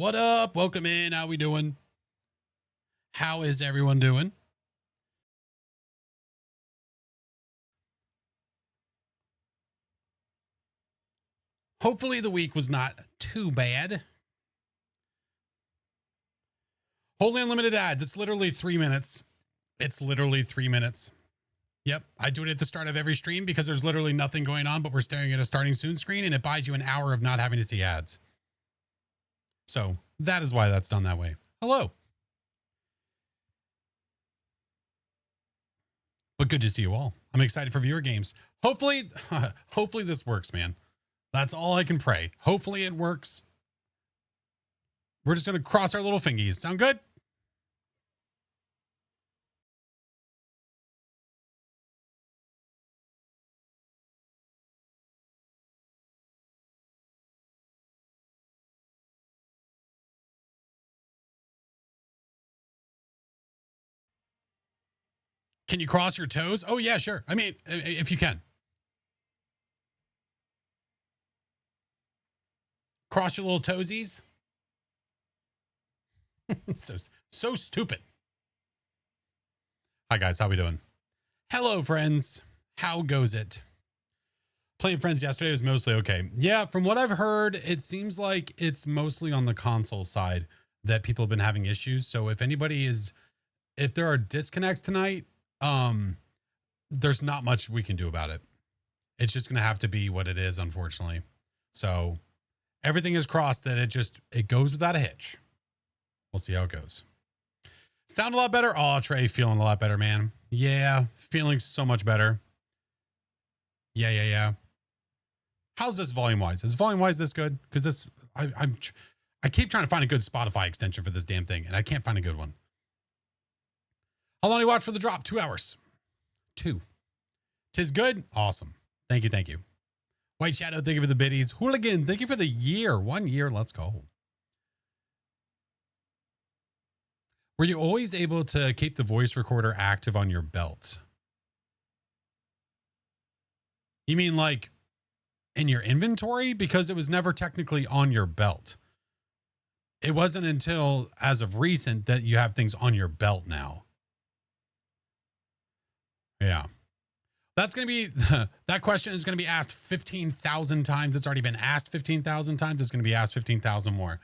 What up? Welcome in. How we doing? How is everyone doing? Hopefully the week was not too bad. Wholly unlimited ads. It's literally 3 minutes. It's literally 3 minutes. Yep. I do it at the start of every stream because there's literally nothing going on, but we're staring at a starting soon screen and it buys you an hour of not having to see ads. So that is why that's done that way. Hello. But good to see you all. I'm excited for viewer games. Hopefully this works, man. That's all I can pray. Hopefully it works. We're just going to cross our little fingies. Sound good? Can you cross your toes? Oh, yeah, sure. I mean, if you can. Cross your little toesies. so stupid. Hi, guys. How we doing? Hello, friends. How goes it? Playing Friends yesterday was mostly okay. Yeah, from what I've heard, it seems like it's mostly on the console side that people have been having issues. So if there are disconnects tonight, there's not much we can do about it. It's just going to have to be what it is, unfortunately. So everything is crossed that it goes without a hitch. We'll see how it goes. Sound a lot better? Oh, Trey, feeling a lot better, man. Yeah, feeling so much better. Yeah. How's this volume-wise? Is volume-wise this good? Because I keep trying to find a good Spotify extension for this damn thing, and I can't find a good one. How long do you watch for the drop? 2 hours. 2. 'Tis good? Awesome. Thank you. White Shadow, thank you for the biddies. Hooligan, thank you for the year. 1 year, let's go. Were you always able to keep the voice recorder active on your belt? You mean like in your inventory? Because it was never technically on your belt. It wasn't until as of recent that you have things on your belt now. Yeah. That's going to be, that question is going to be asked 15,000 times. It's already been asked 15,000 times. It's going to be asked 15,000 more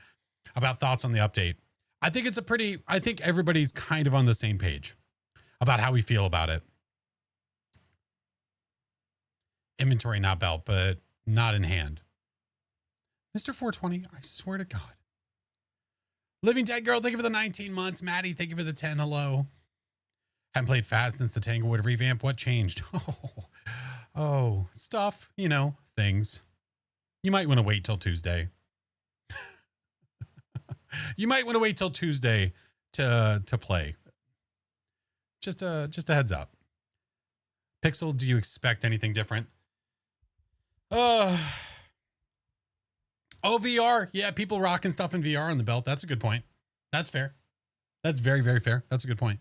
about thoughts on the update. I think everybody's kind of on the same page about how we feel about it. Inventory, not belt, but not in hand. Mr. 420, I swear to God. Living Dead Girl, thank you for the 19 months. Maddie, thank you for the 10. Hello. Haven't played fast since the Tanglewood revamp. What changed? Oh, stuff, things. You might want to wait till Tuesday. You might want to wait till Tuesday to play. Just a heads up. Pixel, do you expect anything different? Oh, VR. Yeah, people rocking stuff in VR on the belt. That's a good point. That's fair. That's very, very fair. That's a good point.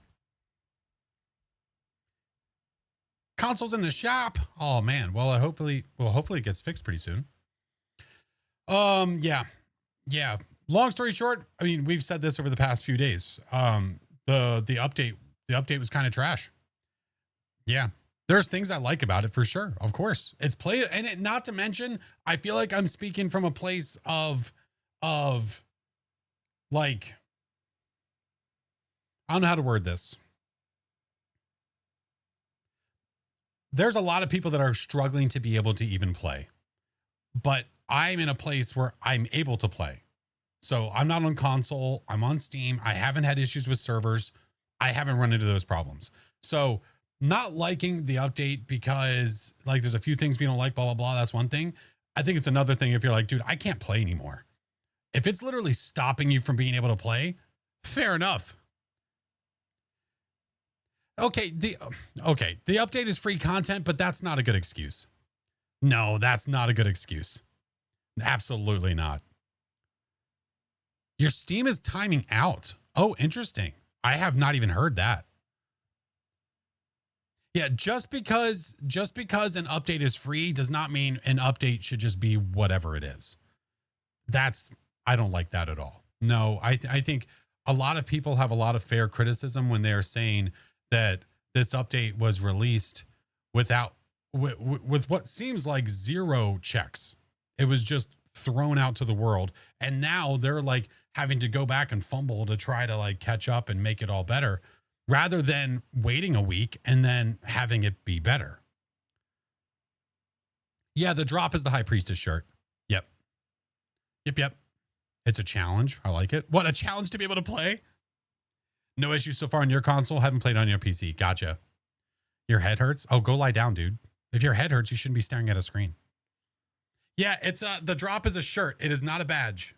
Consoles in the shop. Oh man. Well, hopefully it gets fixed pretty soon. Yeah. Long story short, I mean, we've said this over the past few days. The update was kind of trash. Yeah. There's things I like about it for sure. Of course. It's not to mention, I feel like I'm speaking from a place of like, I don't know how to word this. There's a lot of people that are struggling to be able to even play, but I'm in a place where I'm able to play. So I'm not on console. I'm on Steam. I haven't had issues with servers. I haven't run into those problems. So not liking the update because like there's a few things we don't like, blah, blah, blah. That's one thing. I think it's another thing if you're like, dude, I can't play anymore. If it's literally stopping you from being able to play, fair enough. Okay, the update is free content, but that's not a good excuse. No, that's not a good excuse. Absolutely not. Your Steam is timing out. Oh, interesting. I have not even heard that. Yeah, just because an update is free does not mean an update should just be whatever it is. I don't like that at all. No, I think a lot of people have a lot of fair criticism when they're saying that this update was released without with what seems like zero checks. It was just thrown out to the world, and now they're like having to go back and fumble to try to like catch up and make it all better, rather than waiting a week and then having it be better. Yeah, the drop is the High Priestess shirt. Yep. Yep. It's a challenge. I like it. What, a challenge to be able to play? No issues so far on your console. Haven't played on your PC. Gotcha. Your head hurts? Oh, go lie down, dude. If your head hurts, you shouldn't be staring at a screen. Yeah, it's the drop is a shirt. It is not a badge.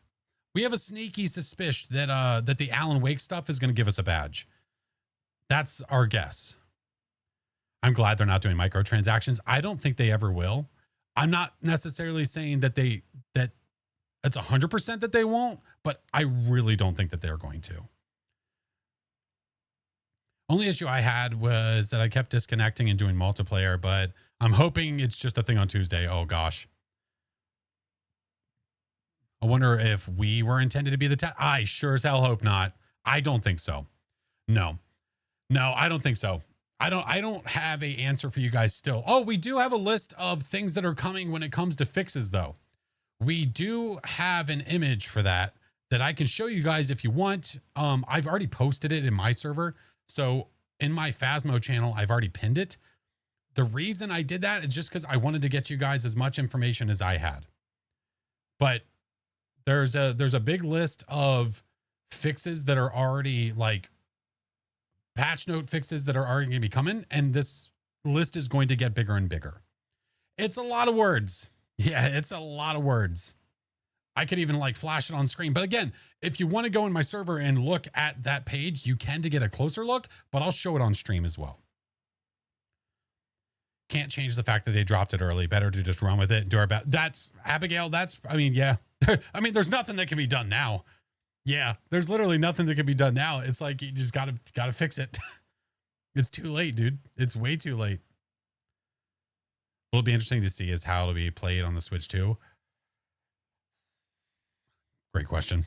We have a sneaky suspicion that that the Alan Wake stuff is going to give us a badge. That's our guess. I'm glad they're not doing microtransactions. I don't think they ever will. I'm not necessarily saying that that it's 100% that they won't, but I really don't think that they're going to. Only issue I had was that I kept disconnecting and doing multiplayer, but I'm hoping it's just a thing on Tuesday. Oh gosh. I wonder if we were intended to be the test. I sure as hell hope not. I don't think so. No, I don't think so. I don't have a answer for you guys still. Oh, we do have a list of things that are coming when it comes to fixes though. We do have an image for that I can show you guys if you want. I've already posted it in my server. So in my Phasmo channel, I've already pinned it. The reason I did that is just because I wanted to get you guys as much information as I had. But there's a big list of fixes that are already like patch note fixes that are already going to be coming. And this list is going to get bigger and bigger. It's a lot of words. Yeah, it's a lot of words. I could even like flash it on screen. But again, if you want to go in my server and look at that page, you can to get a closer look, but I'll show it on stream as well. Can't change the fact that they dropped it early. Better to just run with it and do our best. That's Abigail. I mean, yeah. I mean, there's nothing that can be done now. Yeah, there's literally nothing that can be done now. It's like, you just gotta fix it. It's too late, dude. It's way too late. What'll be interesting to see is how it'll be played on the Switch too. Great question.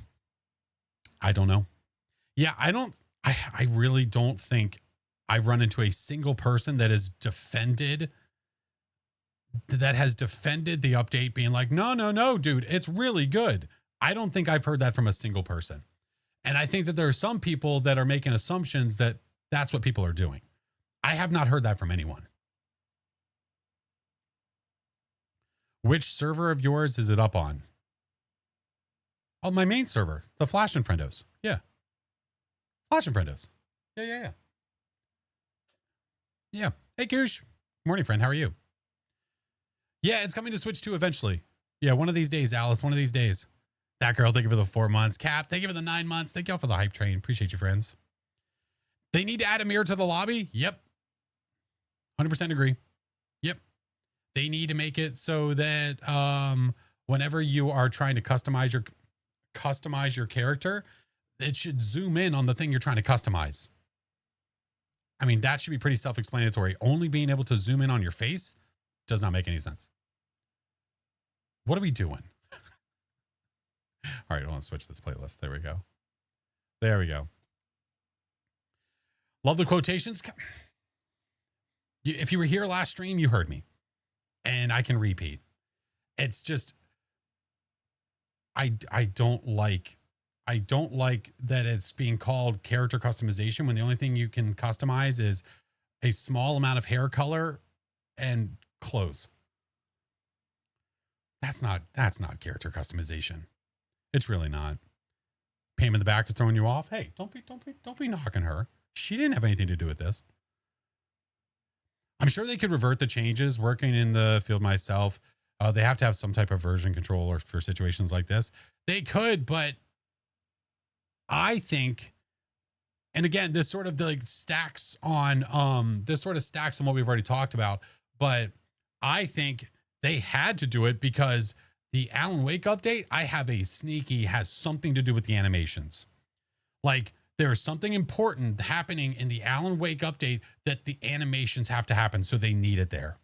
I don't know. Yeah, I really don't think I've run into a single person that has defended the update being like, no, dude, it's really good. I don't think I've heard that from a single person. And I think that there are some people that are making assumptions that that's what people are doing. I have not heard that from anyone. Which server of yours is it up on? Oh, my main server, the Flash and Friendos. Yeah. Flash and Friendos. Yeah. Yeah. Hey, Goosh. Morning, friend. How are you? Yeah, it's coming to Switch 2 eventually. Yeah, one of these days, Alice. One of these days. That girl, thank you for the 4 months. Cap, thank you for the 9 months. Thank y'all for the hype train. Appreciate you, friends. They need to add a mirror to the lobby? Yep. 100% agree. Yep. They need to make it so that whenever you are trying to customize your character, it should zoom in on the thing you're trying to customize. I mean, that should be pretty self-explanatory. Only being able to zoom in on your face does not make any sense. What are we doing? All right, I want to switch this playlist. There we go. There we go. Love the quotations. If you were here last stream, you heard me. And I can repeat. It's just, I don't like that it's being called character customization when the only thing you can customize is a small amount of hair color and clothes. That's not character customization. It's really not. Pam in the back is throwing you off. Hey, don't be knocking her. She didn't have anything to do with this. I'm sure they could revert the changes. Working in the field myself, they have to have some type of version control or for situations like this. They could, but I think, and again, this sort of like stacks on what we've already talked about, but I think they had to do it because the Alan Wake update, I have a sneaky, has something to do with the animations. Like there is something important happening in the Alan Wake update that the animations have to happen. So they need it there.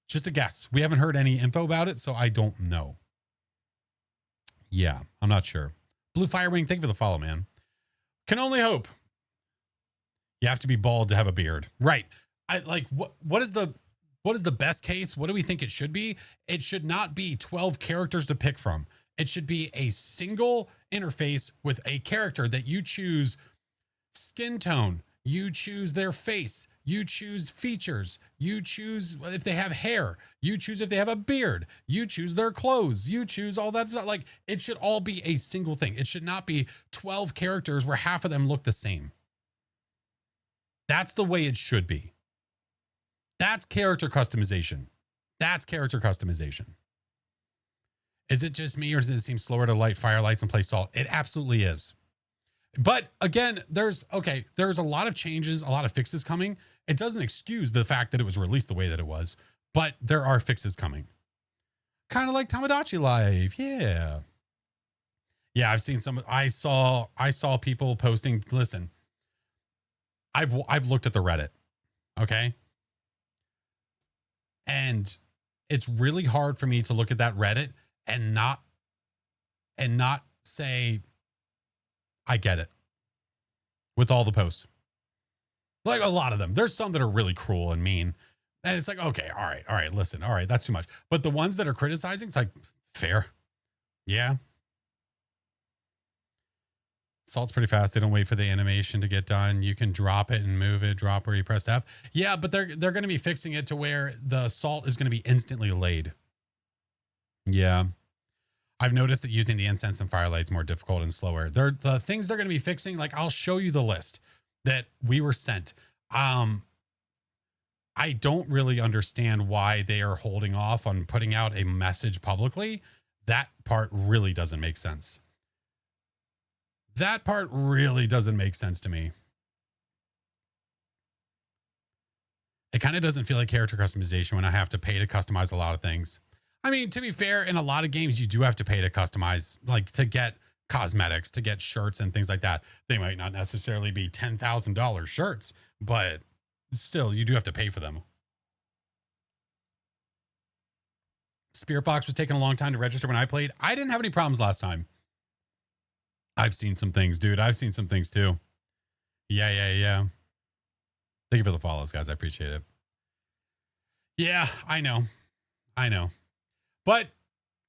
Just a guess. We haven't heard any info about it, so I don't know. Yeah, I'm not sure. Blue Firewing, thank you for the follow, man. Can only hope. You have to be bald to have a beard. Right. I like what is the best case? What do we think it should be? It should not be 12 characters to pick from. It should be a single interface with a character that you choose skin tone, you choose their face, you choose features, you choose if they have hair, you choose if they have a beard, you choose their clothes, you choose all that stuff. Like, it should all be a single thing. It should not be 12 characters where half of them look the same. That's the way it should be. That's character customization. That's character customization. Is it just me, or does it seem slower to light firelights and play Salt? It absolutely is. But again, there's a lot of changes, a lot of fixes coming. It doesn't excuse the fact that it was released the way that it was, but there are fixes coming. Kind of like Tamagotchi Life. Yeah. Yeah, I've seen some. I saw people posting. Listen, I've looked at the Reddit. Okay. And it's really hard for me to look at that Reddit and not say, I get it, with all the posts. Like, a lot of them. There's some that are really cruel and mean. And it's like, okay, all right, listen, all right, that's too much. But the ones that are criticizing, it's like, fair. Yeah. Salt's pretty fast. They don't wait for the animation to get done. You can drop it and move it, drop where you press F. Yeah, but they're going to be fixing it to where the salt is going to be instantly laid. Yeah. I've noticed that using the incense and firelight is more difficult and slower. The things they're going to be fixing, like, I'll show you the list that we were sent. I don't really understand why they are holding off on putting out a message publicly. That part really doesn't make sense. That part really doesn't make sense to me. It kind of doesn't feel like character customization when I have to pay to customize a lot of things. I mean, to be fair, in a lot of games, you do have to pay to customize, like to get cosmetics, to get shirts and things like that. They might not necessarily be $10,000 shirts, but still, you do have to pay for them. Spirit Box was taking a long time to register when I played. I didn't have any problems last time. I've seen some things, dude. I've seen some things too. Yeah. Thank you for the follows, guys. I appreciate it. Yeah, I know. But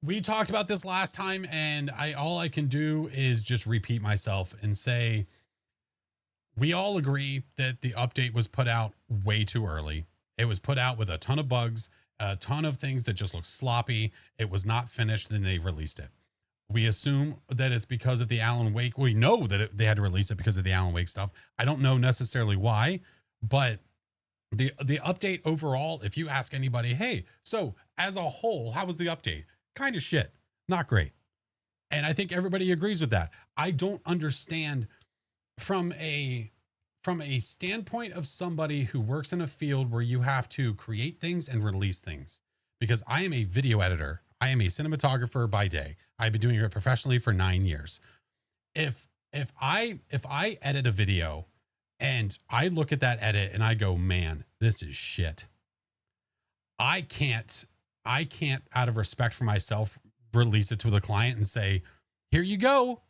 we talked about this last time, and all I can do is just repeat myself and say, we all agree that the update was put out way too early. It was put out with a ton of bugs, a ton of things that just look sloppy. It was not finished, then they released it. We assume that it's because of the Alan Wake. We know that they had to release it because of the Alan Wake stuff. I don't know necessarily why, but the update overall, if you ask anybody, hey, so as a whole, how was the update? Kind of shit. Not great. And I think everybody agrees with that. I don't understand from a standpoint of somebody who works in a field where you have to create things and release things, because I am a video editor. I am a cinematographer by day. I've been doing it professionally for 9 years. If I edit a video and I look at that edit and I go, man, this is shit, I can't, out of respect for myself, release it to the client and say, here you go.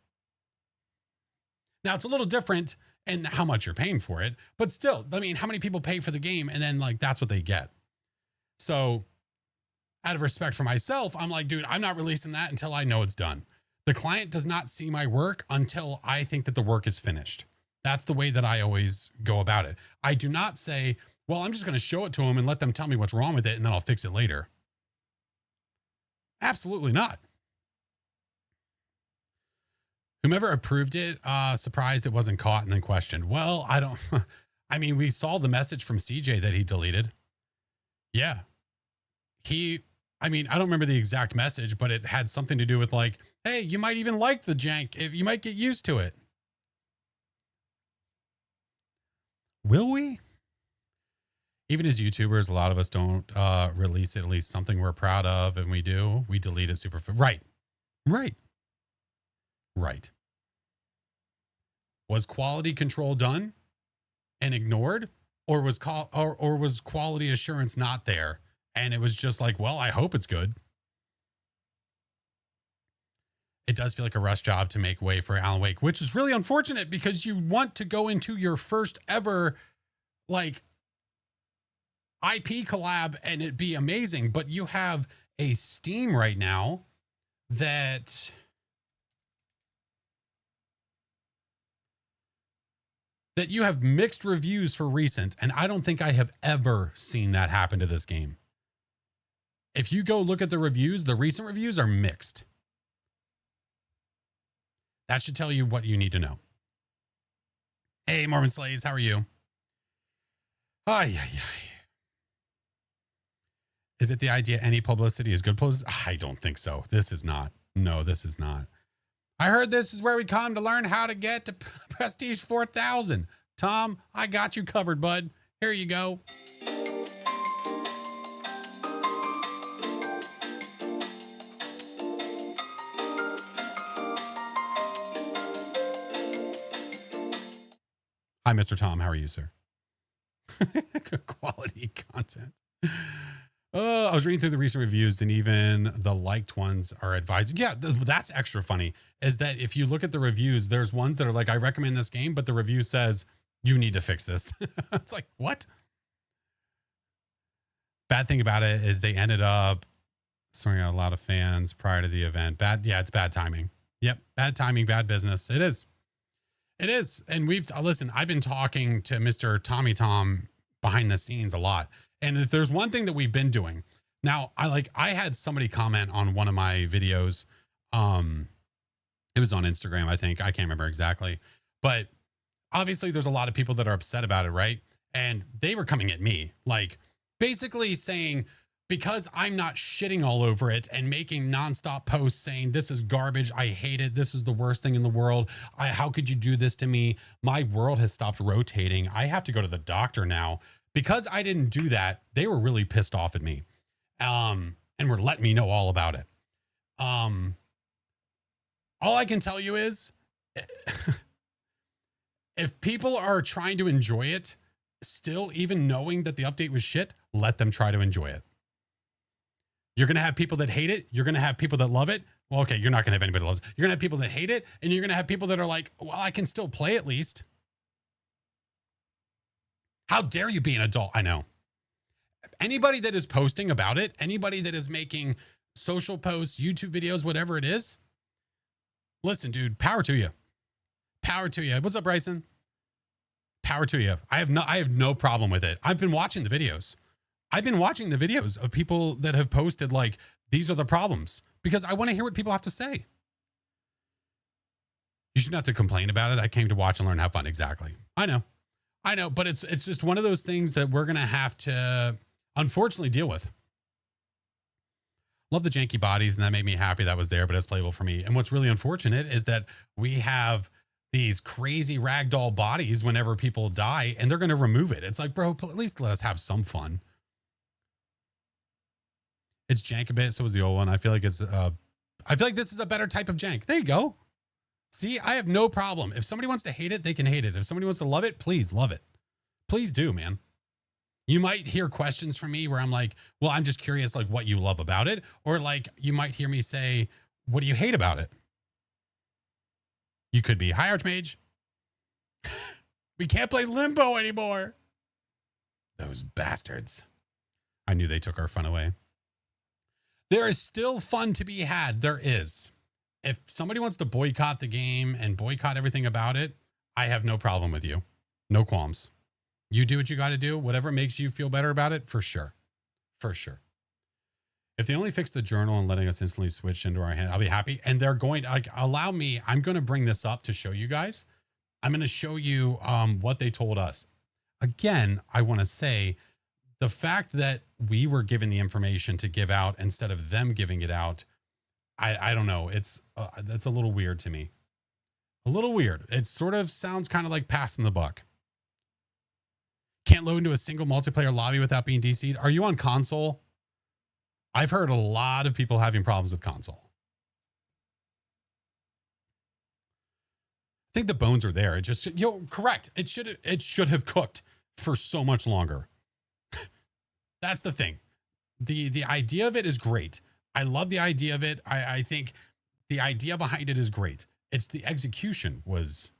Now, it's a little different in how much you're paying for it, but still, I mean, how many people pay for the game and then, like, that's what they get? So out of respect for myself, I'm like, dude, I'm not releasing that until I know it's done. The client does not see my work until I think that the work is finished. That's the way that I always go about it. I do not say, well, I'm just going to show it to them and let them tell me what's wrong with it, and then I'll fix it later. Absolutely not. Whomever approved it, surprised it wasn't caught and then questioned. Well, I mean, we saw the message from CJ that he deleted. Yeah. I don't remember the exact message, but it had something to do with, like, hey, you might even like the jank. You might get used to it. Will we? Even as YouTubers, a lot of us don't release at least something we're proud of, and we do. We delete it super fast. Right. Was quality control done and ignored, or was quality assurance not there? And it was just like, well, I hope it's good. it does feel like a rush job to make way for Alan Wake, which is really unfortunate because you want to go into your first ever like IP collab and it'd be amazing, but you have a Steam right now that you have mixed reviews for recent, and I don't think I have ever seen that happen to this game. If you go look at the reviews, the recent reviews are mixed. That should tell you what you need to know. Hey, Mormon Slays, how are you? Ay. Is it the idea any publicity is good publicity? I don't think so. This is not. No, this is not. I heard this is where we come to learn how to get to Prestige 4000. Tom, I got you covered, bud. Here you go. Hi, Mr. Tom. How are you, sir? Good quality content. Oh, I was reading through the recent reviews and even the liked ones are advised. Yeah, that's extra funny is that if you look at the reviews, there's ones that are like, I recommend this game, but the review says you need to fix this. It's like, what? Bad thing about it is they ended up throwing out a lot of fans prior to the event. Yeah, it's bad timing. Yep. Bad timing, bad business. It is. It is. And listen, I've been talking to Mr. Tommy Tom behind the scenes a lot. And if there's one thing that we've been doing now, I had somebody comment on one of my videos. It was on Instagram, I think. I can't remember exactly, but obviously there's a lot of people that are upset about it. Right. And they were coming at me, like basically saying, because I'm not shitting all over it and making nonstop posts saying this is garbage. I hate it. This is the worst thing in the world. How could you do this to me? My world has stopped rotating. I have to go to the doctor now. Because I didn't do that, they were really pissed off at me. And were letting me know all about it. All I can tell you is if people are trying to enjoy it, still even knowing that the update was shit, let them try to enjoy it. You're going to have people that hate it. You're going to have people that love it. Well, okay, you're not going to have anybody that loves it. You're going to have people that hate it. And you're going to have people that are like, well, I can still play at least. How dare you be an adult? I know. Anybody that is posting about it, anybody that is making social posts, YouTube videos, whatever it is, listen, dude, power to you. Power to you. What's up, Bryson? Power to you. I have no problem with it. I've been watching the videos. I've been watching the videos of people that have posted like, these are the problems, because I want to hear what people have to say. You shouldn't have to complain about it. I came to watch and learn, have fun. Exactly. I know, but it's just one of those things that we're going to have to unfortunately deal with. Love the janky bodies, and that made me happy that was there, but it's playable for me. And what's really unfortunate is that we have these crazy ragdoll bodies whenever people die, and they're going to remove it. It's like, bro, at least let us have some fun. It's jank a bit. So was the old one. I feel like this is a better type of jank. There you go. See, I have no problem. If somebody wants to hate it, they can hate it. If somebody wants to love it, please love it. Please do, man. You might hear questions from me where I'm like, well, I'm just curious, like what you love about it. Or like, you might hear me say, what do you hate about it? You could be, hi, Archmage. We can't play Limbo anymore. Those bastards. I knew they took our fun away. There is still fun to be had. There is. If somebody wants to boycott the game and boycott everything about it, I have no problem with you. No qualms. You do what you got to do. Whatever makes you feel better about it, for sure. For sure. If they only fix the journal and letting us instantly switch into our hand, I'll be happy. And they're going to allow me. I'm going to bring this up to show you guys. I'm going to show you what they told us. Again, I want to say the fact that we were given the information to give out instead of them giving it out. I don't know. That's a little weird to me. A little weird. It sort of sounds kind of like passing the buck. Can't load into a single multiplayer lobby without being DC'd. Are you on console? I've heard a lot of people having problems with console. I think the bones are there. It just, correct. It should have cooked for so much longer. That's the thing. The idea of it is great. I love the idea of it. I think The idea behind it is great. It's the execution was,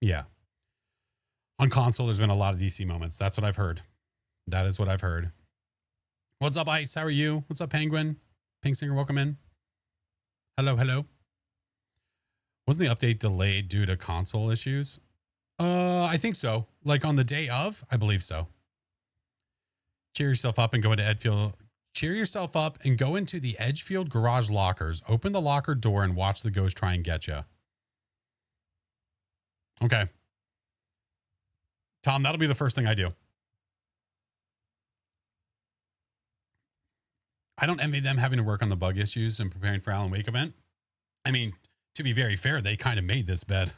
yeah. On console, there's been a lot of DC moments. That's what I've heard. That is what I've heard. What's up, Ice? How are you? What's up, Penguin? Pink Singer, welcome in. Hello, hello. Wasn't the update delayed due to console issues? I think so. Like on the day of, I believe so. Cheer yourself up and go into Edgefield. Cheer yourself up and go into the Edgefield garage lockers. Open the locker door and watch the ghost try and get you. Okay. Tom, that'll be the first thing I do. I don't envy them having to work on the bug issues and preparing for Alan Wake event. I mean, to be very fair, they kind of made this bed.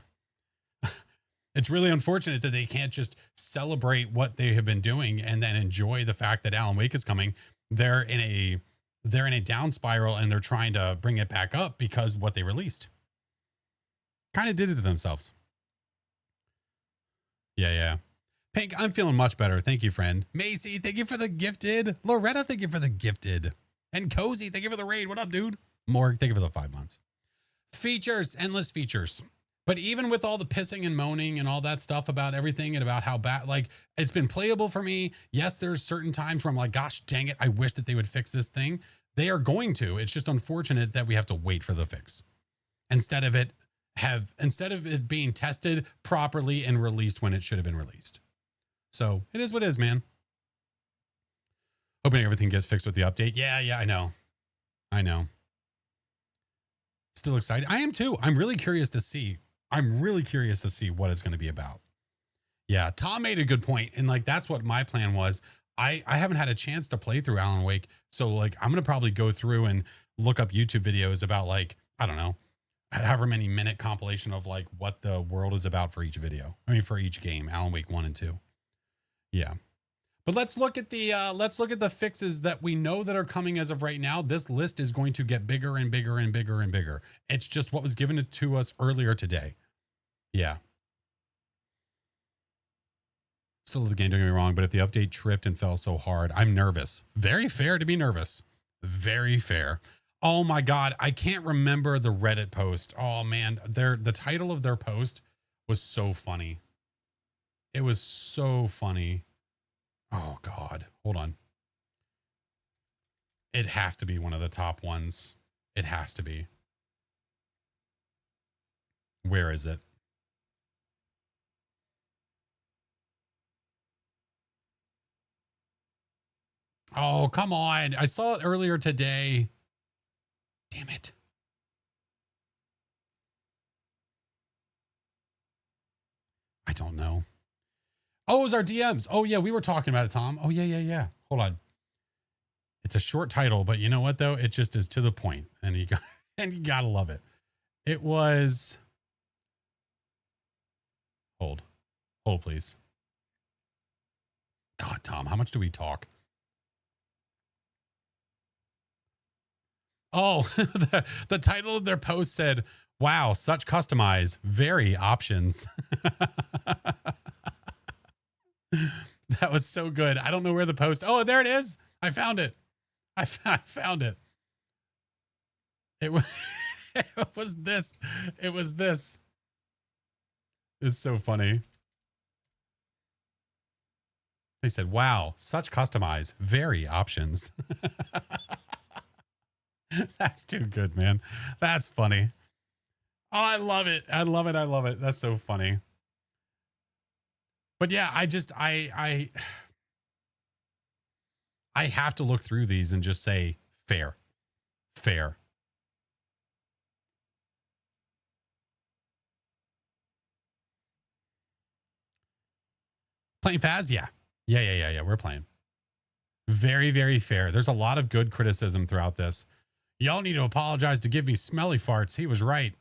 It's really unfortunate that they can't just celebrate what they have been doing and then enjoy the fact that Alan Wake is coming. They're in a down spiral and they're trying to bring it back up because what they released kind of did it to themselves. Yeah. Pink, I'm feeling much better. Thank you, friend. Macy, thank you for the gifted. Loretta, thank you for the gifted. And Cozy, thank you for the raid. What up, dude? Morg, thank you for the 5 months. Features, endless features. But even with all the pissing and moaning and all that stuff about everything and about how bad, like, it's been playable for me. Yes, there's certain times where I'm like, gosh, dang it, I wish that they would fix this thing. They are going to. It's just unfortunate that we have to wait for the fix. Instead of it being tested properly and released when it should have been released. So it is what it is, man. Hoping everything gets fixed with the update. Yeah, I know. Still excited. I am too. I'm really curious to see what it's going to be about. Yeah, Tom made a good point, and like that's what my plan was. I haven't had a chance to play through Alan Wake, so like I'm going to probably go through and look up YouTube videos about like, I don't know, however many minute compilation of like what the world is about for each video. I mean, for each game, Alan Wake 1 and 2. Yeah. But let's look at the fixes that we know that are coming as of right now. This list is going to get bigger and bigger and bigger and bigger. It's just what was given to us earlier today. Yeah. Still love the game, don't get me wrong, but if the update tripped and fell so hard, I'm nervous. Very fair to be nervous. Very fair. Oh my God, I can't remember the Reddit post. Oh man, the title of their post was so funny. It was so funny. Oh God, hold on. It has to be one of the top ones. It has to be. Where is it? Oh, come on. I saw it earlier today. Damn it. I don't know. Oh, it was our DMs. Oh, yeah, we were talking about it, Tom. Oh, yeah. Hold on. It's a short title, but you know what, though? It just is to the point, and you gotta love it. It was... Hold, please. God, Tom, how much do we talk? Oh, the title of their post said, wow, such customize, very options. That was so good. I don't know where the post. Oh, there it is. I found it. I found it. It was, it was this. It was this. It's so funny. They said, wow, such customize, very options. That's too good, man. That's funny. Oh, I love it. I love it. That's so funny. But yeah, I have to look through these and just say fair. Playing Phas? Yeah. We're playing. Very, very fair. There's a lot of good criticism throughout this. Y'all need to apologize to give me smelly farts. He was right.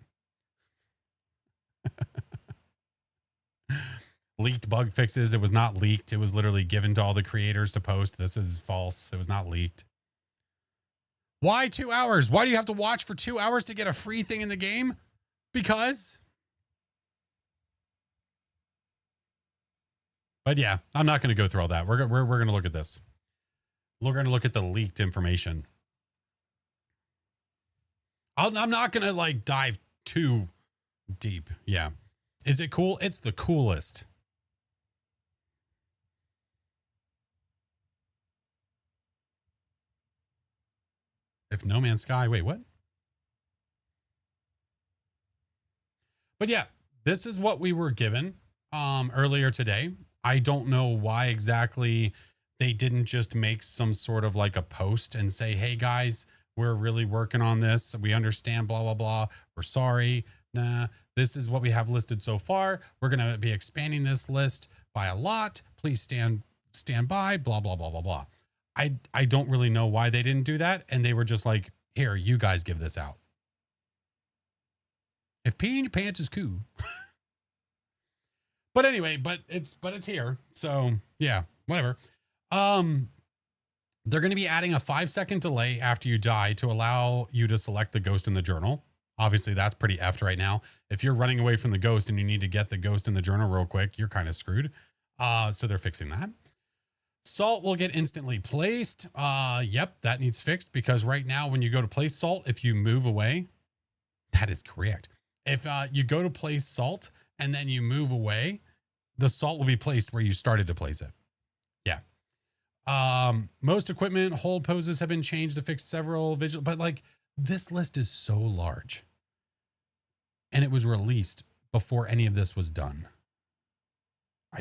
Leaked bug fixes. It was not leaked. It was literally given to all the creators to post. This is false. It was not leaked. Why 2 hours? Why do you have to watch for 2 hours to get a free thing in the game? Because. But yeah, I'm not going to go through all that. We're going to look at this. We're going to look at the leaked information. I'm not going to like dive too deep. Yeah. Is it cool? It's the coolest. If No Man's Sky, wait, what? But yeah, this is what we were given earlier today. I don't know why exactly they didn't just make some sort of like a post and say, hey guys, we're really working on this. We understand, blah, blah, blah. We're sorry. Nah, this is what we have listed so far. We're going to be expanding this list by a lot. Please stand by, blah, blah, blah, blah, blah. I don't really know why they didn't do that. And they were just like, here, you guys give this out. If peeing in your pants is cool. But anyway, but it's here. So yeah, whatever. They're going to be adding a 5-second delay after you die to allow you to select the ghost in the journal. Obviously, that's pretty effed right now. If you're running away from the ghost and you need to get the ghost in the journal real quick, you're kind of screwed. So they're fixing that. Salt will get instantly placed. Yep, that needs fixed because right now when you go to place salt, if you move away, that is correct. If you go to place salt and then you move away, the salt will be placed where you started to place it. Yeah. Most equipment hold poses have been changed to fix several visual, but like this list is so large and it was released before any of this was done. I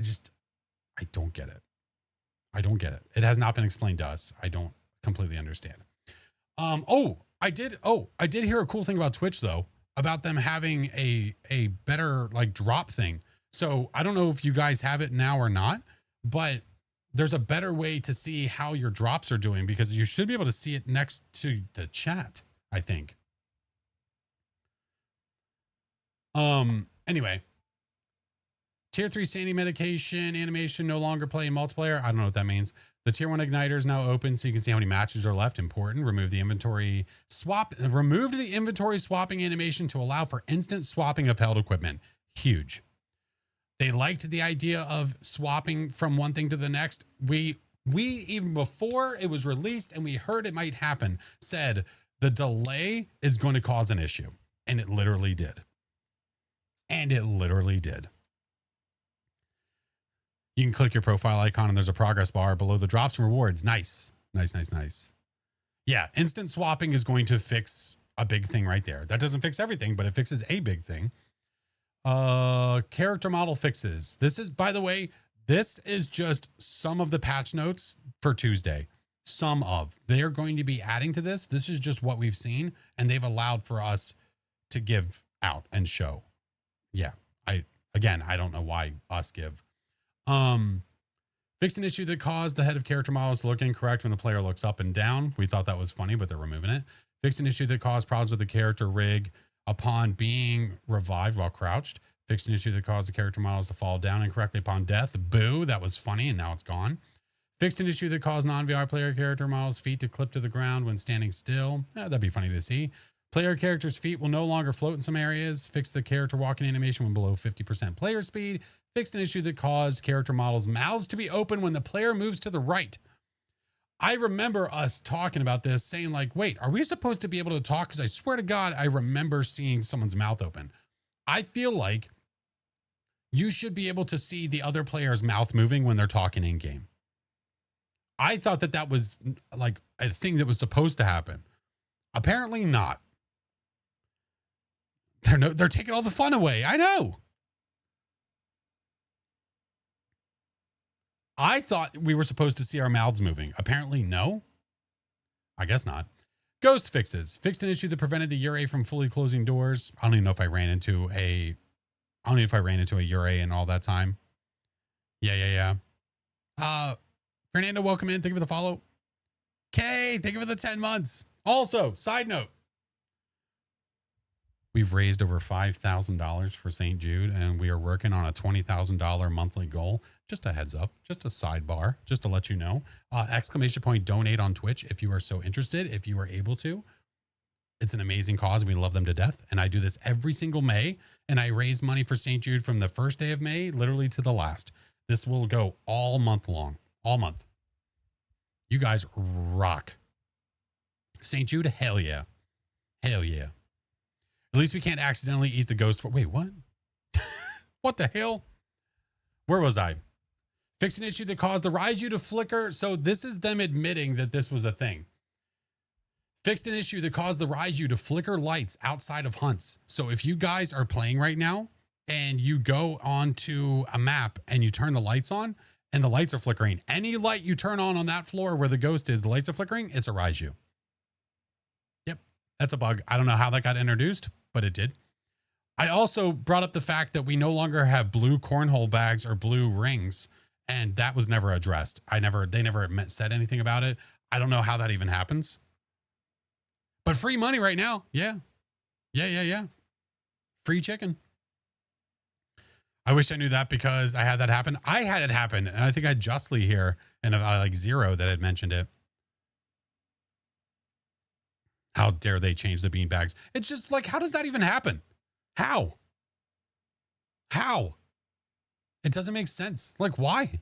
don't get it. I don't get it. It has not been explained to us. I don't completely understand. I did hear a cool thing about Twitch though, about them having a better like drop thing. So I don't know if you guys have it now or not, but there's a better way to see how your drops are doing because you should be able to see it next to the chat, I think. Anyway, tier 3 standing medication animation no longer play in multiplayer. I don't know what that means. The tier 1 igniter is now open so you can see how many matches are left. Important. Remove the inventory swapping animation to allow for instant swapping of held equipment. Huge. They liked the idea of swapping from one thing to the next. We even before it was released and we heard it might happen, said the delay is going to cause an issue. And it literally did. You can click your profile icon and there's a progress bar below the drops and rewards. Nice. Yeah, instant swapping is going to fix a big thing right there. That doesn't fix everything, but it fixes a big thing. Character model fixes. This is, by the way, this is just some of the patch notes for Tuesday. They're going to be adding to this. This is just what we've seen and they've allowed for us to give out and show. Yeah. I don't know why us give. Fixed an issue that caused the head of character models to look incorrect when the player looks up and down. We thought that was funny, but they're removing it. Fixed an issue that caused problems with the character rig upon being revived while crouched. Fixed an issue that caused the character models to fall down incorrectly upon death. Boo, that was funny, and now it's gone. Fixed an issue that caused non-VR player character models' feet to clip to the ground when standing still. That'd be funny to see. Player character's feet will no longer float in some areas. Fixed the character walking animation when below 50% player speed. Fixed an issue that caused character models' mouths to be open when the player moves to the right. I remember us talking about this, saying like, wait, are we supposed to be able to talk? Because I swear to God, I remember seeing someone's mouth open. I feel like you should be able to see the other player's mouth moving when they're talking in game. I thought that was like a thing that was supposed to happen. Apparently not. They're taking all the fun away. I know. I thought we were supposed to see our mouths moving. Apparently, no. I guess not. Ghost fixes. Fixed an issue that prevented the Ure from fully closing doors. I don't even know if I ran into a Ure in all that time. Yeah. Fernando, welcome in. Thank you for the follow. Kay, thank you for the 10 months. Also, side note. We've raised over $5,000 for St. Jude, and we are working on a $20,000 monthly goal. Just a heads up, just a sidebar, just to let you know. ! Donate on Twitch if you are so interested, if you are able to. It's an amazing cause. We love them to death. And I do this every single May, and I raise money for St. Jude from the first day of May, literally to the last. This will go all month long, all month. You guys rock. St. Jude, hell yeah. Hell yeah. At least we can't accidentally eat the ghost for. Wait, what? What the hell? Where was I? Fix an issue that caused the Raiju to flicker. So this is them admitting that this was a thing. Fixed an issue that caused the Raiju to flicker lights outside of hunts. So if you guys are playing right now and you go onto a map and you turn the lights on and the lights are flickering, any light you turn on that floor where the ghost is, the lights are flickering, it's a Raiju. Yep, that's a bug. I don't know how that got introduced, but it did. I also brought up the fact that we no longer have blue cornhole bags or blue rings, and that was never addressed. They never said anything about it. I don't know how that even happens. But free money right now. Yeah. Free chicken. I wish I knew that because I had that happen. I had it happen. And I think I had Justly here and like Zero that had mentioned it. How dare they change the bean bags? It's just like, how does that even happen? How? It doesn't make sense. Like, why?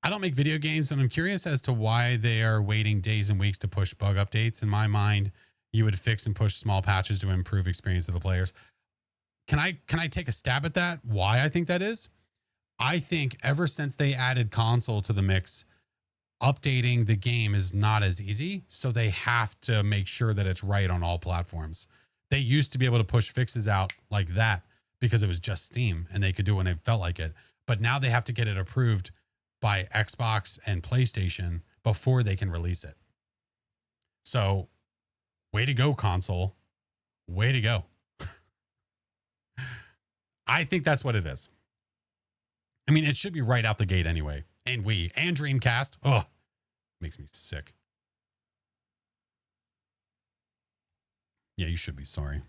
I don't make video games, and I'm curious as to why they are waiting days and weeks to push bug updates. In my mind, you would fix and push small patches to improve experience of the players. Can I take a stab at that? Why I think that is? I think ever since they added console to the mix, updating the game is not as easy. So they have to make sure that it's right on all platforms. They used to be able to push fixes out like that because it was just Steam and they could do it when they felt like it. But now they have to get it approved by Xbox and PlayStation before they can release it. So way to go, console. Way to go. I think that's what it is. I mean, it should be right out the gate anyway. And Dreamcast. Oh, makes me sick. Yeah, you should be sorry.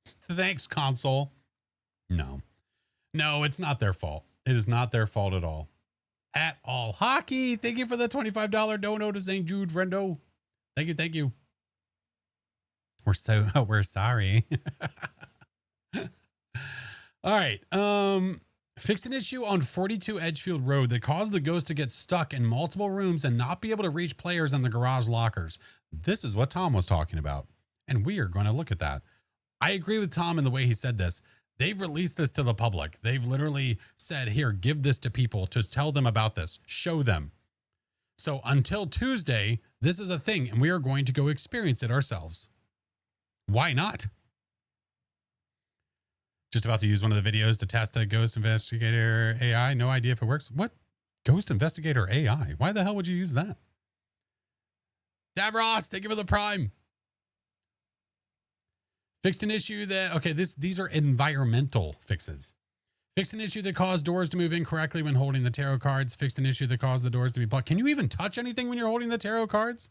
Thanks, console. No, it's not their fault. It is not their fault at all. At all. Hockey, thank you for the $25 dono to St. Jude, friendo. Thank you. We're sorry. All right. Fix an issue on 42 Edgefield Road that caused the ghost to get stuck in multiple rooms and not be able to reach players in the garage lockers. This is what Tom was talking about, and we are going to look at that. I agree with Tom in the way he said this. They've released this to the public. They've literally said, here, give this to people to tell them about this, show them. So until Tuesday, this is a thing, and we are going to go experience it ourselves. Why not? Just about to use one of the videos to test a Ghost Investigator AI. No idea if it works. What? Ghost Investigator AI? Why the hell would you use that? Davros, thank you for the Prime. Fixed an issue that, okay, these are environmental fixes. Fixed an issue that caused doors to move incorrectly when holding the tarot cards. Fixed an issue that caused the doors to be blocked. Can you even touch anything when you're holding the tarot cards?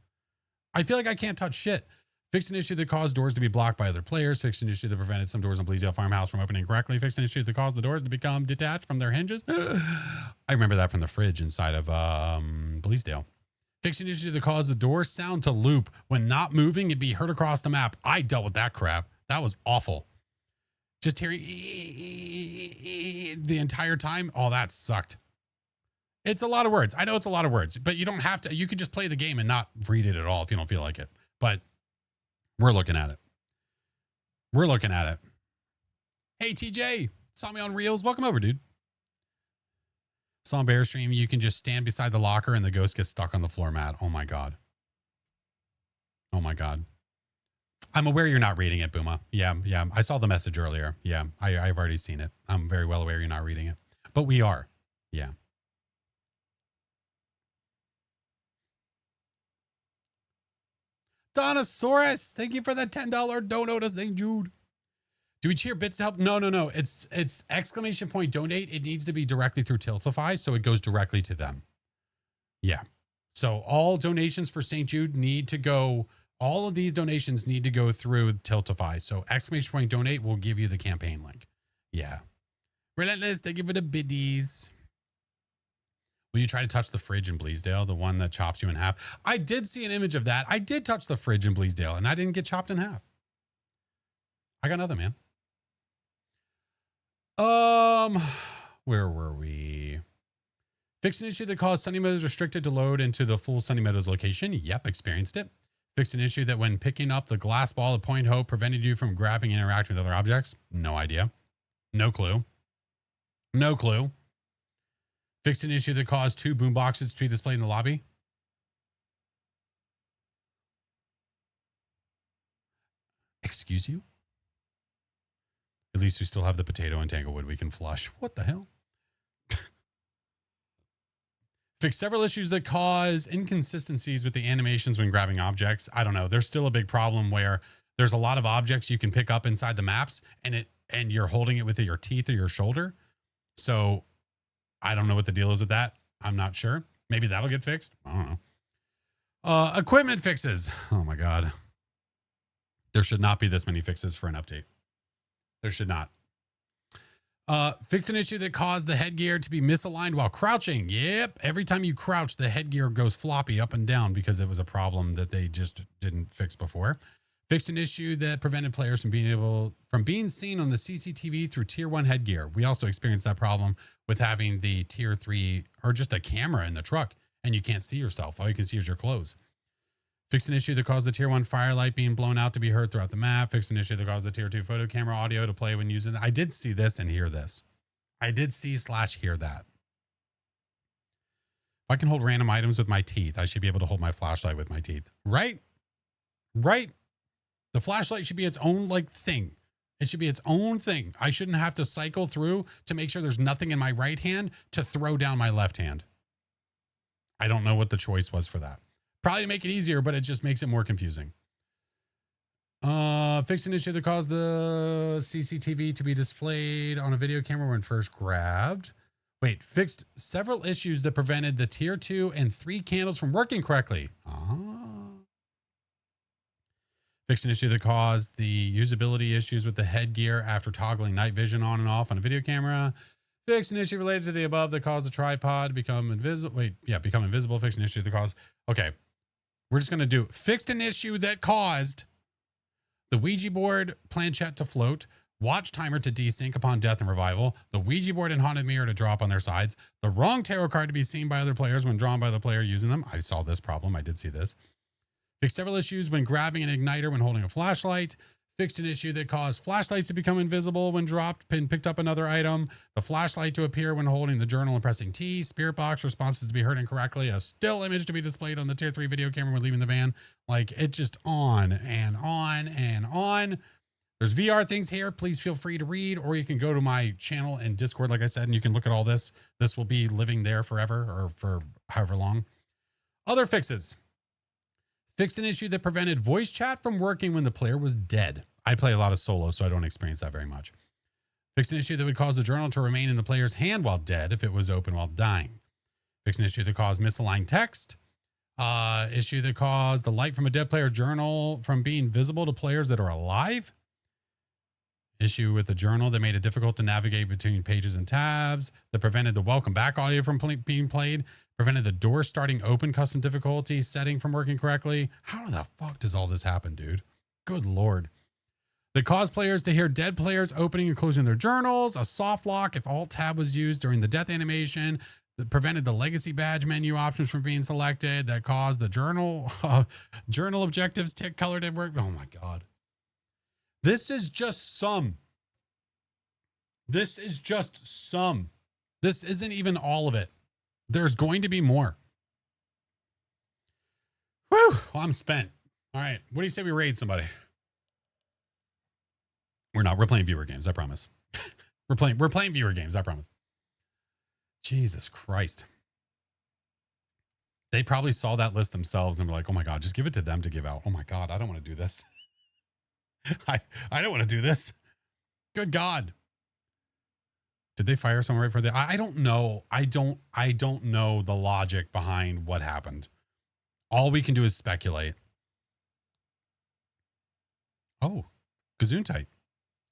I feel like I can't touch shit. Fixed an issue that caused doors to be blocked by other players. Fixed an issue that prevented some doors on Bleasdale Farmhouse from opening correctly. Fixed an issue that caused the doors to become detached from their hinges. I remember that from the fridge inside of Bleasdale. Fixed an issue that caused the door sound to loop when not moving and be heard across the map. I dealt with that crap. That was awful. Just hearing the entire time. Oh, that sucked. It's a lot of words. I know it's a lot of words, but you don't have to. You could just play the game and not read it at all if you don't feel like it. But we're looking at it. Hey, TJ. Saw me on Reels. Welcome over, dude. Saw on Bear Stream. You can just stand beside the locker and the ghost gets stuck on the floor mat. Oh, my God. I'm aware you're not reading it, Booma. Yeah. I saw the message earlier. Yeah, I've already seen it. I'm very well aware you're not reading it. But we are. Yeah. Donosaurus, thank you for the $10 dono to St. Jude. Do we cheer bits to help? No. It's exclamation point donate. It needs to be directly through Tiltify, so it goes directly to them. Yeah. So all donations for St. Jude need to go. All of these donations need to go through Tiltify. So exclamation point donate will give you the campaign link. Yeah. Relentless, thank you for the biddies. Will you try to touch the fridge in Bleasdale, the one that chops you in half? I did see an image of that. I did touch the fridge in Bleasdale, and I didn't get chopped in half. I got another, man. Where were we? Fix an issue that caused Sunny Meadows restricted to load into the full Sunny Meadows location. Yep, experienced it. Fixed an issue that when picking up the glass ball at Point Hope prevented you from grabbing and interacting with other objects. No idea. No clue. No clue. Fixed an issue that caused 2 boomboxes to be displayed in the lobby. Excuse you? At least we still have the potato and Tanglewood we can flush. What the hell? Fix several issues that cause inconsistencies with the animations when grabbing objects. I don't know. There's still a big problem where there's a lot of objects you can pick up inside the maps and you're holding it with your teeth or your shoulder. So I don't know what the deal is with that. I'm not sure. Maybe that'll get fixed. I don't know. Equipment fixes. Oh my God. There should not be this many fixes for an update. There should not. Fix an issue that caused the headgear to be misaligned while crouching. Yep. Every time you crouch, the headgear goes floppy up and down because it was a problem that they just didn't fix before. Fixed an issue that prevented players from being seen on the CCTV through tier 1 headgear. We also experienced that problem with having the tier 3 or just a camera in the truck and you can't see yourself. All you can see is your clothes. Fixed an issue that caused the tier 1 firelight being blown out to be heard throughout the map. Fixed an issue that caused the tier 2 photo camera audio to play when using it. I did see this and hear this. I did see/hear that. If I can hold random items with my teeth, I should be able to hold my flashlight with my teeth. Right? Right? The flashlight should be its own thing. It should be its own thing. I shouldn't have to cycle through to make sure there's nothing in my right hand to throw down my left hand. I don't know what the choice was for that. Probably to make it easier, but it just makes it more confusing. Fixed an issue that caused the CCTV to be displayed on a video camera when first grabbed. Wait, fixed several issues that prevented the tier 2 and 3 candles from working correctly. Fixed an issue that caused the usability issues with the headgear after toggling night vision on and off on a video camera. Fixed an issue related to the above that caused the tripod to become invisible. Become invisible. Fixed an issue that caused. Okay. We're just going to do fixed an issue that caused the Ouija board planchette to float, watch timer to desync upon death and revival, the Ouija board and haunted mirror to drop on their sides, the wrong tarot card to be seen by other players when drawn by the player using them. I saw this problem. I did see this. Fixed several issues when grabbing an igniter when holding a flashlight. Fixed an issue that caused flashlights to become invisible when dropped and picked up another item. The flashlight to appear when holding the journal and pressing T. Spirit box responses to be heard incorrectly. A still image to be displayed on the tier 3 video camera when leaving the van. It just on and on and on. There's VR things here. Please feel free to read, or you can go to my channel and Discord, like I said, and you can look at all this. This will be living there forever or for however long. Other fixes. Fixed an issue that prevented voice chat from working when the player was dead. I play a lot of solo, so I don't experience that very much. Fixed an issue that would cause the journal to remain in the player's hand while dead if it was open while dying. Fixed an issue that caused misaligned text. Issue that caused the light from a dead player's journal from being visible to players that are alive. Issue with the journal that made it difficult to navigate between pages and tabs. That prevented the welcome back audio from being played. Prevented the door starting open custom difficulty setting from working correctly. How the fuck does all this happen, dude? Good Lord. That caused players to hear dead players opening and closing their journals. A soft lock if alt tab was used during the death animation. That prevented the legacy badge menu options from being selected. That caused the journal objectives tick color didn't work. Oh my God. This is just some. This is just some. This isn't even all of it. There's going to be more. Whew, well, I'm spent. All right. What do you say we raid somebody? We're not. We're playing viewer games. I promise. We're playing viewer games. I promise. Jesus Christ. They probably saw that list themselves and were like, oh my God, just give it to them to give out. Oh my God, I don't want to do this. I don't want to do this. Good God. Did they fire someone right for that? I don't know. I don't know the logic behind what happened. All we can do is speculate. Oh, Gesundheit.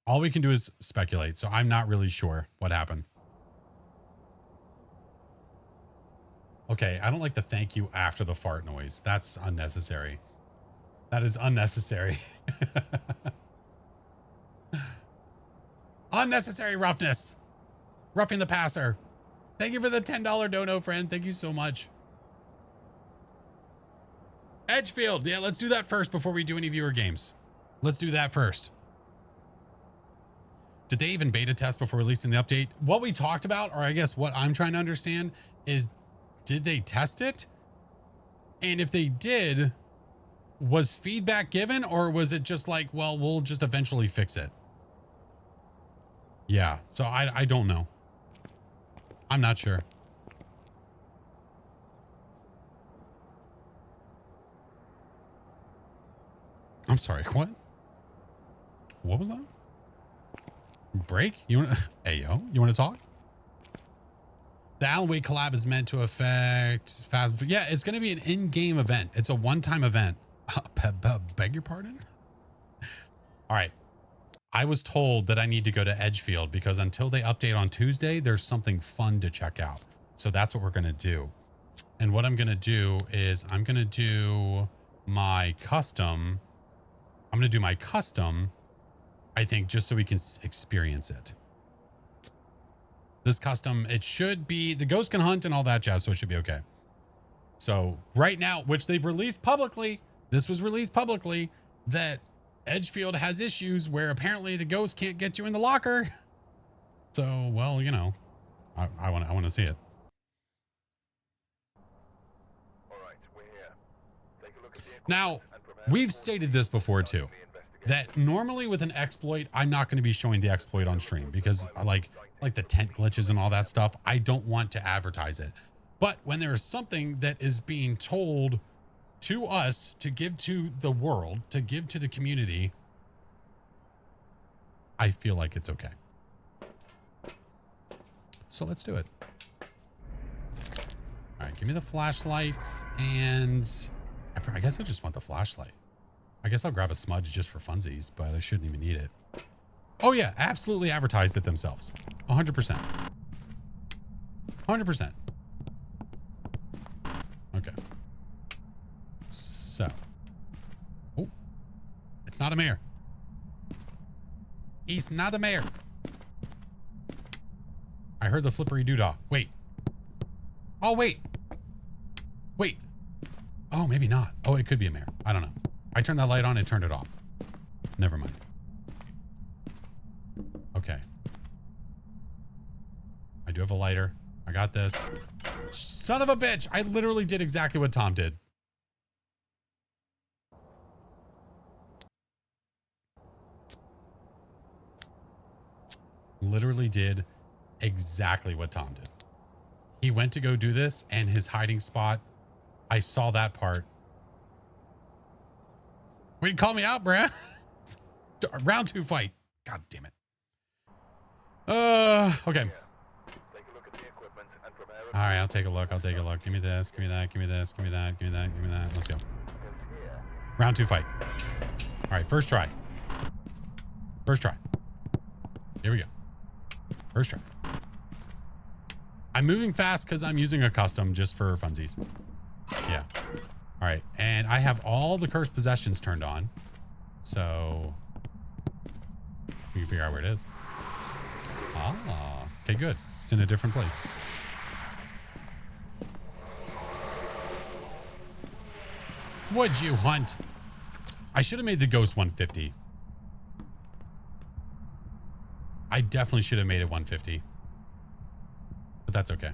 All we can do is speculate. So I'm not really sure what happened. Okay, I don't like the thank you after the fart noise. That's unnecessary. That is unnecessary. Unnecessary roughness. Roughing the passer. Thank you for the $10 dono, friend. Thank you so much. Edgefield. Yeah, let's do that first before we do any viewer games. Let's do that first. Did they even beta test before releasing the update? What we talked about, or I guess what I'm trying to understand, is did they test it? And if they did, was feedback given, or was it just like, well, we'll just eventually fix it? Yeah, so I don't know. I'm not sure. I'm sorry, what? What was that? Break? You want to, hey, yo, you want to talk? The Alan Wake collab is meant to affect Phasmophobia. Yeah, it's going to be an in-game event. It's a one-time event. Beg your pardon? All right. I was told that I need to go to Edgefield because until they update on Tuesday, there's something fun to check out. So that's what we're going to do. And what I'm going to do is I'm going to do my custom. I'm going to do my custom, I think, just so we can experience it. This custom, it should be, the ghost can hunt and all that jazz, so it should be okay. So right now, which they've released publicly, this was released publicly, that Edgefield has issues where apparently the ghost can't get you in the locker. So, well, you know, I want to see it. All right, we're here. Take a look at the Now, we've stated this before too, that normally with an exploit, I'm not going to be showing the exploit on stream because like the tent glitches and all that stuff, I don't want to advertise it. But when there is something that is being told to us to give to the world, to give to the community, I feel like it's okay. So let's do it. All right, give me the flashlights, and I guess I just want the flashlight. I guess I'll grab a smudge just for funsies, but I shouldn't even need it. Oh yeah, absolutely advertised it themselves. 100%. 100%. Okay. So. Oh. It's not a mayor. He's not a mayor. I heard the flippery doodah. Wait. Oh, wait. Wait. Oh, maybe not. Oh, it could be a mayor. I don't know. I turned that light on and turned it off. Never mind. Okay. I do have a lighter. I got this. Son of a bitch. I literally did exactly what Tom did. Literally did exactly what Tom did. He went to go do this, and his hiding spot, I saw that part. Well, you call me out, bruh. Round 2 fight. God damn it. Okay. All right, I'll take a look. I'll take a look. Give me this. Give me that. Give me this. Give me that. Give me that. Give me that. Let's go. Round 2 fight. All right, first try. First try. Here we go. First try. I'm moving fast because I'm using a custom just for funsies. Yeah. All right, and I have all the cursed possessions turned on, so we can figure out where it is. Ah, okay, good. It's in a different place. Would you hunt? I should have made the ghost 150. I definitely should have made it 150, but that's okay.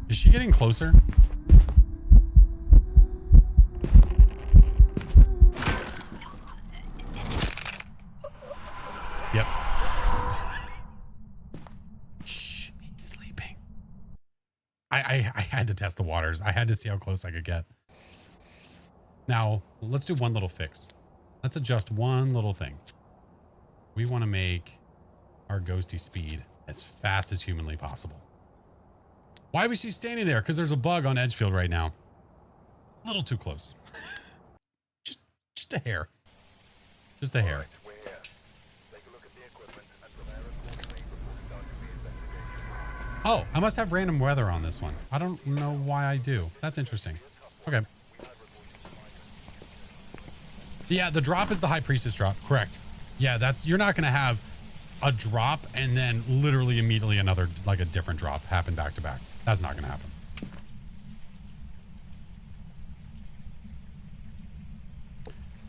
Is she getting closer? Yep. Shh, he's sleeping. I had to test the waters. I had to see how close I could get. Now, let's do one little fix. Let's adjust one little thing. We want to make our ghosty speed as fast as humanly possible. Why was she standing there? Because there's a bug on Edgefield right now. A little too close. just a hair. Just a hair. Right, we're here. Take a look at the equipment and prepare accordingly before we start the investigation. Oh, I must have random weather on this one. I don't know why I do. That's interesting. Okay. Yeah, the drop is the High Priestess drop. Correct. Yeah, you're not going to have a drop and then literally immediately another, like a different drop happen back to back. That's not going to happen.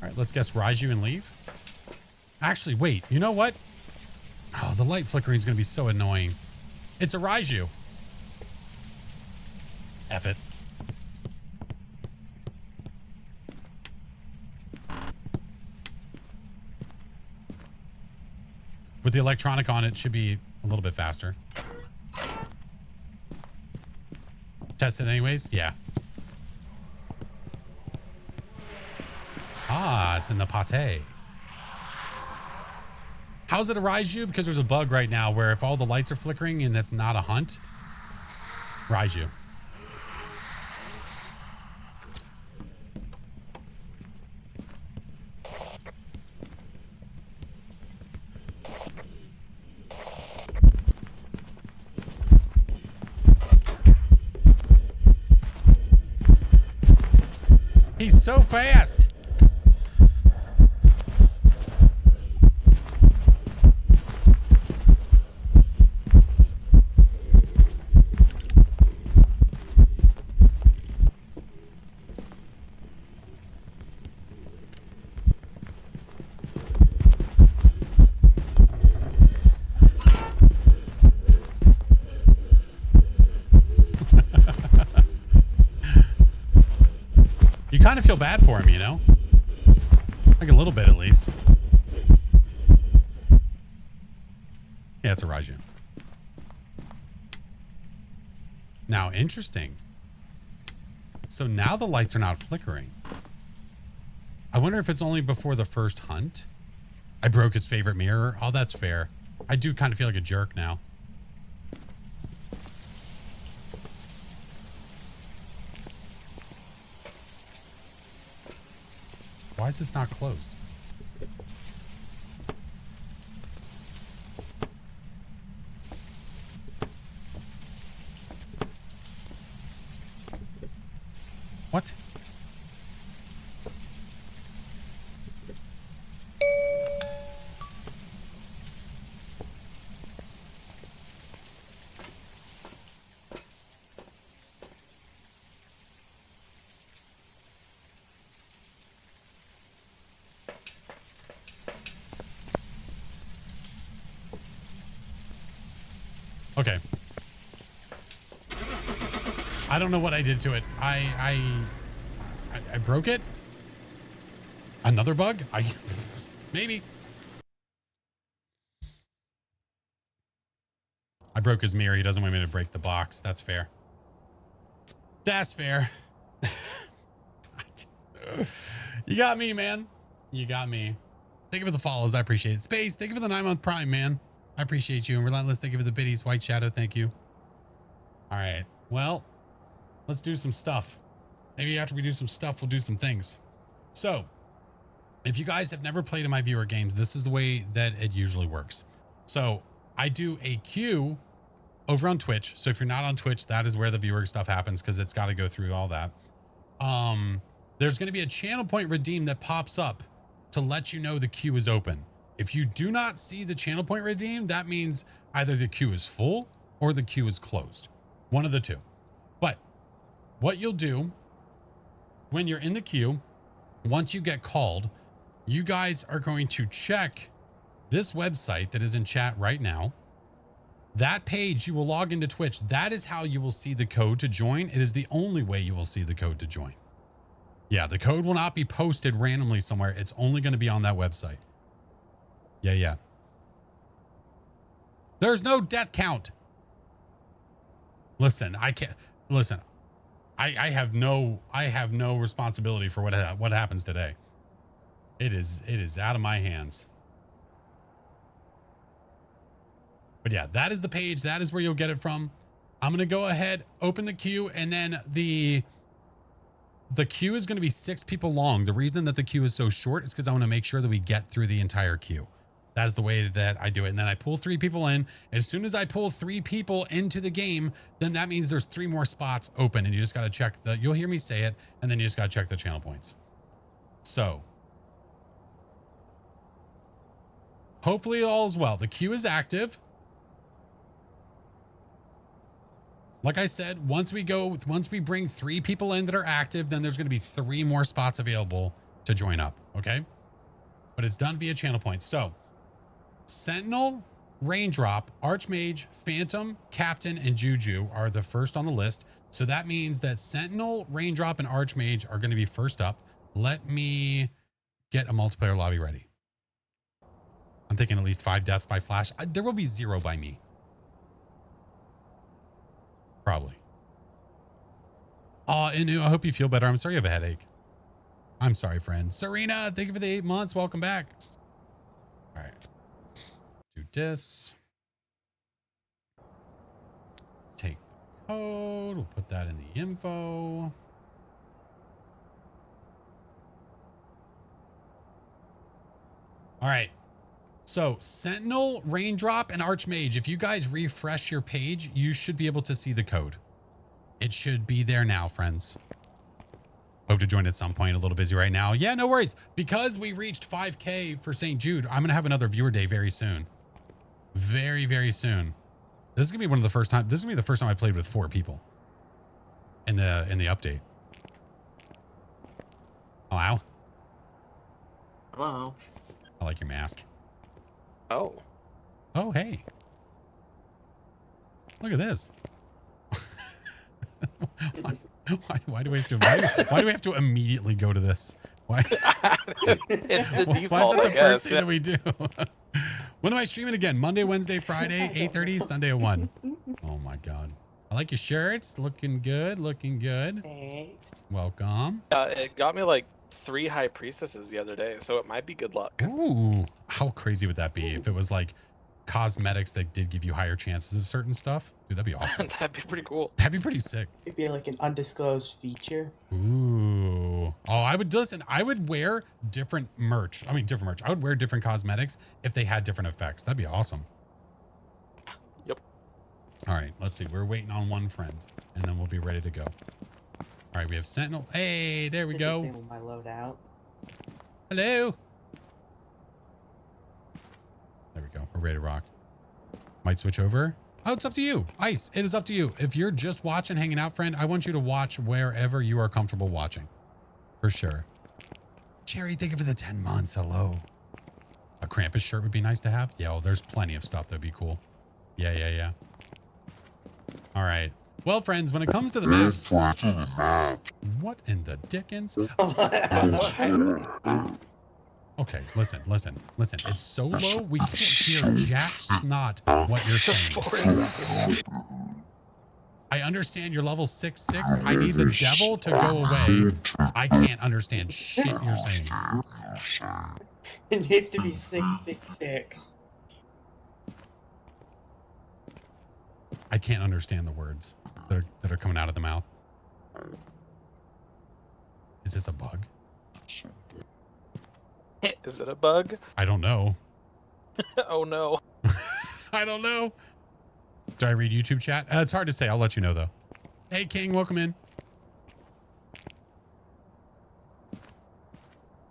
All right, let's guess Raiju and leave. Actually, wait, you know what? Oh, the light flickering is going to be so annoying. It's a Raiju. F it. With the electronic on, it should be a little bit faster. Test it anyways? Yeah. Ah, it's in the pate. How's it a Raiju? Because there's a bug right now where if all the lights are flickering and that's not a hunt, Raiju. He's so fast. You kind of feel bad for him, you know? Like a little bit, at least. Yeah, it's a Raiju. Now, interesting. So now the lights are not flickering. I wonder if it's only before the first hunt. I broke his favorite mirror. Oh, that's fair. I do kind of feel like a jerk now. Why is this not closed? What? Okay. I don't know what I did to it. I broke it? Another bug? Maybe. I broke his mirror. He doesn't want me to break the box. That's fair. That's fair. You got me, man. You got me. Thank you for the follows. I appreciate it. Space, thank you for the 9-month prime, man. I appreciate you. And Relentless, thank you for the biddies. White Shadow, thank you. All right. Well, let's do some stuff. Maybe after we do some stuff, we'll do some things. So, if you guys have never played in my viewer games, this is the way that it usually works. So, I do a queue over on Twitch. So, if you're not on Twitch, that is where the viewer stuff happens because it's got to go through all that. There's going to be a channel point redeem that pops up to let you know the queue is open. If you do not see the channel point redeem, that means either the queue is full or the queue is closed. One of the two. But what you'll do when you're in the queue, once you get called, you guys are going to check this website that is in chat right now. That page, you will log into Twitch. That is how you will see the code to join. It is the only way you will see the code to join. Yeah, the code will not be posted randomly somewhere. It's only going to be on that website. Yeah. There's no death count. Listen, I can't listen. I have no responsibility for what happens today. It is out of my hands. But yeah, that is the page. That is where you'll get it from. I'm going to go ahead, open the queue, and then the queue is going to be 6 people long. The reason that the queue is so short is because I want to make sure that we get through the entire queue. That's the way that I do it. And then I pull 3 people in. As soon as I pull 3 people into the game, then that means there's 3 more spots open, and you just got to check you'll hear me say it, and then you just got to check the channel points. So hopefully all is well. The queue is active. Like I said, once we bring 3 people in that are active, then there's going to be 3 more spots available to join up. Okay. But it's done via channel points. So Sentinel, Raindrop, Archmage, Phantom, Captain, and Juju are the first on the list. So that means that Sentinel, Raindrop, and Archmage are going to be first up. Let me get a multiplayer lobby ready. I'm thinking at least 5 deaths by Flash. There will be 0 by me. Probably. Oh, Inu, I hope you feel better. I'm sorry you have a headache. I'm sorry, friend. Serena, thank you for the 8 months. Welcome back. All right. Do this. Take the code. We'll put that in the info. All right. So Sentinel, Raindrop, and Archmage, if you guys refresh your page, you should be able to see the code. It should be there now, friends. Hope to join at some point. A little busy right now. Yeah, no worries. Because we reached 5K for St. Jude, I'm going to have another viewer day very soon. Very, very soon. This is going to be one of the first times. This is going to be the first time I played with 4 people in the update. Hello. Hello. I like your mask. Oh. Oh, hey. Look at this. Why do we have to? Why do we have to immediately go to this? Why? It's the default. Why is that the I guess. first thing that we do? When am I streaming again? Monday, Wednesday, Friday, 8:30, Sunday at 1. Oh my God. I like your shirts. Looking good. Looking good. Thanks. Welcome. It got me like 3 high priestesses the other day, so it might be good luck. Ooh, how crazy would that be if it was like cosmetics that did give you higher chances of certain stuff? Dude, that'd be awesome. That'd be pretty cool. That'd be pretty sick. It'd be like an undisclosed feature. Ooh. Oh, I would wear different merch. I mean, different merch. I would wear different cosmetics if they had different effects. That'd be awesome. Yep. All right, let's see. We're waiting on one friend, and then we'll be ready to go. All right, we have Sentinel. Hey, there we go. Disable my loadout. Hello. There we go. We're ready to rock. Might switch over. Oh, it's up to you. Ice, it is up to you. If you're just watching, hanging out, friend, I want you to watch wherever you are comfortable watching. For sure. Cherry, thank you for the 10 months. Hello. A Krampus shirt would be nice to have. Yeah, well, there's plenty of stuff that'd be cool. Yeah. All right. Well, friends, when it comes to the maps... What in the dickens? Okay, listen. It's so low, we can't hear jack snot what you're saying. I understand you're level 6'6". I need the devil to go away. I can't understand shit you're saying. It needs to be 666. I can't understand the words that are coming out of the mouth. Is this a bug? Is it a bug? I don't know. Oh no. I don't know. Do I read YouTube chat? It's hard to say. I'll let you know though. Hey King, welcome in.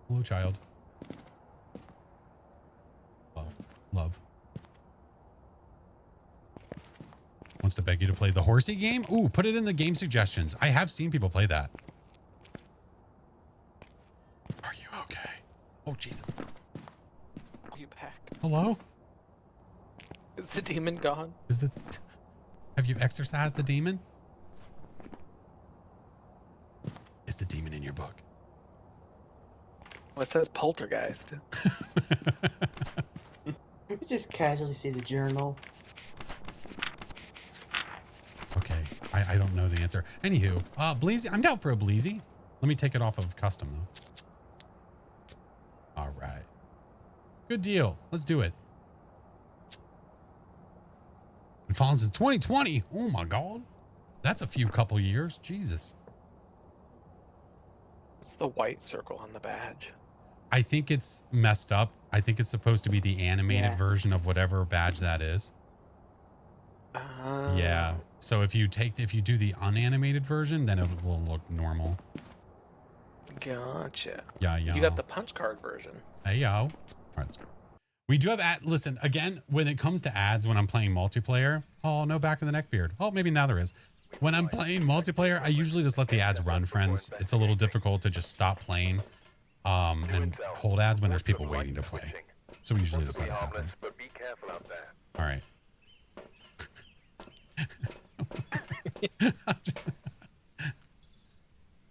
Hello, child. Love. Wants to beg you to play the horsey game? Ooh, put it in the game suggestions. I have seen people play that. Are you okay? Oh, Jesus. Are you back? Hello? Is the demon gone? Have you exorcised the demon? Is the demon in your book? Well, it says poltergeist. We just casually see the journal. Okay, I don't know the answer. Anywho, Bleezy, I'm down for a Bleezy. Let me take it off of custom though. All right. Good deal. Let's do it. following since 2020. Oh my God. That's a few couple years. Jesus. What's the white circle on the badge? I think it's messed up. I think it's supposed to be the animated version of whatever badge that is. Yeah. So if you do the unanimated version, then it will look normal. Gotcha. Yeah. You got the punch card version. Hey, yo. All right, let's go. We do have listen, again, when it comes to ads, when I'm playing multiplayer, oh, no back of the neck beard. Oh, maybe now there is. When I'm playing multiplayer, I usually just let the ads run, friends. It's a little difficult to just stop playing and hold ads when there's people waiting to play. So we usually just let it happen. But be careful out there. All right.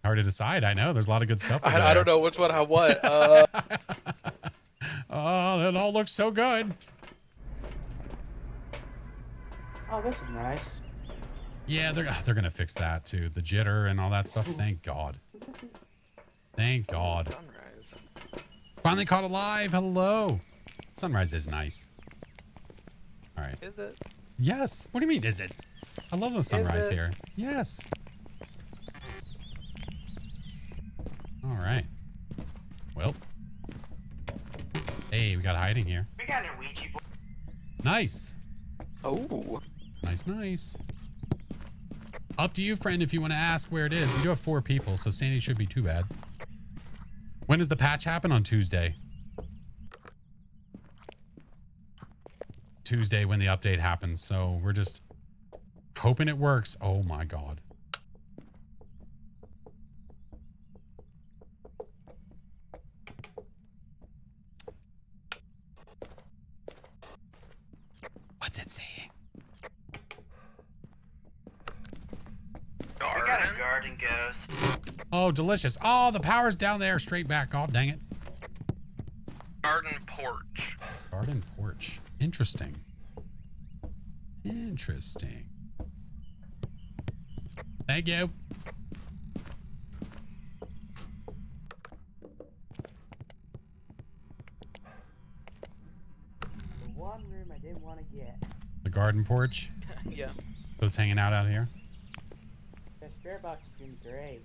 Hard to decide. I know there's a lot of good stuff. I don't know which one I want. Oh, that all looks so good. Oh, this is nice. Yeah, they're gonna fix that too. The jitter and all that stuff. Thank God. Thank God. Sunrise. Finally caught alive. Hello. Sunrise is nice. All right. Is it? Yes. What do you mean? Is it? I love the sunrise here. Yes. All right. Well. Hey, we got hiding here. We got a Ouija board. Nice. Oh. Nice. Up to you, friend, if you want to ask where it is. We do have 4 people, so Sandy should be too bad. When does the patch happen? On Tuesday. Tuesday when the update happens, so we're just hoping it works. Oh my God. What's it saying? We got a garden ghost. Oh, delicious. Oh, the power's down there. Straight back. God dang it. Garden porch. Garden porch. Interesting. Thank you. The one room I didn't want to get. The garden porch. Yeah. So it's hanging out here. The spirit box is doing great.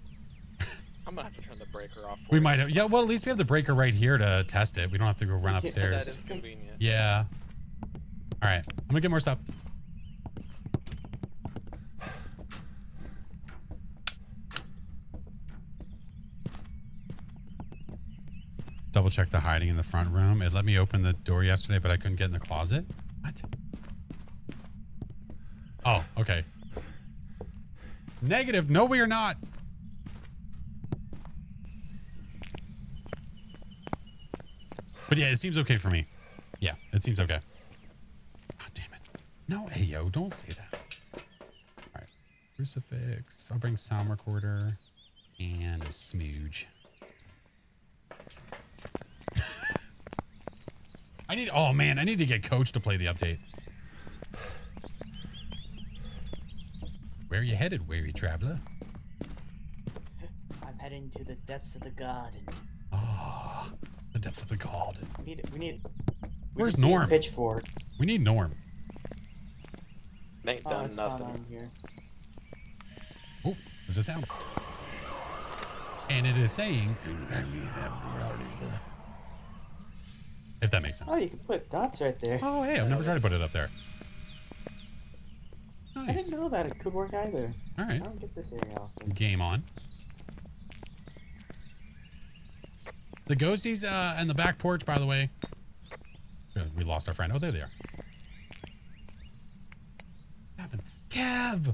I'm gonna have to turn the breaker off. We might have. Yeah, well, at least we have the breaker right here to test it. We don't have to go run Yeah, That upstairs. is convenient. Yeah. All right. I'm gonna get more stuff. Double check the hiding in the front room. It let me open the door yesterday, but I couldn't get in the closet. What? Oh, okay. Negative. No, we are not. But yeah, it seems okay for me. Yeah, it seems okay. God damn it. No, Ayo, don't say that. All right. Crucifix. I'll bring sound recorder and a smooge. Oh man, I need to get Coach to play the update. Where are you headed, weary traveler? I'm heading to the depths of the garden. Oh, the depths of the garden. We need. Where's just need a Norm? Pitchfork. We need Norm. Ain't Oh, done it's not nothing. on here. Oh, there's a sound. And it is saying, if that makes sense. Oh, you can put dots right there. Oh, hey, I've never tried to put it up there. I Nice. didn't know that it could work either. All I right. don't get this area often. Game on. The ghosties and the back porch, by the way. We lost our friend. Oh, there they are. What happened? Kev!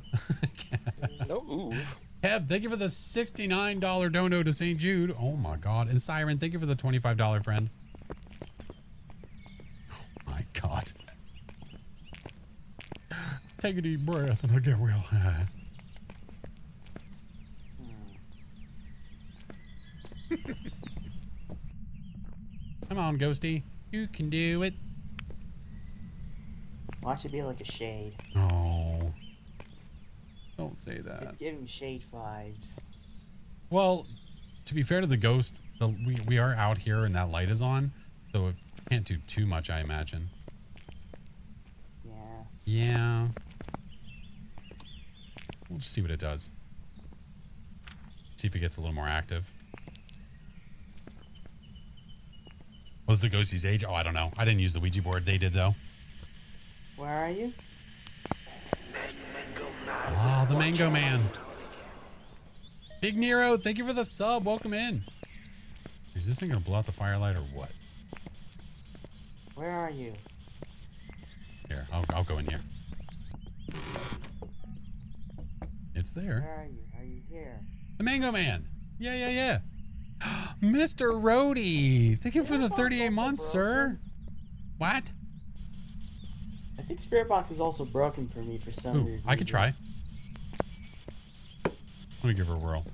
No, ooh. Kev, thank you for the $69 dono to St. Jude. Oh my God. And Siren, thank you for the $25 friend. Oh my God. Take a deep breath and I'll get real high. Come on, Ghosty. You can do it. Watch it be like a shade. No. Don't say that. It's giving shade vibes. Well, to be fair to the ghost, we are out here and that light is on, so it can't do too much, I imagine. Yeah. Yeah. We'll just see what it does. See if it gets a little more active. What was the ghostie's age? Oh, I don't know. I didn't use the Ouija board. They did, though. Where are you? Oh, the Mango Man. Big Nero, thank you for the sub. Welcome in. Is this thing going to blow out the firelight or what? Where are you? Here, I'll go in here. It's there. Where are you? Are you here? The Mango Man. Yeah. Mr. Rhodey. Thank you for the 38 months, sir. What? I think Spirit Box is also broken for me for some Ooh, reason. I could try. Let me give her a whirl.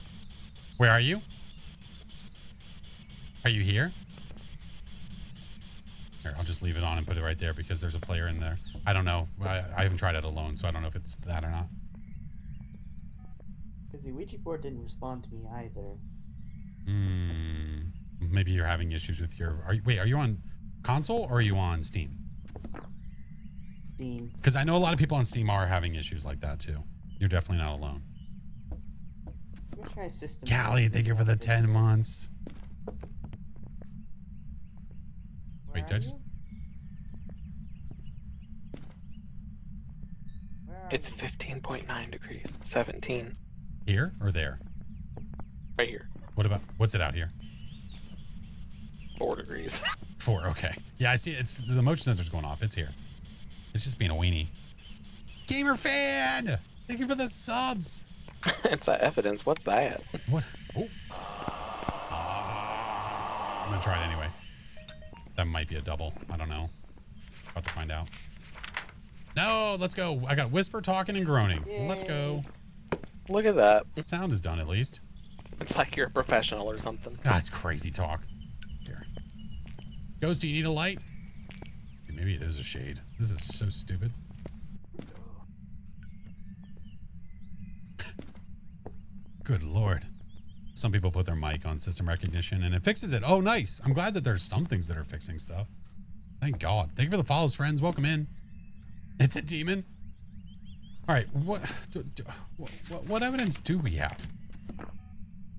Where are you? Are you here? Here, I'll just leave it on and put it right there because there's a player in there. I don't know. I haven't tried it alone, so I don't know if it's that or not. Because the Ouija board didn't respond to me either. Maybe you're having issues with your... Wait, are you on console or are you on Steam? Steam. Because I know a lot of people on Steam are having issues like that too. You're definitely not alone. Let me try system. Callie, thank you for the 10 months. Wait, did I just... It's 15.9 degrees. 17. Here or there? Right here. What about... What's it out here? 4 degrees. 4, okay. Yeah, I see it. It's the motion sensor's going off. It's here. It's just being a weenie. Gamer fan! Thank you for the subs. It's that evidence. What's that? What? Oh. I'm gonna try it anyway. That might be a double. I don't know. About to find out. No, let's go. I got whisper, talking, and groaning. Yay. Let's go. Look at that. Sound is done at least. It's like you're a professional or something. Ah, it's crazy talk. Here. Ghost, do you need a light? Maybe it is a shade. This is so stupid. Good Lord. Some people put their mic on system recognition and it fixes it. Oh, nice. I'm glad that there's some things that are fixing stuff. Thank God. Thank you for the follows, friends. Welcome in. It's a demon. All right. What evidence do we have?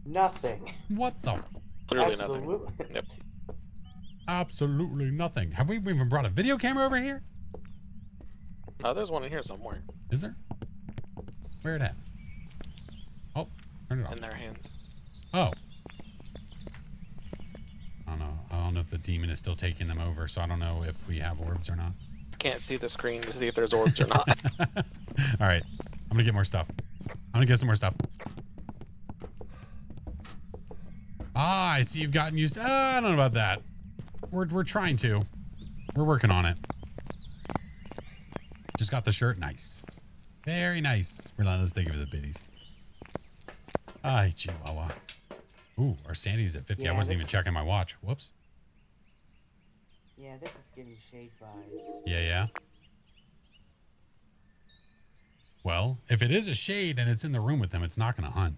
Nothing. What the? Literally Absolutely. nothing. Yep. Absolutely nothing. Have we even brought a video camera over here? No, there's one in here somewhere. Is there? Where it at? Oh, turn it off. In their hands. Oh. I don't know. I don't know if the demon is still taking them over, so I don't know if we have orbs or not. I can't see the screen to see if there's orbs or not. All right. I'm going to get more stuff. I'm going to get some more stuff. Ah, I see you've gotten used. I don't know about that. We're trying to. We're working on it. Just got the shirt. Nice. Very nice. Relentless. Thank you for the biddies. Ay, Chihuahua. Ooh, our Sandy's at 50. Yeah, I wasn't even checking my watch. Whoops. Yeah, this is giving shade vibes. Yeah. Well, if it is a shade and it's in the room with them, it's not going to hunt.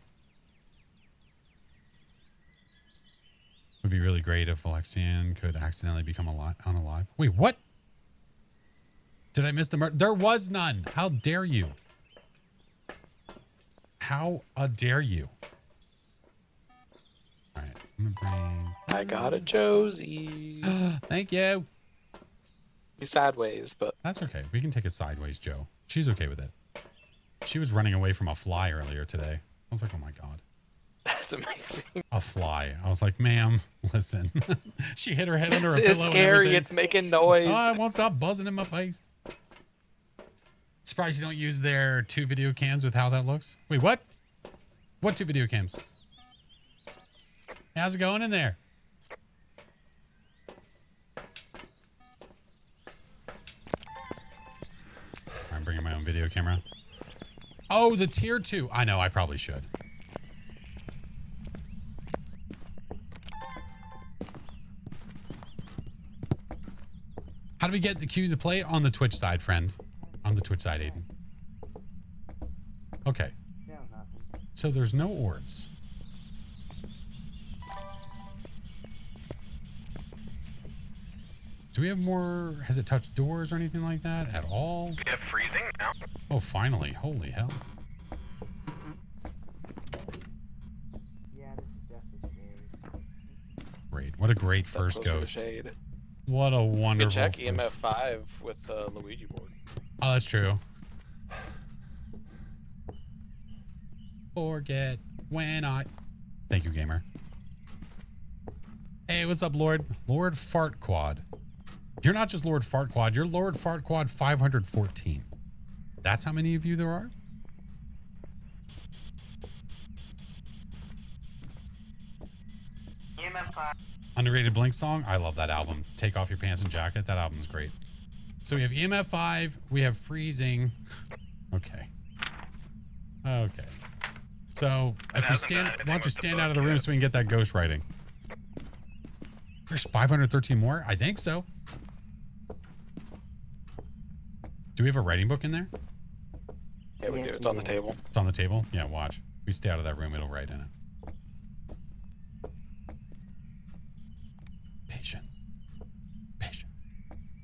Would be really great if Alexian could accidentally become unalive. Wait, what? Did I miss the murder? There was none. How dare you? How dare you? All right, I'm gonna bring. I got a Josie. Thank you. Be sideways, but That's okay. We can take a sideways Joe. She's okay with it. She was running away from a fly earlier today. I was like, oh my God. that's amazing. A fly. I was like, ma'am, listen. She hit her head under a pillow. It's scary. And It's making noise. oh, it won't stop buzzing in my face. Surprised you don't use their 2 video cams with how that looks. Wait, what? What 2 video cams? How's it going in there? I'm bringing my own video camera. Oh, the tier 2. I know, I probably should. How do we get the queue to play? On the Twitch side, friend. On the Twitch side, Aiden. Okay. No, nothing. So there's no orbs. Do we have more? Has it touched doors or anything like that at all? We have freezing now. Oh, finally. Holy hell. What a great So first closer to ghost. shade. What a You can wonderful check first. EMF 5 with the Luigi board. Oh, that's true. Forget when I... Thank you, gamer. Hey, what's up, Lord? Lord Fart Quad. You're not just Lord Fart Quad, you're Lord Fart Quad 514. That's how many of you there are? EMF 5. Underrated Blink song. I love that album. Take Off Your Pants and Jacket. That album's great. So we have EMF 5. We have freezing. Okay. Okay. So if we stand, why don't you stand out of the room so we can get that ghost writing? There's 513 more? I think so. Do we have a writing book in there? Yeah, we Yes, do. It's we on the do. table. It's on the table? Yeah, watch. If we stay out of that room, it'll write in it. Patience. Patience.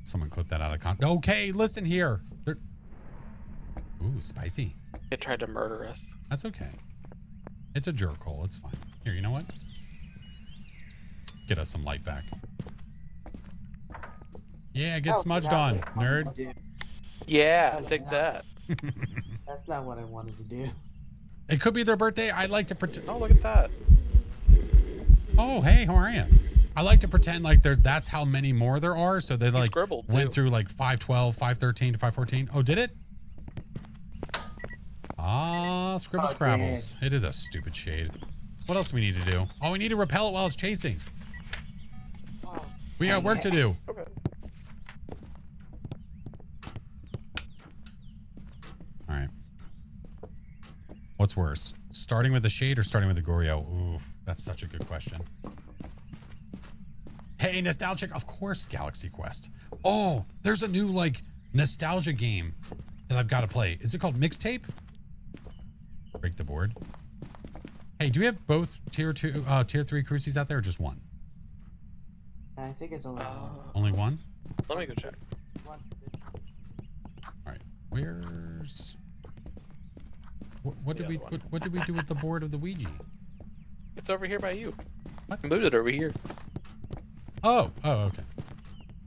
Someone clip that out of context. Okay, listen here. Ooh, spicy. It tried to murder us. That's okay. It's a jerk hole. It's fine. Here, you know what? Get us some light back. Yeah, get Oh, smudged that's on, what I wanted nerd. to do. Yeah, Oh, take no. that. That's not what I wanted to do. It could be their birthday. I'd like to pretend. Oh, look at that. Oh, hey, how are you? I like to pretend like that's how many more there are. So they like scribbled, went too. through like 512, 513 to 514. Oh, did it? Ah, scribble Oh, scrabbles. It is a stupid shade. What else do we need to do? Oh, we need to repel it while it's chasing. Oh, We got work to do. Okay. All right. What's worse? Starting with the shade or starting with the Goryo? Ooh, that's such a good question. Hey, nostalgic. Of course, Galaxy Quest. Oh, there's a new like nostalgia game that I've got to play. Is it called Mixtape? Break the board. Hey, do we have both tier 3 crucies out there or just one? I think it's only one. Only one? Let me go check. One. All right. Where's what did The we other one. what did we do with the board of the Ouija? It's over here by you. What? I moved it over here. Oh, okay.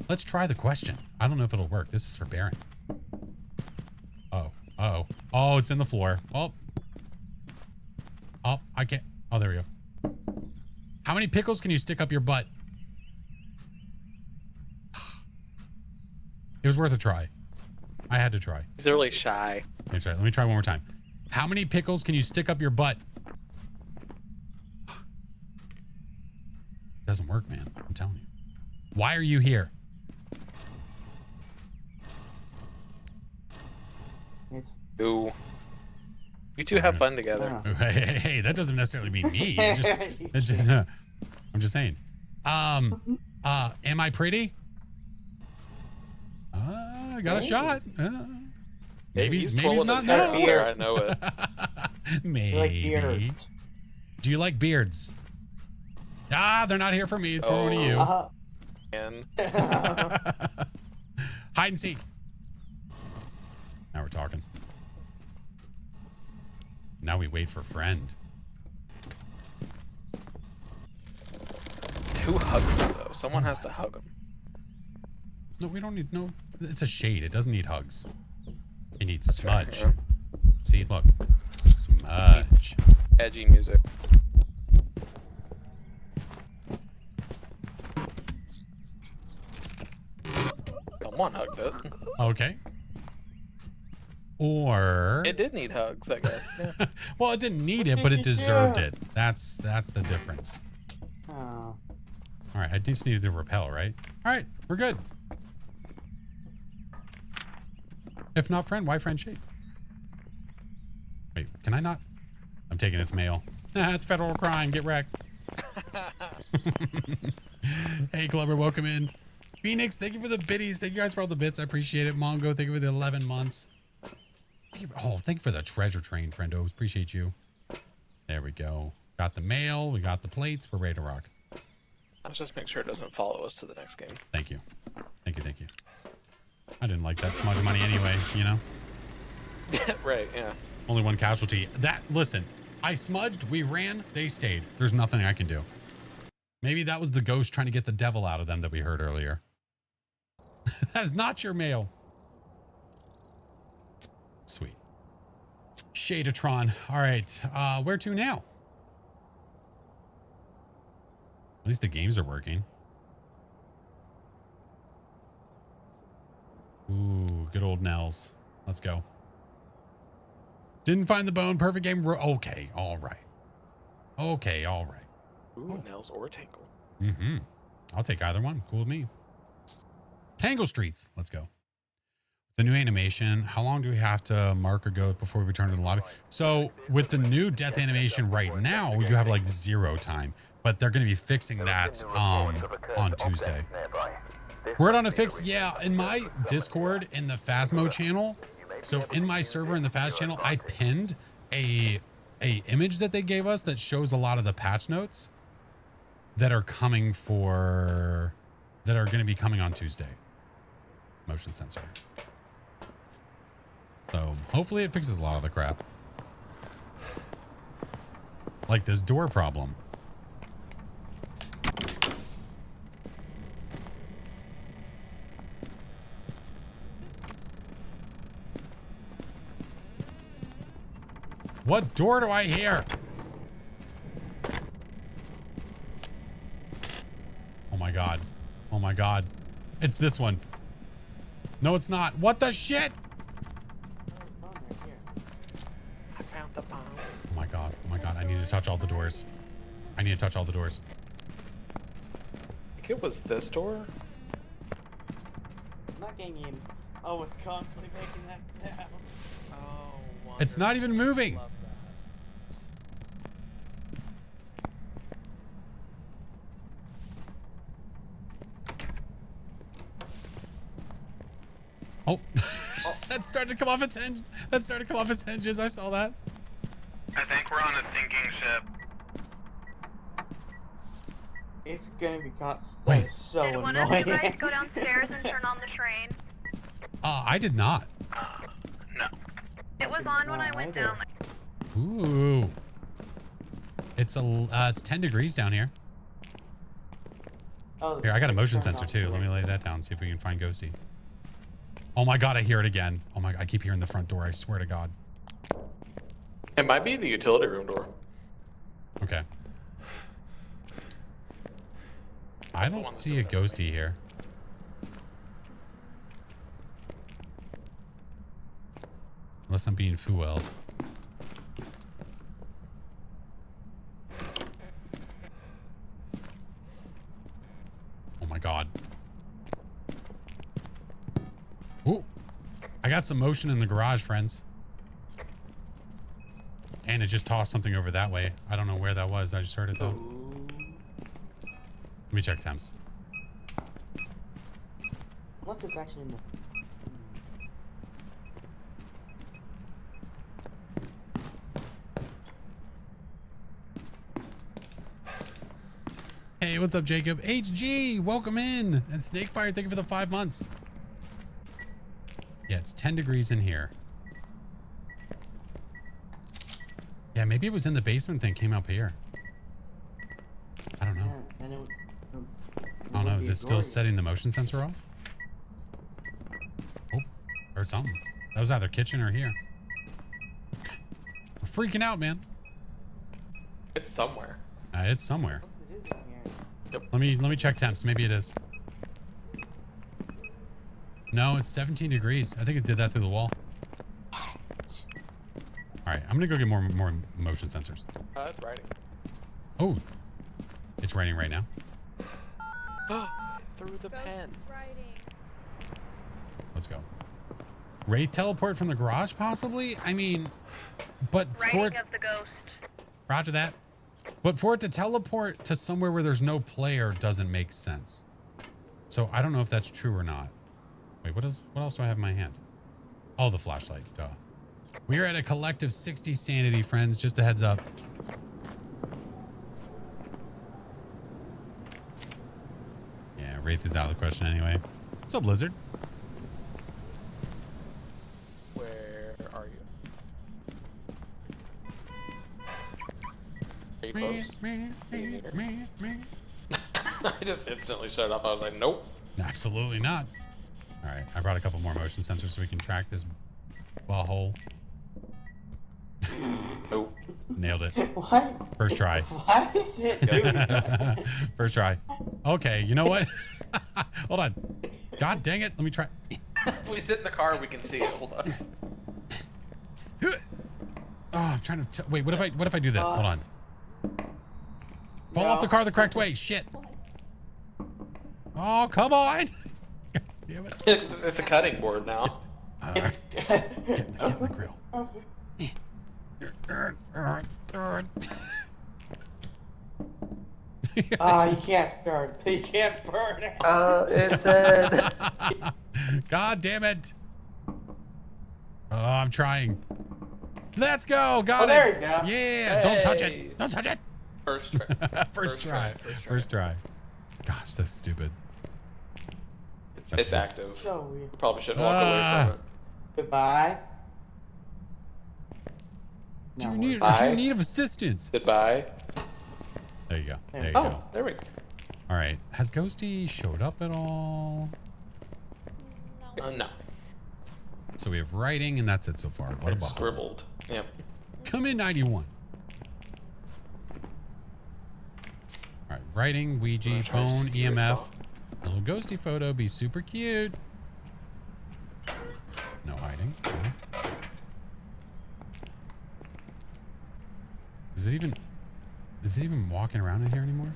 Let's try the question. I don't know if it'll work. This is for Baron. Oh, it's in the floor. Oh, I can't. Oh, there we go. How many pickles can you stick up your butt? It was worth a try. I had to try. He's really shy. Let me try one more time. How many pickles can you stick up your butt? Doesn't work, man. I'm telling you. Why are you here? It's Ooh. You two have fun together. Hey, that doesn't necessarily mean me. It's just I'm just saying. Am I pretty? I got a shot. Maybe he's maybe he's twirling not his hair now. out there, I know it. Maybe. like beards. Do you like beards? Ah, they're not here for me. They're to you. And Hide and seek. Now we're talking. Now we wait for friend. who hugs him though? Someone has to hug him. No, we don't need no. It's a shade. It doesn't need hugs. It needs smudge. Yeah. See, look, smudge. Edgy music. Someone hugged it. Okay. Or It did need hugs, I guess. Yeah. well, it didn't need it, but it deserved it. That's the difference. Oh. All right, I just needed to repel, right? All right, we're good. If not friend, why friend shape? Wait, can I not? I'm taking its mail. It's federal crime. Get wrecked. Hey, Clubber, welcome in. Phoenix, thank you for the biddies. Thank you guys for all the bits. I appreciate it. Mongo, thank you for the 11 months. Thank you for the treasure train, friendos. Appreciate you. There we go. Got the mail. We got the plates. We're ready to rock. Let's just make sure it doesn't follow us to the next game. Thank you. Thank you. Thank you. I didn't like that smudge money anyway, you know? Right, yeah. Only one casualty. Listen, I smudged, we ran, they stayed. There's nothing I can do. Maybe that was the ghost trying to get the devil out of them that we heard earlier. That is not your mail. Sweet. Shadatron. All right. Where to now? At least the games are working. Ooh, good old Nels. Let's go. Didn't find the bone. Perfect game. Okay. All right. Okay. All right. Ooh, Nels or Tangle. Mm-hmm. I'll take either one. Cool with me. Tangle Streets. Let's go. The new animation. How long do we have to mark or go before we return to the lobby? So with the new death animation right now, you have like 0 time, but they're going to be fixing that on Tuesday. Word on a fix. Yeah. In my Discord, in the Phasmo channel. So in my server in the Phas channel, I pinned a image that they gave us that shows a lot of the patch notes that are coming that are going to be coming on Tuesday. Motion sensor. So hopefully it fixes a lot of the crap. Like this door problem. What door do I hear? Oh my God. Oh my God. It's this one. No, it's not. What the shit? I found the bomb. Oh my God. Oh my God. I need to touch all the doors. I need to touch all the doors. I think it was this door. I'm not getting in. Oh, it's constantly making that sound. Oh, It's not even moving. love that. Oh, that started to come off its hinge. That started to come off its hinges. I saw that. I think we're on a sinking ship. It's gonna be constant. Wait. That is so Did one of you annoying. guys go downstairs and turn on the train? I did not. No. It was on when I went down. Ooh. It's 10 degrees down here. Oh, Here, I got a motion turned sensor off too. the Let me lay that down, see if we can find Ghosty. Oh my God, I hear it again. Oh my God, I keep hearing the front door. I swear to God. It might be the utility room door. Okay. I don't see a Ghosty here. Unless I'm being fooled. Oh my God. Ooh. I got some motion in the garage, friends. And it just tossed something over that way. I don't know where that was. I just heard it though. Let me check temps. Unless it's actually in the. Hey, what's up, Jacob? HG, welcome in. And Snakefire, thank you for the 5 months. Yeah, it's 10 degrees in here. Yeah, maybe it was in the basement thing, came up here. I don't know. Yeah, and it I don't know. Is it still setting the motion sensor off? Oh, heard something. That was either kitchen or here. We're freaking out, man. It's somewhere. It's somewhere. Unless it is in here. Let me check temps. Maybe it is. No, it's 17 degrees. I think it did that through the wall. All right, I'm gonna go get more motion sensors. It's writing. Oh, it's raining right now. Through the pen. Let's go. Wraith teleport from the garage, possibly? I mean, but for it, Writing of the ghost. Roger that. But for it to teleport to somewhere where there's no player doesn't make sense. So I don't know if that's true or not. Wait, what else do I have in my hand? Oh, the flashlight. Duh. We are at a collective 60 sanity, friends. Just a heads up. Yeah, Wraith is out of the question anyway. What's up, Blizzard? Where are you? Are you close? Do you need her? I just instantly shut up. I was like, nope. Absolutely not. All right, I brought a couple more motion sensors so we can track this butthole. Oh. Nailed it. What? First try. Why is it doing that? First try. Okay, you know what? Hold on. God dang it. Let me try. If we sit in the car, we can see it. Hold on. Oh, I'm trying to wait. What if I do this? Hold on. Fall off the car the correct way. Shit. Oh, come on. God damn it. It's a cutting board now. Get in the grill. Oh, you can't start. You can't burn it. It said. God damn it. Oh, I'm trying. Let's go. Got it. There you go. Yeah. Don't touch it. Don't touch it. First try. First try. First try. Gosh, so stupid. It's active. So weird. You probably shouldn't walk away from it. Goodbye. Do No, you need Bye. you need of assistance? Goodbye. There you go. There you Oh, go. there we go. All right. Has Ghosty showed up at all? No. So we have writing, and that's it so far. What It's about scribbled. Yep. come in 91? All right. Writing, Ouija, Wanna try phone, spirit EMF. box? A little Ghosty photo. Be super cute. No hiding. No. Is it even walking around in here anymore?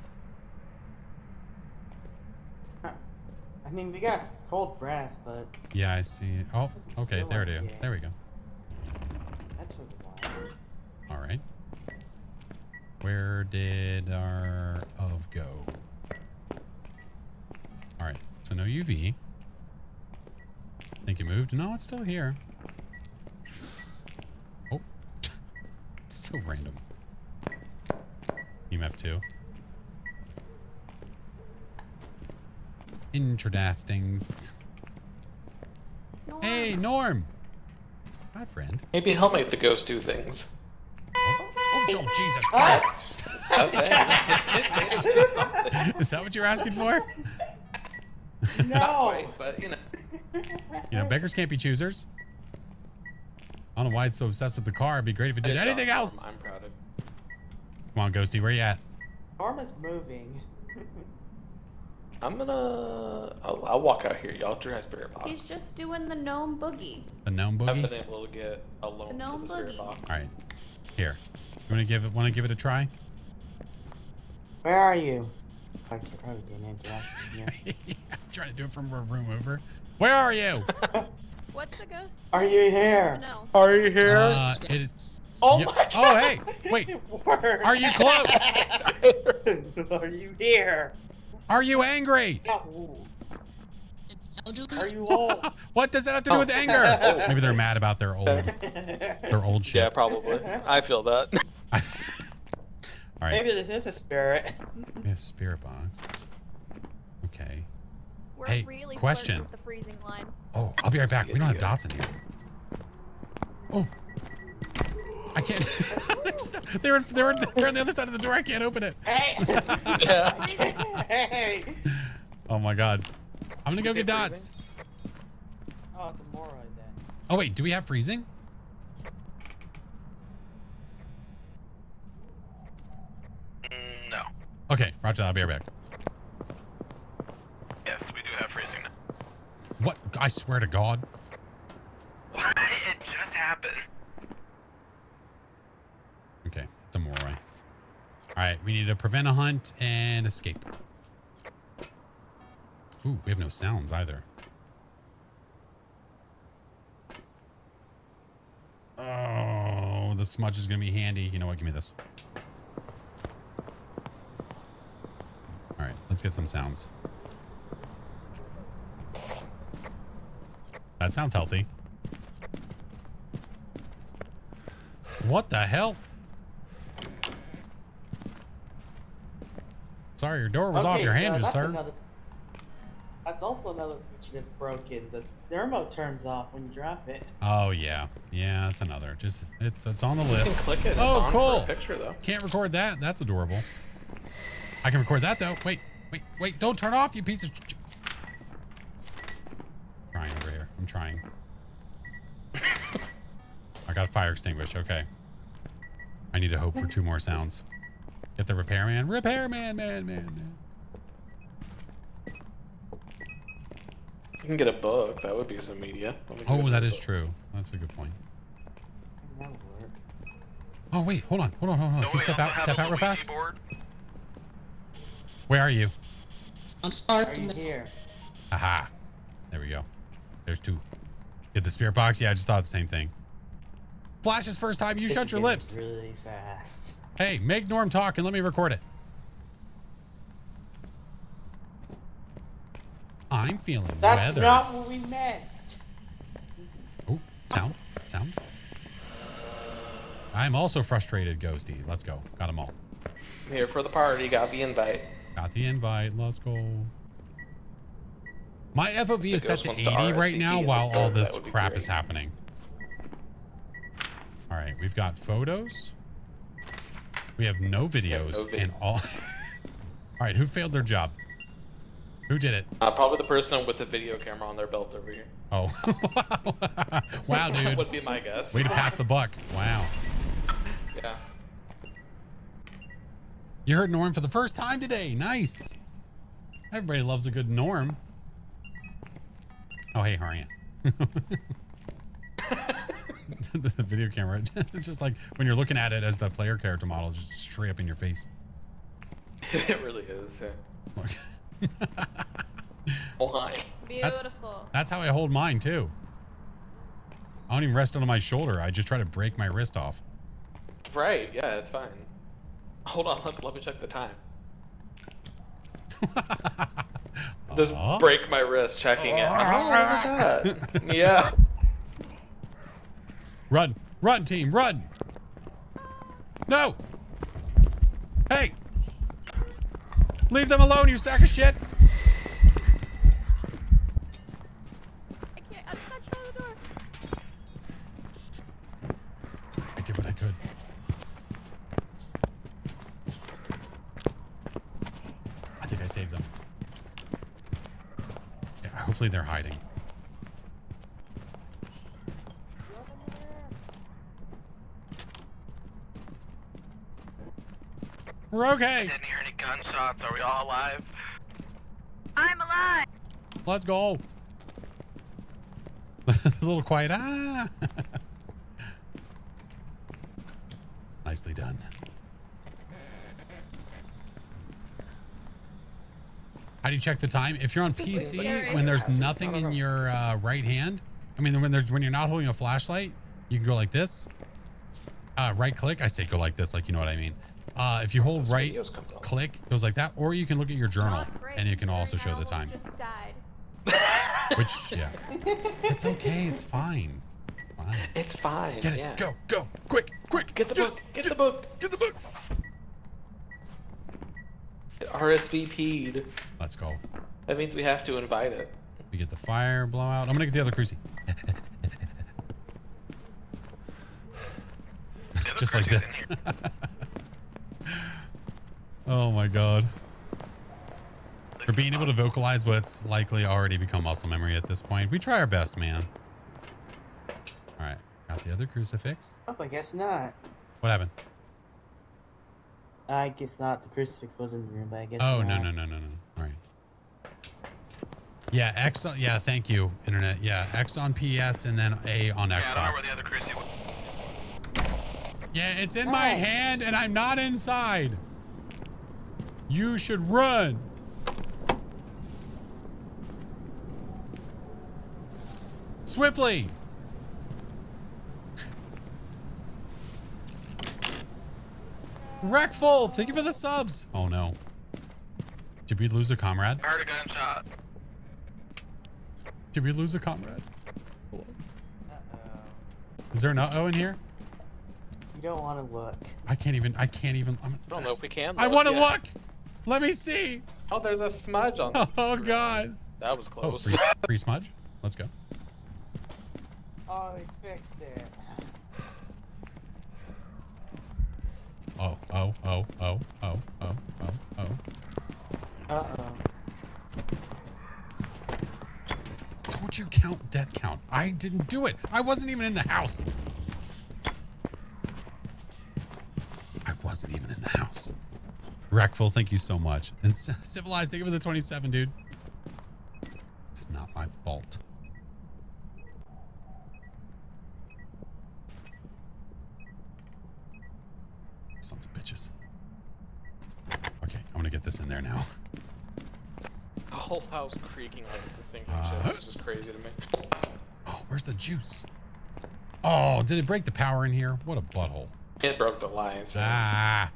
I mean, we got cold breath, but Yeah, I see. Oh, okay, there it is. There we go. that took a while. All right. Where did our of go? All right, so no UV. Think it moved? No, it's still here. Oh, it's so random. EMF 2. Intradastings. Hey, Norm. Hi, friend. Maybe he'll make the ghost do things. Oh, Jesus Christ. It made him do something. Is that what you're asking for? Not No. quite, but you know. You know, beggars can't be choosers. I don't know why it's so obsessed with the car. It'd be great if it did Good anything job, else. Tom. I'm proud of. Come on, Ghosty, where you at? Arm is moving. I'm gonna. I'll walk out here. Y'all try spirit box. He's just doing the gnome boogie. The gnome I've boogie? been able to get a loan No for the spirit boogie. box. All right, here. You want to give it a try? Where are you? I can't probably get an interaction here. I'm trying to do it from a room over. Where are you? What's the ghost? Are you here? No. Are you here? It is. Oh Yeah. my god! Oh, hey, wait. Word. Are you close? Are you here? Are you angry? No. Are you old? What does that have to do with anger? Maybe they're mad about their old shit. Yeah, probably. I feel that. All right. Maybe this is a spirit. We have spirit box. Okay. We're Hey, really question. flirting with the freezing line. Oh, I'll be right back. We don't have dots in here. Oh. I can't. they're on the other side of the door. I can't open it. Hey! Yeah. Hey! Oh my god. I'm gonna go Is get it dots. Oh, it's a moroid then. Oh wait, do we have freezing? No. Okay, roger that. I'll be right back. Yes, we do have freezing now. What? I swear to God. What? It just happened. Okay, it's a Moroi. Alright, we need to prevent a hunt and escape. Ooh, we have no sounds either. Oh, the smudge is gonna be handy. You know what? Give me this. Alright, let's get some sounds. That sounds healthy. What the hell? Sorry, your door was off your hinges, that's sir. That's also another feature that's broken. The thermo turns off when you drop it. Oh yeah, yeah, that's another. Just it's on the You list. can click it. It's Oh, on cool. for a picture though. Can't record that. That's adorable. I can record that though. Wait, Wait, don't turn off, you piece of... Trying over here. I'm trying. I got a fire extinguisher. Okay. I need to hope for 2 more sounds. Get the repairman. Repairman, man. You can get a book. That would be some media. Oh, that is true. That's a good point. That would work. Oh, wait. Hold on. Can you step out real fast? Board? Where are you? Are you here? Aha. There we go. There's 2. Get the spirit box? Yeah, I just thought the same thing. Flash's first time. You This shut is your getting lips. Really fast. Hey, make Norm talk and let me record it. I'm feeling That's weather. not what we meant. Oh, sound. I'm also frustrated, Ghosty. Let's go. Got them all. I'm here for the party. Got the invite. Got the invite. Let's go. My FOV is set ghost to wants to 80 right RSVP now in while this all build, this that would be crap great. is happening. All right, we've got photos. We have no videos and all. All right, who failed their job? Who did it? Probably the person with the video camera on their belt over here. Oh, wow, That dude. would be my guess. Way to pass the buck. Wow. Yeah. You heard Norm for the first time today. Nice. Everybody loves a good Norm. Oh, hey, how are you? The video camera. It's just like when you're looking at it as the player character model, it's just straight up in your face. It really is. Yeah. Oh, hi. Beautiful. That's how I hold mine, too. I don't even rest it on my shoulder. I just try to break my wrist off. Right. Yeah, it's fine. Hold on. Let me check the time. Just break my wrist checking it. Oh, look at that. Yeah. Run. Run, team. Run. No. Hey. Leave them alone, you sack of shit. I can't. I'm stuck by the door. I did what I could. I think I saved them. Yeah, hopefully they're hiding. We're okay. Didn't hear any gunshots. Are we all alive? I'm alive. Let's go. A little quiet. Ah. Nicely done. How do you check the time? If you're on PC, when there's nothing in your right hand, I mean, when you're not holding a flashlight, you can go like this. Right click. I say go like this, like you know what I mean. If you hold right click, it goes like that, or you can look at your journal and it can also show the time. Just died. Which, yeah, it's okay. It's fine. Fine. It's fine. Get it. Yeah. Go. Quick. Get the book. Get the book. Get the book. It RSVP'd. Let's go. That means we have to invite it. We get the fire blowout. I'm gonna get the other crucie. Just like this. Oh my god. For being able to vocalize what's likely already become muscle memory at this point. We try our best, man. Alright. Got the other crucifix. Oh, I guess not. What happened? I guess not. The crucifix was in the room, but I guess Oh, not. no. Alright. Yeah, X on, yeah, thank you, internet. Yeah, X on PS and then A on Yeah, I don't know where Xbox. the other crucie was. Yeah, it's in my hand and I'm not inside. You should run. Swiftly. Wreckful, thank you for the subs. Oh no. Did we lose a comrade? I heard a gunshot. Did we lose a comrade? Uh-oh. Is there an uh-oh in here? You don't want to look. I can't even. I don't know if we can. I look want to yet. look. Let me see. Oh, there's a smudge on. Oh god. That was Oh, close. free smudge. Let's go. Oh, they fixed it. Oh. Uh-oh. count death count. I didn't do it. I wasn't even in the house. I wasn't even in the house. Wreckful, thank you so much. And Civilized, thank you for the 27, dude. It's not my fault. Sons of bitches. Okay, I'm gonna get this in there now. The whole house creaking like it's a sinking ship. It's just crazy to me. Oh, where's the juice? Oh, did it break the power in here? What a butthole. It broke the lines. Ah.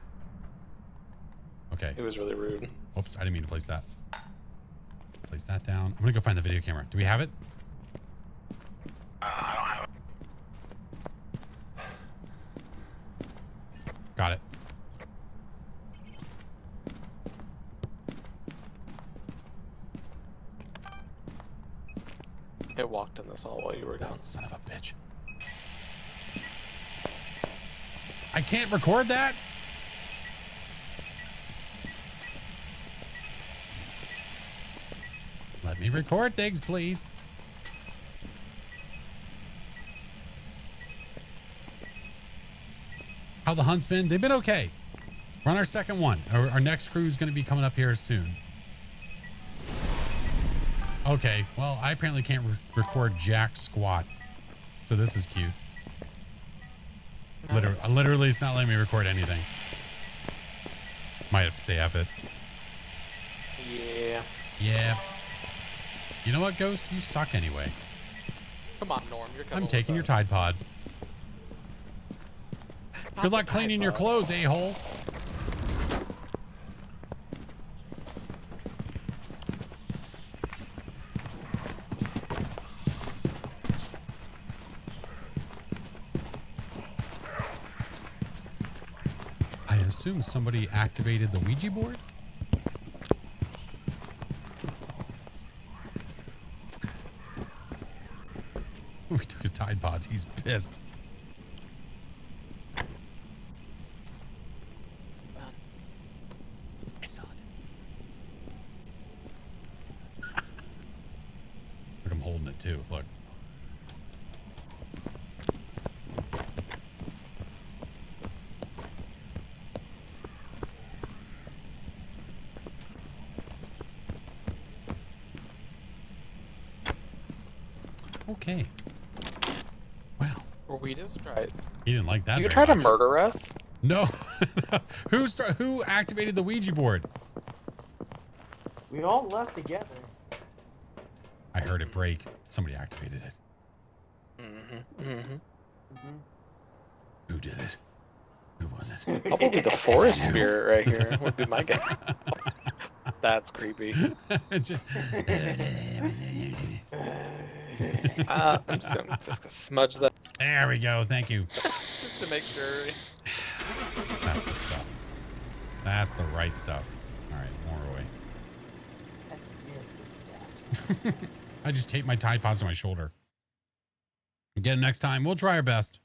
Okay. It was really rude. Oops, I didn't mean to place that. Place that down. I'm gonna go find the video camera. Do we have it? I don't have it. Got it. It walked in this hall while you were gone. Son of a bitch. I can't record that? Let me record things, please. How the hunt's been? They've been okay. We're on our second one. Our next crew is going to be coming up here soon. Okay, well, I apparently can't record jack squat. So this is cute. Nice. Literally, it's not letting me record anything. Might have to say F it. Yeah. Yeah. You know what, Ghost? You suck anyway. Come on, Norm. You're coming I'm with taking your us. Tide Pod. Not Good the luck Tide cleaning your Pod. clothes, a-hole. I assume somebody activated the Ouija board? We took his Tide Pods. He's pissed. It's on. Look, I'm holding it too. Look. Okay. Well, Were we just right? he didn't like that. You very try to much. murder us? No. Who activated the Ouija board? We all left together. I heard it break. Somebody activated it. Who did it? Who was it? Probably the forest spirit right here would be my guess. That's creepy. It's just. I'm just gonna smudge that There we go. Thank you. just to make sure. That's the stuff. That's the right stuff. All right, more away. That's real good stuff. I just tape my Tide Pods to my shoulder. Get them next time. We'll try our best.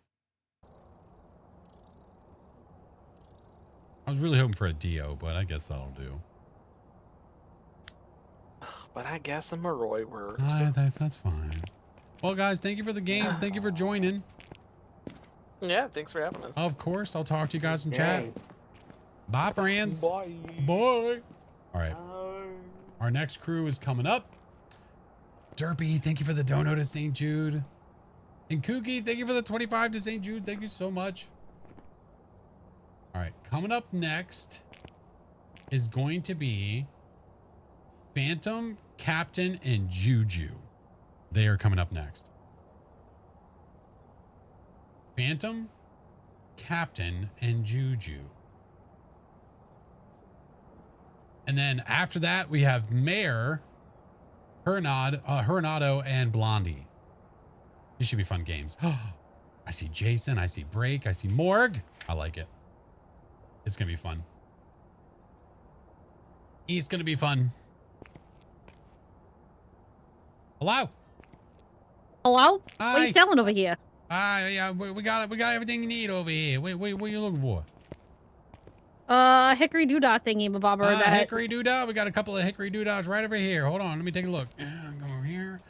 I was really hoping for a Dio, but I guess that'll do. But I guess a Maroi works. That's fine. Well, guys, thank you for the games. Thank you for joining. Yeah, thanks for having us. Of course, I'll talk to you guys in chat. Okay. Bye, friends. Bye. Bye. All right. Um, Our next crew is coming up. Derpy, thank you for the dono to St. Jude. And Kooky, thank you for the 25 to St. Jude. Thank you so much. All right, coming up next is going to be Phantom, Captain, and Juju. They are coming up next. Phantom, Captain, and Juju. And then after that, we have Mayor, Hernado, and Blondie. These should be fun games. I see Jason. I see Break. I see Morg. I like it. It's going to be fun. It's going to be fun. Hello. Hello? What are Hi. you selling over here? Yeah, we got it. We got everything you need over here. What are you looking for? Hickory doodah thingy, bobber. Hickory doodah. We got a couple of hickory doodahs right over here. Hold on, let me take a look. Come over here.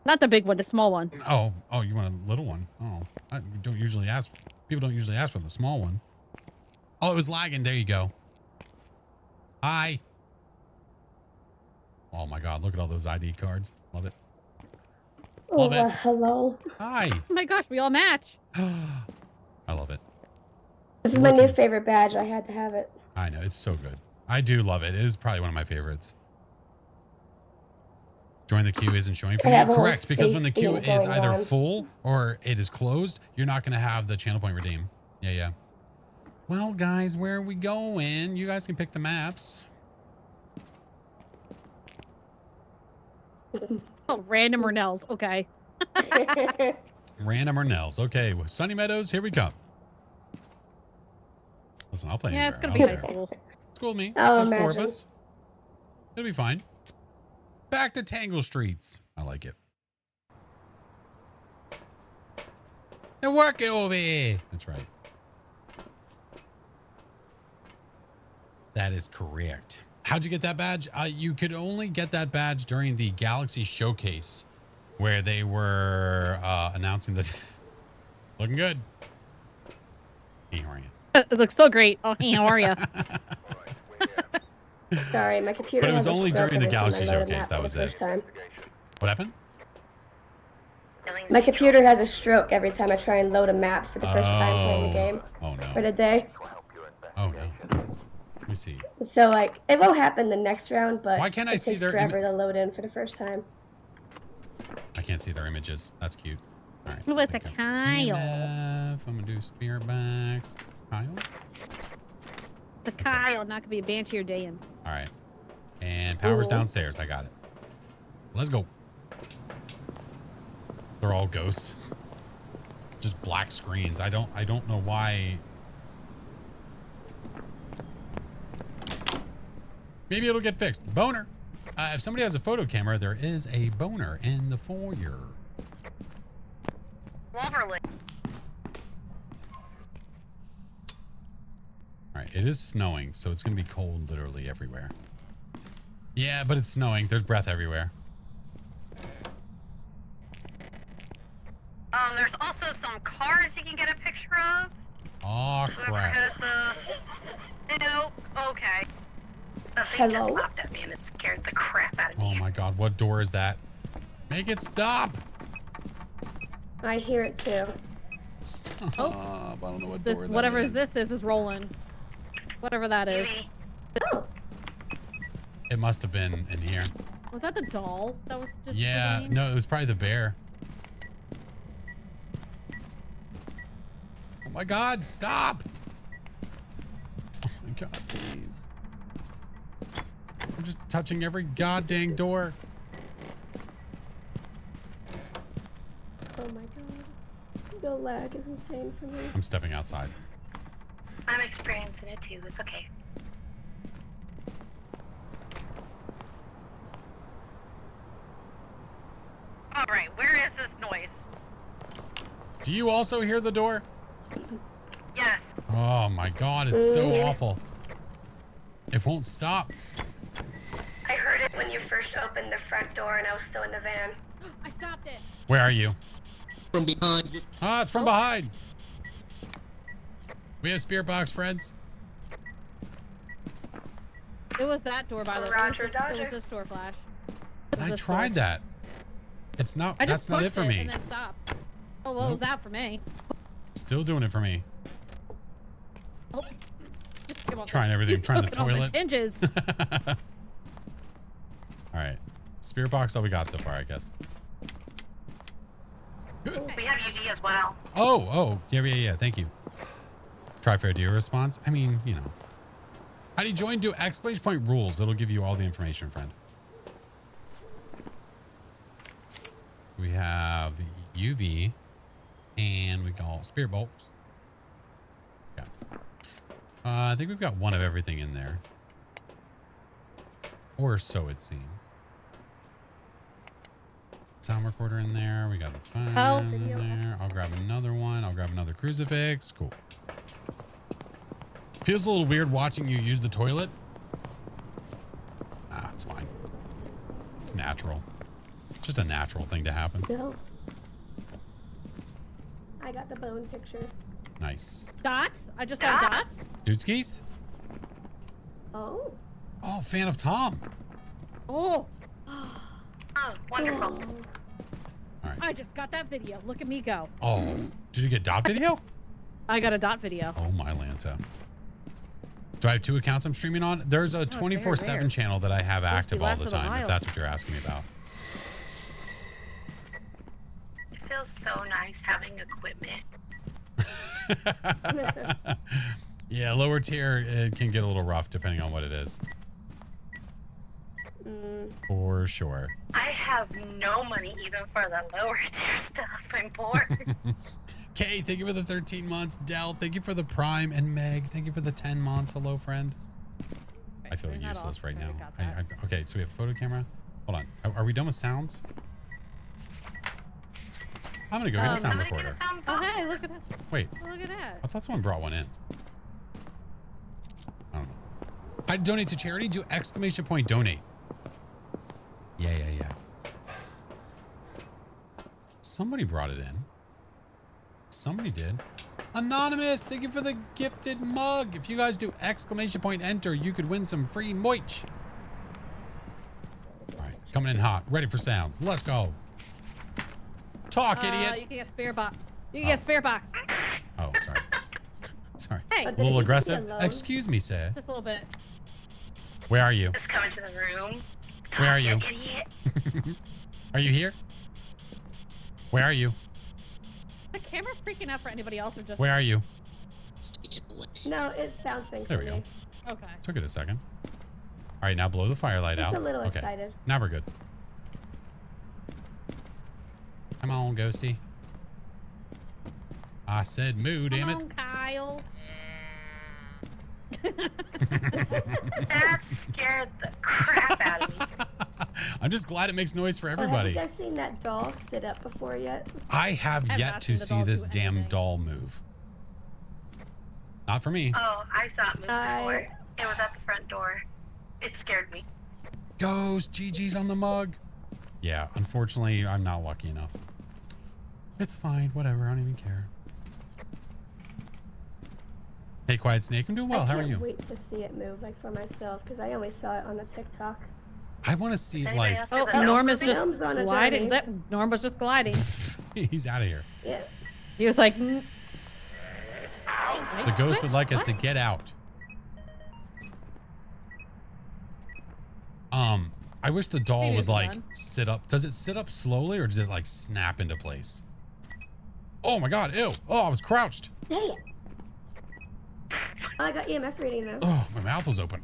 Not the big one, the small one. Oh, you want a little one? Oh, I don't usually ask. People don't usually ask for the small one. Oh, it was lagging. There you go. Hi. Oh my God, look at all those ID cards. Love it. Love it. Hello. Hi. Oh my gosh, we all match. I love it. This is my new favorite badge. I had to have it. I know, it's so good. I do love it. It is probably one of my favorites. Join the queue isn't showing for you. Correct, because when the queue is either full or it is closed, you're not going to have the channel point redeem. Yeah. Well, guys, where are we going? You guys can pick the maps. Oh, random or Nels. Okay. Random or Nels. Okay, Sunny Meadows, here we come. Listen, I'll play anywhere. Yeah, it's going to be high school. It's cool with me. Oh, There's 4 of us. It'll be fine. Back to Tangle Streets. I like it. They're working over here. That's right. That is correct. How'd you get that badge? You could only get that badge during the Galaxy Showcase where they were announcing that. Looking good. Hey, how are you? It looks so great. Oh, hey, how are you? Sorry, my computer. But it was has a only stroke during the every time Galaxy I load a Showcase. map That for was the it. first time. What happened? My computer has a stroke every time I try and load a map for the first time playing the game Oh no. for the day. Oh no. Let me see. So like, it will happen the next round, but Why can't I it see takes their forever to load in for the first time. I can't see their images. That's cute. All right. Oh, it's a pick up Kyle. EMF. I'm gonna do spirit backs. Kyle. The Kyle, not gonna be a Banshee or Dayan. All right. And power's downstairs. I got it. Let's go. They're all ghosts. Just black screens. I don't know why. Maybe it'll get fixed. Boner. If somebody has a photo camera, there is a boner in the foyer. Wolverine. All right, it is snowing, so it's going to be cold literally everywhere. Yeah, but it's snowing. There's breath everywhere. There's also some cards you can get a picture of. Oh, crap. No, okay. The thing Hello? just laughed at me and it scared the crap out of me. Oh my God, what door is that? Make it stop. I hear it too. Stop. Oh. I don't know what This, door that whatever is. this is rolling. Whatever that is. Oh, It must have been in here. Was that the doll that was just Yeah, sitting? no, it was probably the bear. Oh my God, stop. Oh my God, please. I'm just touching every goddamn door. oh my god. The lag is insane for me. I'm stepping outside. I'm experiencing it too. It's okay. All right, where is this noise? Do you also hear the door? Yes. Oh my God, it's so awful. It won't stop. I heard it when you first opened the front door and I was still in the van. I stopped it. Where are you? From behind. Ah, it's from behind. We have spirit box friends. It was that door, by the way. Roger, It Dodger. was this door, Flash. I tried that. It's not. I That's just not it pushed for me. And then stopped. Oh, well, it was that for me. Still doing it for me. Oh. Come on. Trying everything. Trying the Looking on my toilet. hinges. All right. Spirit box. All we got so far, I guess. Good. We have UV as well. Oh. Yeah. Thank you. Try fair deal response. I mean, you know. How do you join? Do exclamation point rules. It'll give you all the information, friend. So we have UV, and we got spirit bolts. Yeah. I think we've got one of everything in there, or so it seems. Sound recorder in there. We got a phone in there. I'll grab another one. I'll grab another crucifix. Cool. Feels a little weird watching you use the toilet. Ah, it's fine. It's natural. Just a natural thing to happen. No. I got the bone picture. Nice. Dots? I just saw dots. Dude skis? Oh. Oh, fan of Tom. Oh. Oh, wonderful. All right. I just got that video. Look at me go. Oh, did you get dot video? I got a dot video. Oh my Lanta. Do I have 2 accounts I'm streaming on? There's a 24/7 channel that I have active all the time, if that's what you're asking me about. It feels so nice having equipment. Yeah, lower tier, it can get a little rough depending on what it is. For sure. I have no money even for the lower tier stuff. I'm poor. Kay, thank you for the 13 months. Dell, thank you for the Prime. And Meg, thank you for the 10 months. Hello, friend. I feel useless right now. Okay, so we have a photo camera. Hold on. Are we done with sounds? I'm gonna go get a sound recorder. Oh, hey, look at that. Wait. Oh, look at that. I thought someone brought one in. I don't know. I donate to charity. Do exclamation point donate. Yeah. Somebody brought it in. Somebody did. Anonymous, thank you for the gifted mug. If you guys do exclamation point enter, you could win some free moich. All right, coming in hot, ready for sounds. Let's go. Talk, idiot. You can get spare box. You can get spare box. Oh, sorry. Sorry. Hey. A little aggressive. Excuse me, sir. Just a little bit. Where are you? Just come into the room. Where are you? Idiot. Are you here? Where are you? The camera freaking out for anybody else or just? Where are you? No, it sounds synced There for we me. go. Okay. Took it a second. All right, now blow the firelight out. Just a little Okay. excited. Now we're good. Come on, Ghosty. I said moo, damn it. Come on, Kyle. That scared the crap out of me. I'm just glad it makes noise for Have everybody. you guys seen that doll sit up before yet? I have I've yet not to seen the see doll this do damn anything. doll move. Not for me. Oh, I saw it move before. It was at the front door. It scared me. Ghost, GG's on the mug. Yeah, unfortunately, I'm not lucky enough. It's fine, whatever, I don't even care. Hey, Quiet Snake, I'm doing well. How are you? I can't wait to see it move, like, for myself, because I only saw it on the TikTok. I want to see, Anybody like... else Oh, have a Norm note is for me? just Norm's on a gliding. journey. That Norm was just gliding. He's out of here. Yeah. He was like, The ghost would like us to get out. I wish the doll Maybe would it's like done. sit up. Does it sit up slowly or does it like snap into place? Oh my god, ew. Oh, I was crouched. Dang it. Oh, I got EMF reading, though. Oh, my mouth was open.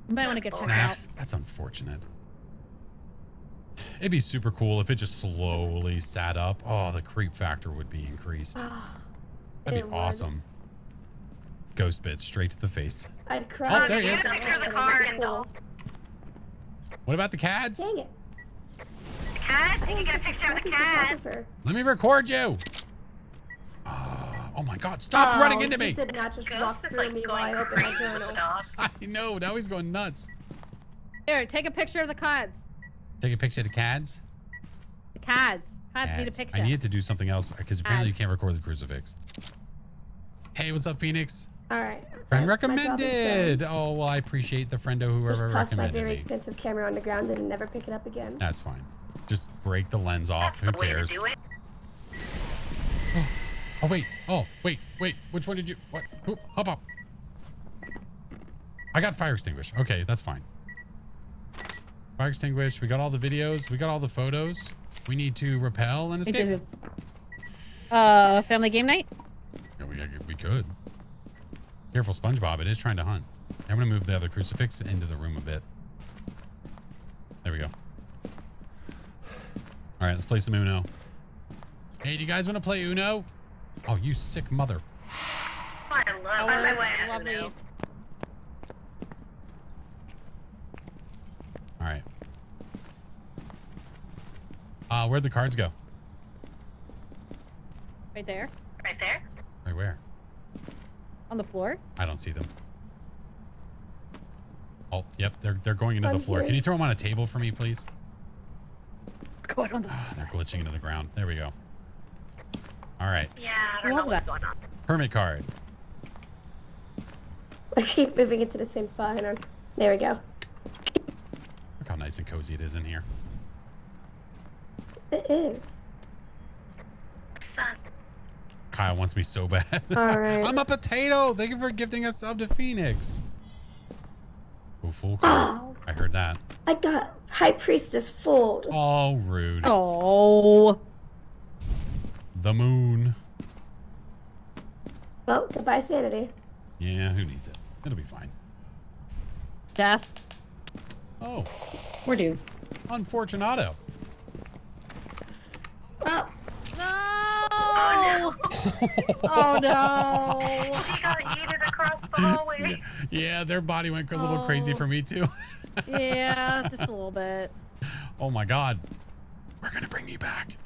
you might want to get checked Snaps. That's unfortunate. It'd be super cool if it just slowly sat up. Oh, the creep factor would be increased. That'd It be would. awesome. Ghost bit straight to the face. I'd cry. Oh, there he is. Get a picture of the car and doll. What about the cads? Dang it. The cat? You can get a picture of the cat. Photographer. Let me record you. Oh my god, stop running into me. He did not just walk Ghost is through like me going while I opened my crazy journal. stuff. I know, now he's going nuts. Here, take a picture of the cards. Take a picture of the cads. The cards. Cards need a Cads. picture. I needed to do something else because apparently you can't record the crucifix. Hey, what's up, Phoenix? All right. Friend My job is recommended. done. Oh, well, I appreciate the friendo whoever Just toss my recommended very me. expensive camera on the ground and never pick it up again. That's fine. Just break the lens off. Who The way to cares? do it. Oh, wait. Oh, wait. Which one did you? What? Oop, hop up. I got fire extinguish. Okay, that's fine. Fire extinguish. We got all the videos. We got all the photos. We need to repel and We escape. did. Family game night? Yeah, we could. Careful, SpongeBob. It is trying to hunt. I'm going to move the other crucifix into the room a bit. There we go. All right, let's play some Uno. Hey, do you guys want to play Uno? Oh, you sick mother. Oh, I love it. Lovely. All right. Where'd the cards go? Right there. Right there. Right where? On the floor. I don't see them. Oh, yep. They're going into the floor. Can you throw them on a table for me, please? Going on the. They're glitching into the ground. There we go. All right. Yeah, I don't know what's going on. Permit card. I keep moving it to the same spot. Hang on. There we go. Look how nice and cozy it is in here. It is. Fun. Kyle wants me so bad. All right. I'm a potato. Thank you for gifting a sub to Phoenix. Oh, full card. Oh, I heard that. I got High Priestess fooled. Oh, rude. Oh. The moon. Well, goodbye sanity. Yeah, who needs it? It'll be fine. Death. Oh, We're doomed. unfortunato. Oh, No. Oh no. She got yeeted across the hallway. Yeah, their body went a little crazy for me too. Yeah, just a little bit. Oh my God. We're gonna bring you back.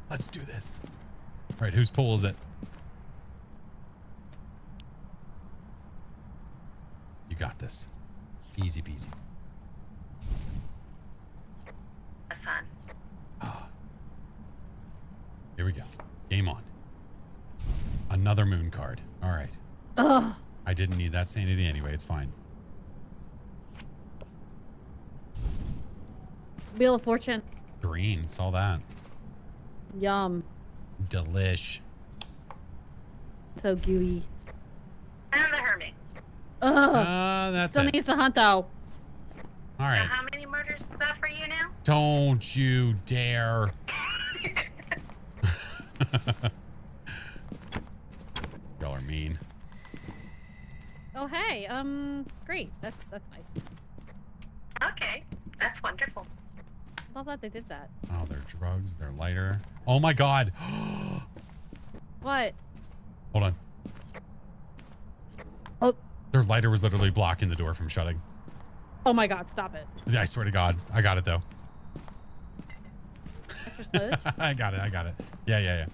Let's do this. All right, whose pool is it? You got this. Easy peasy. That's fun. Here we go. Game on. Another moon card. All right. Ugh. I didn't need that sanity anyway. It's fine. Wheel of Fortune. Green. Saw that. Yum. Delish. So gooey. And the hermit. Ugh. That's Still it. needs to hunt though. All Now, right. how many murders is that for you now? Don't you dare. Y'all are mean. Oh hey, great. That's nice. Okay, that's wonderful. Love that they did that. Oh, they're drugs. They're lighter. Oh my God. What? Hold on. Oh. Their lighter was literally blocking the door from shutting. Oh my God! Stop it. I swear to God. I got it though. Extra smudge. I got it. Yeah.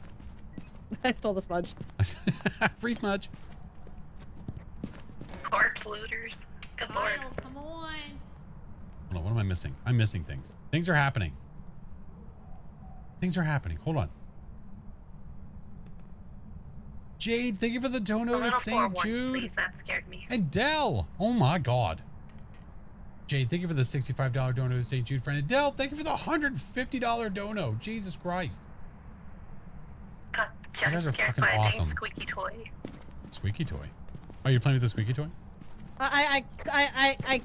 I stole the smudge. Free smudge. Corpse looters. Good lord. Come on. Hold on, what am I missing? I'm missing things. Things are happening. Hold on. Jade, thank you for the dono to St. Jude. Please, that scared me. And Dell. Oh my God. Jade, thank you for the $65 dono to St. Jude, friend. And Dell, thank you for the $150 dono. Jesus Christ. Got You guys are scared fucking by a awesome. dang squeaky toy. Squeaky toy. Oh, you're playing with the squeaky toy? I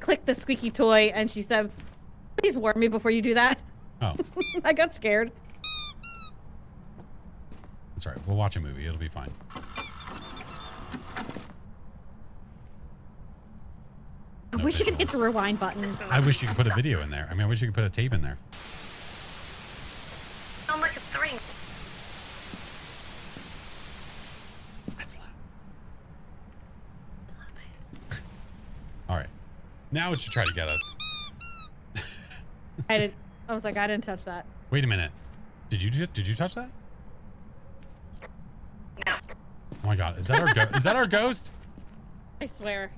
clicked the squeaky toy and she said, "Please warn me before you do that." Oh. I got scared. That's all right. We'll watch a movie. It'll be fine. I No wish you could hit visuals. the rewind button. I wish you could put a video in there. I mean, I wish you could put a tape in there. Sound like a string. That's loud. All right. Now it should try to get us. I was like, I didn't touch that. Wait a minute. Did you touch that? No. Oh my God. Is that our is that our ghost? I swear.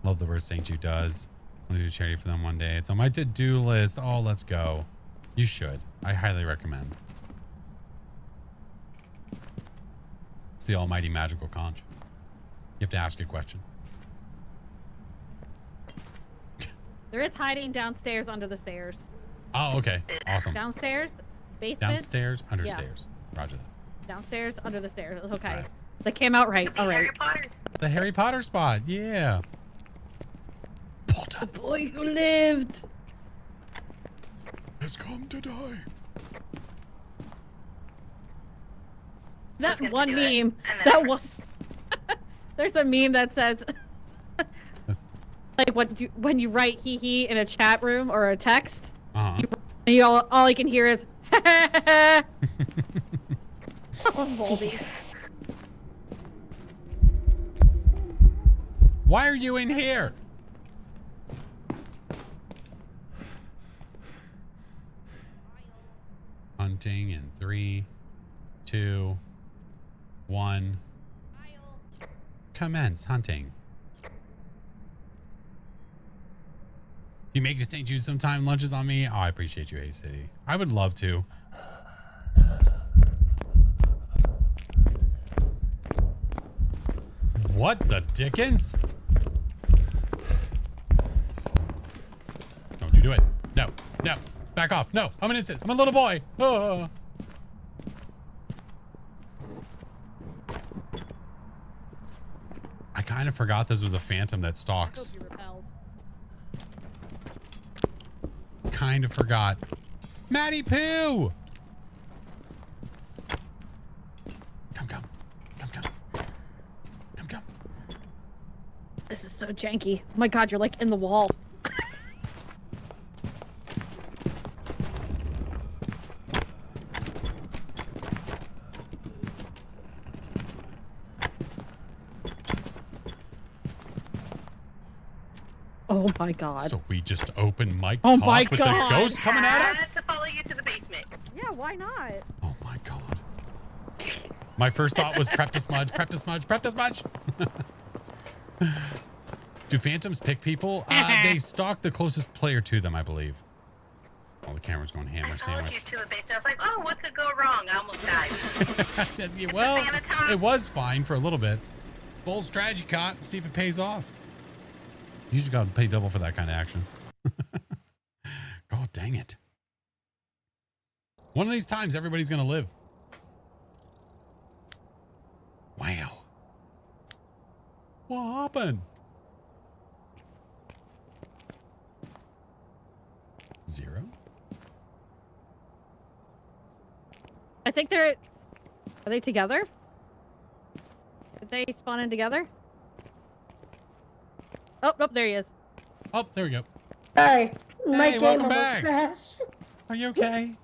Love the work St. Jude does. I want to do charity for them one day. It's on my to-do list. Oh, let's go. You should. I highly recommend. It's the almighty magical conch. You have to ask a question. There is hiding downstairs under the stairs. Oh, okay. Awesome. Downstairs, basement. Downstairs, understairs. Roger that. Downstairs, under the stairs. Okay. Right. That came out right. All right. Harry Potter. The Harry Potter spot. Yeah. Potter Boy who lived. has come to die. That Looking one to do it, meme. and then That never. one. There's a meme that says, like when you write he in a chat room or a text, Uh-huh. and you all you can hear is. Oh, Moldy. Why are you in here? Hunting in 3, 2, 1. commence hunting. If you make it to St. Jude sometime, lunches on me. Oh, I appreciate you, A City. I would love to. What the dickens? Don't you do it. No, no. Back off. No, I'm innocent. I'm a little boy. Oh. I kind of forgot this was a phantom that stalks. Kind of forgot. Maddie Poo! Come. This is so janky. Oh my god, you're like in the wall. Oh my god. So we just open mic Oh talk my with God. the ghost coming at I us? had to follow you to the basement. Yeah, why not? Oh my god. My first thought was prep to smudge, prep to smudge, prep to smudge. Do phantoms pick people? They stalk the closest player to them, I believe. Oh, the camera's going hammer I followed sandwich. you to the basement. I was like, oh, what could go wrong? I almost died. Yeah, well, Phantom. it was fine for a little bit. Bold strategy, caught. See if it pays off. You just gotta pay double for that kind of action. God dang it. One of these times, everybody's gonna live. Wow. What happened? 0? I think they're... Are they together? Did they spawn in together? Oh, nope, there he is. Oh, there we go. Sorry, my Hey, game welcome almost back. crashed. Are you okay?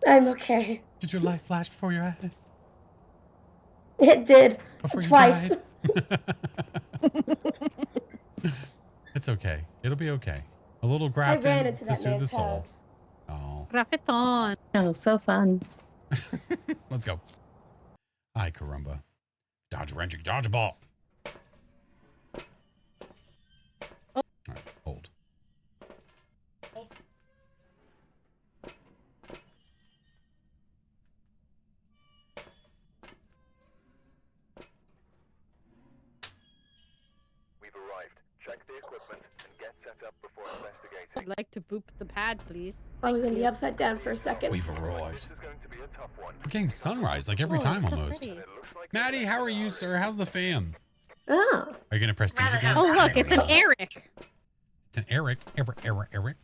I'm okay. Did your life flash before your eyes? It did. Before Twice. you died? It's okay. It'll be okay. A little I ran grafting into to that soothe the man's soul. house. Oh, Graffiton. Oh, so fun. let's go. Ay, caramba. Dodge wrenching, dodge a ball. All right, hold. We've arrived. Check the equipment and get set up before investigating. I'd like to boop the pad, please. I was in the upside down for a second. We've arrived. This is going to be a tough one. We're getting sunrise like every Oh, time so almost. pretty. It looks like Maddie, how are you, sir? How's the fam? Oh. Are you gonna prestige again? Oh, look, it's an Eric. It's an Eric. Eric.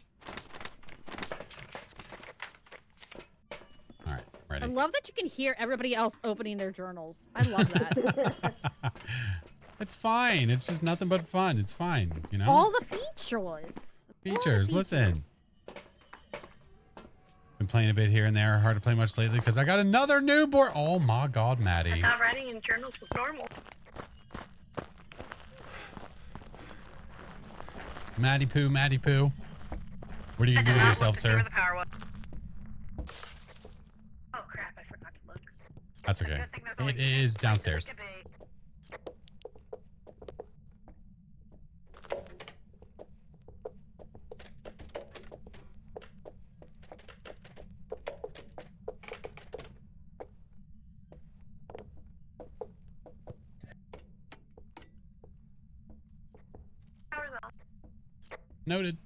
All right, I ready. love that you can hear everybody else opening their journals. I love that. It's fine. It's just nothing but fun. It's fine, you know? All the features. Features, listen. Been playing a bit here and there. Hard to play much lately because I got another newborn. Oh my God, Maddie. Not writing in journals was normal. Maddie Poo. What are you gonna do with yourself, sir? The power was. Oh crap! I forgot to look. That's okay. Good thing there's only It is downstairs. Could be. Power's off. Noted.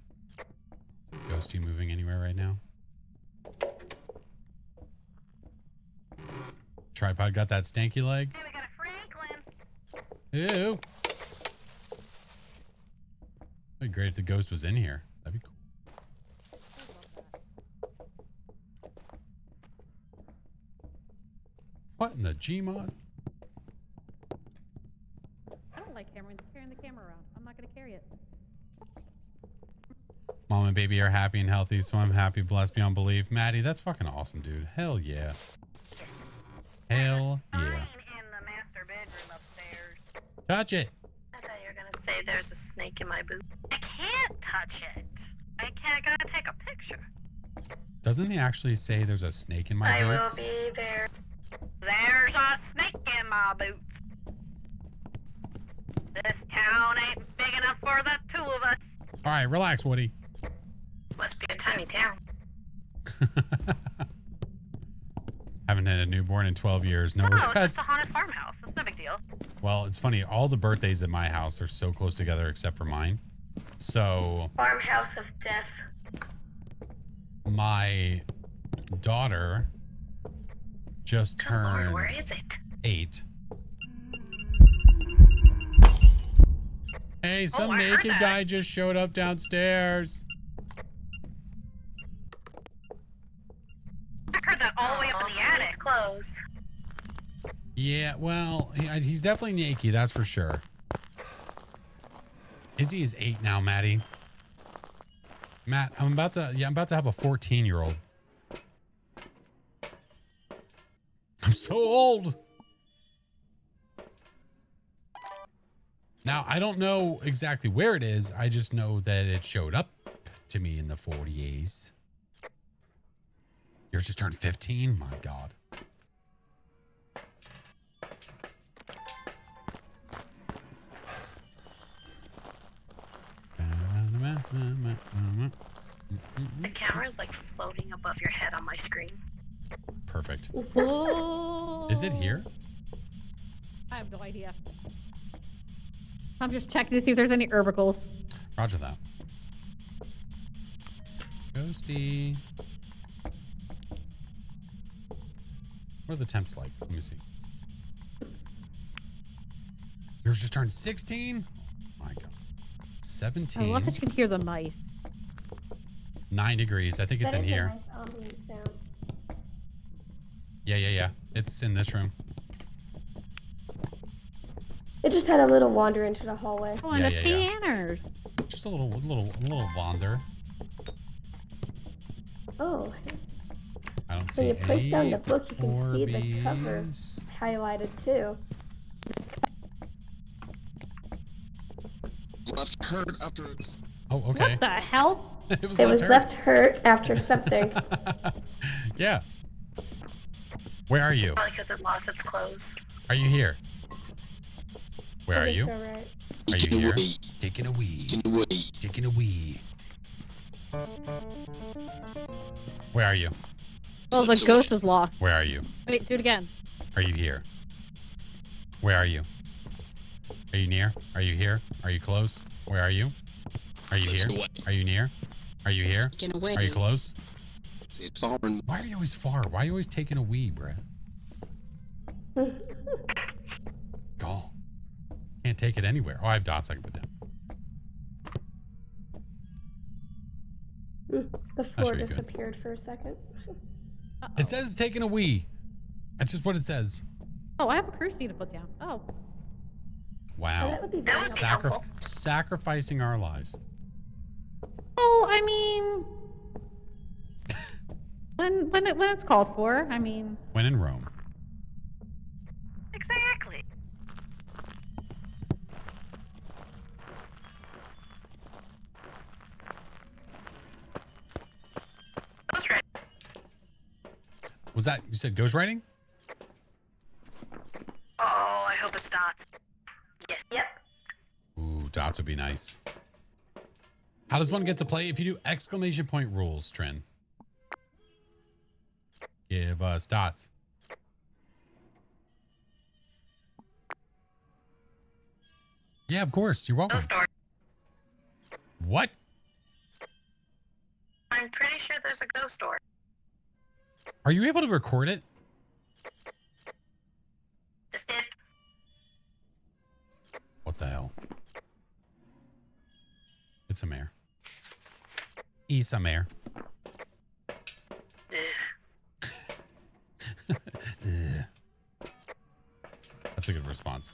So Ghosty moving anywhere right now? Tripod got that stanky leg. Hey, we got a Franklin. Ew. It'd be great if the ghost was in here. That'd be cool. What in the Gmod? I don't like carrying the camera around. I'm not gonna carry it. Mom and baby are happy and healthy, so I'm happy, blessed beyond belief. Maddie, that's fucking awesome, dude. Hell yeah. Hell Fine yeah. in the master bedroom upstairs. Touch it. I thought you were gonna say there's a snake in my boot. I can't touch it. I gotta take a picture. Doesn't he actually say there's a snake in my I boots? will be there. There's a snake in my boots. This town ain't big enough for the two of us. All right, relax, Woody. Must be a tiny town. Haven't had a newborn in 12 years. No Oh, it's regrets. just a haunted farmhouse. That's no big deal. Well, it's funny. All the birthdays at my house are so close together except for mine. So Farmhouse of death. my daughter just Good Lord, turned where is it? 8. Hey, some I heard naked that. guy just showed up downstairs. I heard that all the way up in the attic. Close. Yeah, well, he's definitely naked, that's for sure. Izzy is 8 now, Maddie. Matt, I'm about to have a 14-year-old. I'm so old. Now, I don't know exactly where it is. I just know that it showed up to me in the 40s. Yours just turned 15? My God. The camera's like floating above your head on my screen. Perfect. Whoa. Is it here? I have no idea. I'm just checking to see if there's any herbicles. Roger that. Ghosty. What are the temps like? Let me see. Yours just turned 16? My God. 17. I love that you can hear the mice. 9 degrees. I think it's That in is a here. nice ambient sound. Yeah. It's in this room. It just had a little wander into the hallway. Oh, and Yeah, it's yeah, the yeah. anners. Just a little wander. Oh, I don't see when you push down the any book, you can see the cover Orbeez. highlighted too. Left hurt after. Oh, okay. What the hell? It was It was hurt. left hurt after something. Yeah. Where are you? Probably because it lost its clothes. Are you here? Where are That is you? so right. Are you here? Taking a wee. Taking a wee. Where are you? Oh, the ghost is lost. Where are you? Wait, do it again. Are you here? Where are you? Are you near? Are you here? Are you close? Where are you? Are you here? Are you near? Are you here? Are you close? Why are you always far? Why are you always taking a wee, bruh? Go. Can't take it anywhere. Oh, I have dots I can put down. The floor really good. disappeared for a second. It says it's taking a wee. That's just what it says. Oh, I have a crucifix to put down. Oh. Wow. That would be very helpful. Sacrificing our lives. Oh, I mean, when it's called for, I mean. When in Rome. Exactly. Ghost right. Was that, you said ghost writing? Oh, I hope it's dots. Yes. Yep. Ooh, dots would be nice. How does one get to play if you do exclamation point rules, Trin? Give us dots. Yeah, of course. You're welcome. Ghost door. What? I'm pretty sure there's a ghost door. Are you able to record it? Just did. What the hell? It's a mare. He's a mare. That's a good response.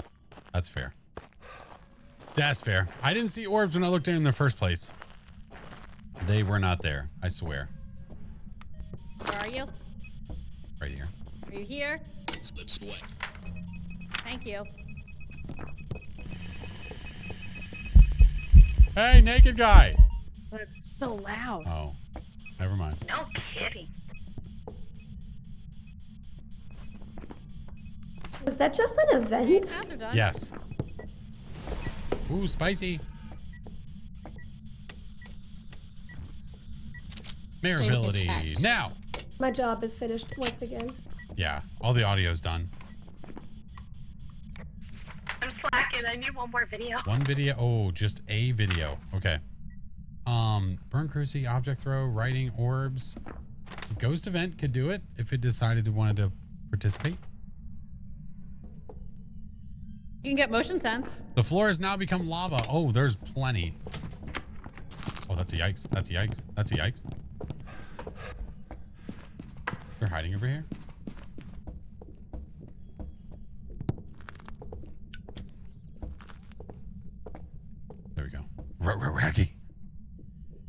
That's fair. That's fair. I didn't see orbs when I looked in the first place. They were not there, I swear. Where are you? Right here. Are you here? Thank you. Hey, naked guy. That's so loud. Oh, never mind. No kidding. Was that just an event? Sounds are done. Yes. Ooh, spicy. Mayorability. Now. My job is finished once again. Yeah, all the audio's done. I'm slacking. I need one more video. One video. Oh, just a video. Okay. Burn cruci, object throw, writing orbs. Ghost event could do it if it decided it wanted to participate. You can get motion sense. The floor has now become lava. Oh, there's plenty. Oh, that's a yikes. That's a yikes. That's a yikes. They're hiding over here. There we go. Raggy.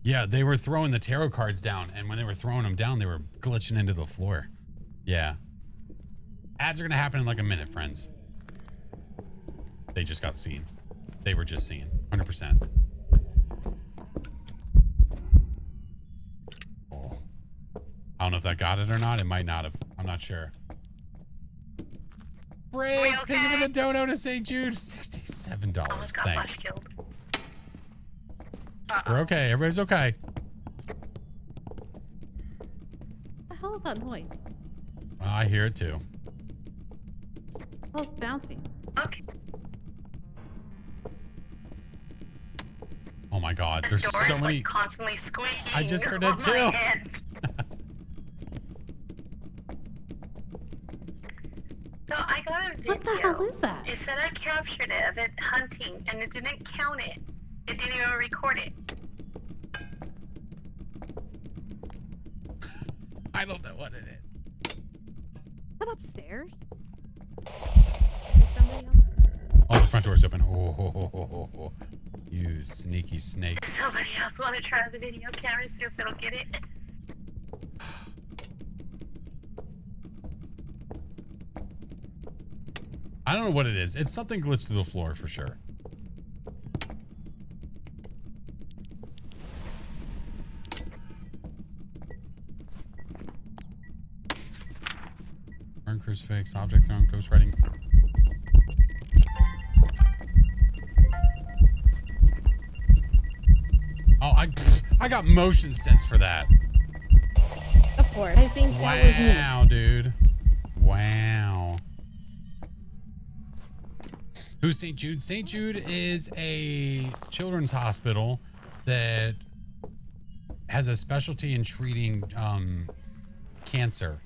Yeah, they were throwing the tarot cards down, and when they were throwing them down, they were glitching into the floor. Yeah. Ads are going to happen in like a minute, friends. They just got seen. They were just seen. 100%. Oh. I don't know if that got it or not. It might not have. I'm not sure. Break! Okay? Thank you for the dono to St. Jude. $67. Almost got Thanks. flash killed. We're okay. Everybody's okay. What the hell is that noise? I hear it too. Oh, it's bouncing. Okay. Oh my God. The There's door so is, many. like, constantly squeaking. I just heard on that my too. head. So I got a video. What the hell is that? It said I captured it of it hunting, and it didn't count it. It didn't even record it. I don't know what it is. Is that upstairs? Is somebody else? Oh, the front door's open. Oh. You sneaky snake. Does somebody else want to try the video camera, see if it'll get it? I don't know what it is. It's something glitched through the floor for sure. Burn crucifix, object thrown, ghost writing. Oh, I got motion sense for that. Of course. I think that was me. Wow, dude. Wow. Who's St. Jude? St. Jude is a children's hospital that has a specialty in treating cancer.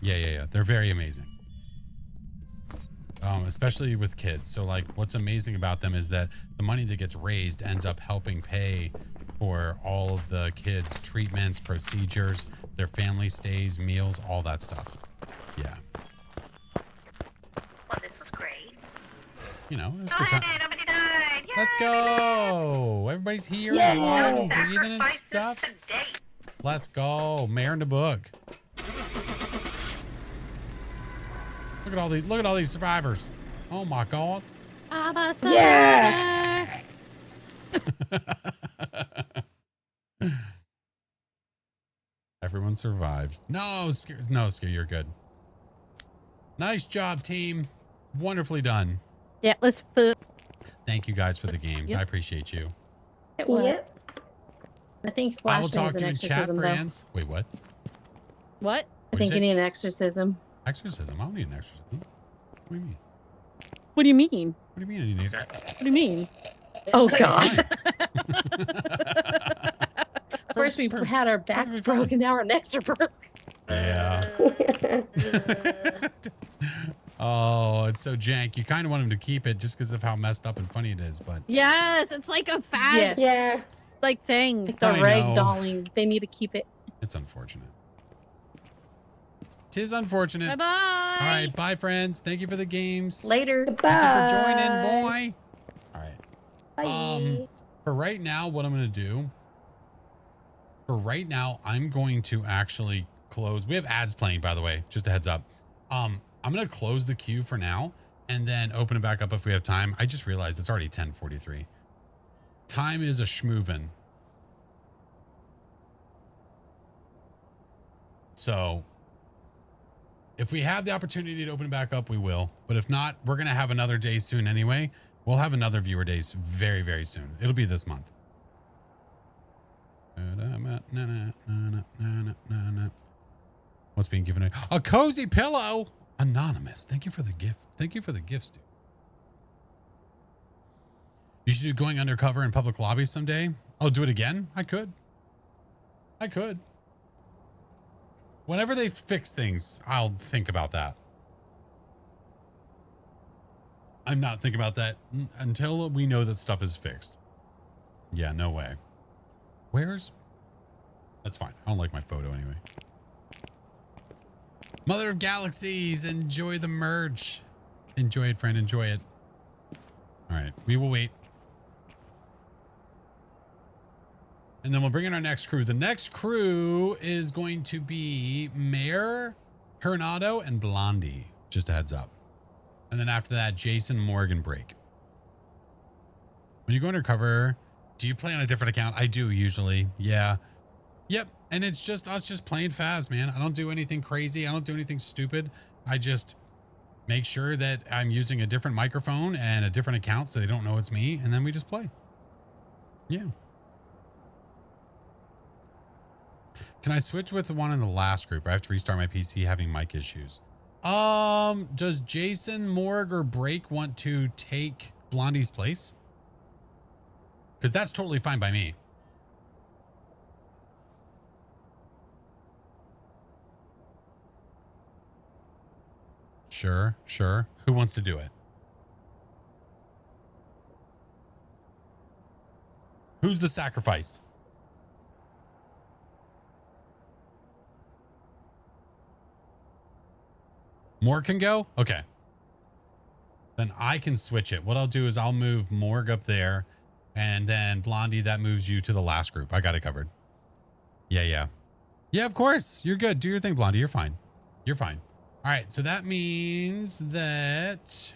Yeah. They're very amazing. Especially with kids. So like what's amazing about them is that the money that gets raised ends up helping pay for all of the kids' treatments, procedures, their family stays, meals, all that stuff. Yeah. Well, this was great. You know, it was Oh, good time. hey, nobody died. Yay! Let's go. Everybody's here Yeah. and alive and No breathing and sacrifices stuff. today. Let's go. Mayor in the book. Look at all these survivors. Oh my God. I'm a Yeah. Everyone survived. No, Scare, you're good. Nice job, team. Wonderfully done. Yeah, let's put. Thank you guys for the games. Yep. I appreciate you. Yep. I think I will Flash talk needs to an you in chat, exorcism, though. friends. Wait, what? What? I What'd you think say? you need an exorcism. Exorcism? I don't need an exorcism. What do you mean? What do you mean? What do you mean I need an What do you mean? Oh, Fine. God. First we had our backs perfectly fine. broken, now our necks are broken. Yeah. Oh, it's so jank. You kind of want him to keep it just because of how messed up and funny it is, but Yes, it's like a fast Yes. Yeah. like thing. Like the I rag know. dolling. They need to keep it. it's unfortunate. Tis unfortunate. Bye bye. All right, bye, friends. Thank you for the games. Later. Thank you for joining, Bye. boy. All right. Bye. For right now, what I'm going to do, I'm going to actually close. We have ads playing, by the way, just a heads up. I'm going to close the queue for now and then open it back up if we have time. I just realized it's already 10:43. Time is a schmoovin'. So If we have the opportunity to open it back up, we will. But if not, we're going to have another day soon anyway. We'll have another viewer days very, very soon. It'll be this month. What's being given away? A cozy pillow. Anonymous. Thank you for the gift. Thank you for the gifts, dude. You should do going undercover in public lobbies someday. I'll do it again. I could. Whenever they fix things, I'll think about that. I'm not thinking about that until we know that stuff is fixed. Yeah, no way. That's fine. I don't like my photo anyway. Mother of Galaxies, enjoy the merch. Enjoy it, friend. Enjoy it. All right, we will wait. And then we'll bring in our next crew. The next crew is going to be Mayor, Coronado, and Blondie. Just a heads up. And then after that, Jason, Morgan, Break. When you go undercover, do you play on a different account? I do usually. Yeah. Yep. And it's just us just playing Phas, man. I don't do anything crazy. I don't do anything stupid. I just make sure that I'm using a different microphone and a different account so they don't know it's me. And then we just play. Yeah. Can I switch with the one in the last group? I have to restart my PC having mic issues. Does Jason, Morg, or Break want to take Blondie's place? Because that's totally fine by me. Sure. Who wants to do it? Who's the sacrifice? Morg can go? Okay. Then I can switch it. What I'll do is I'll move Morg up there, and then Blondie, that moves you to the last group. I got it covered. Yeah, of course. You're good. Do your thing, Blondie. You're fine. All right, so that means that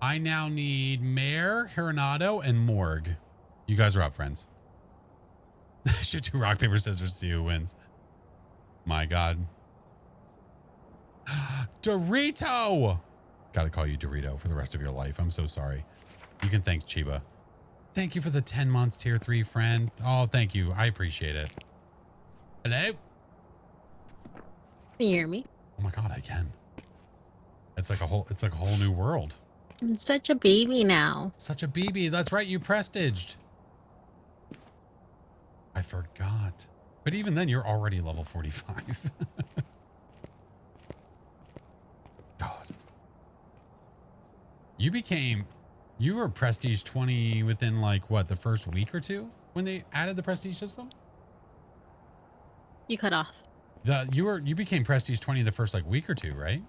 I now need Mayor, Coronado, and Morg. You guys are up, friends. Should do rock, paper, scissors, see who wins. My God. Dorito! Gotta call you Dorito for the rest of your life. I'm so sorry. You can thank Chiba. Thank you for the 10 months tier 3 friend. Oh, thank you. I appreciate it. Hello? Can you hear me? Oh my God, I can. It's like a whole new world. I'm such a baby now. Such a baby. That's right. You prestiged. I forgot. But even then, you're already level 45. God. You were prestige 20 within like what, the first week or two when they added the prestige system? You cut off. You became prestige 20 the first like week or two, right?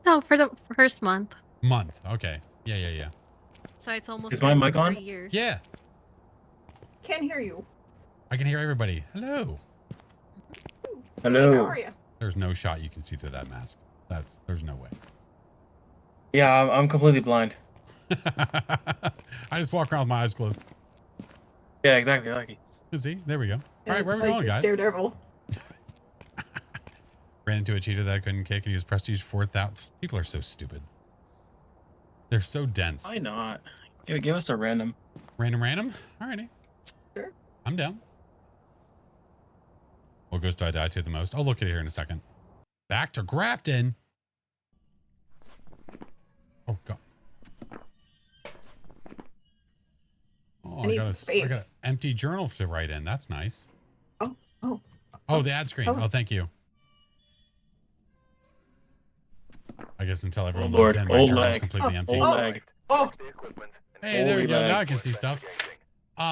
No, for the first month. Okay. Yeah. So it's almost Is my mic on? 3 years. Yeah. Can't hear you. I can hear everybody. Hello. Hello. How are you? There's no shot you can see through that mask. There's no way. Yeah, I'm completely blind. I just walk around with my eyes closed. Yeah, exactly. Lucky. See, there we go. Yeah, All right, where are we like going, guys? Daredevil. Ran into a cheater that I couldn't kick and he was prestige 4,000. People are so stupid. They're so dense. Why not? Give us a random. Random? Alrighty. Sure. I'm down. What ghost do I die to the most? I'll look at it here in a second. Back to Grafton. Oh, God. Oh, I got an empty journal to write in. That's nice. Oh, the ad screen. Oh, thank you. I guess until everyone loads in, my journal is completely empty. Hey, there we go. Now I can see stuff.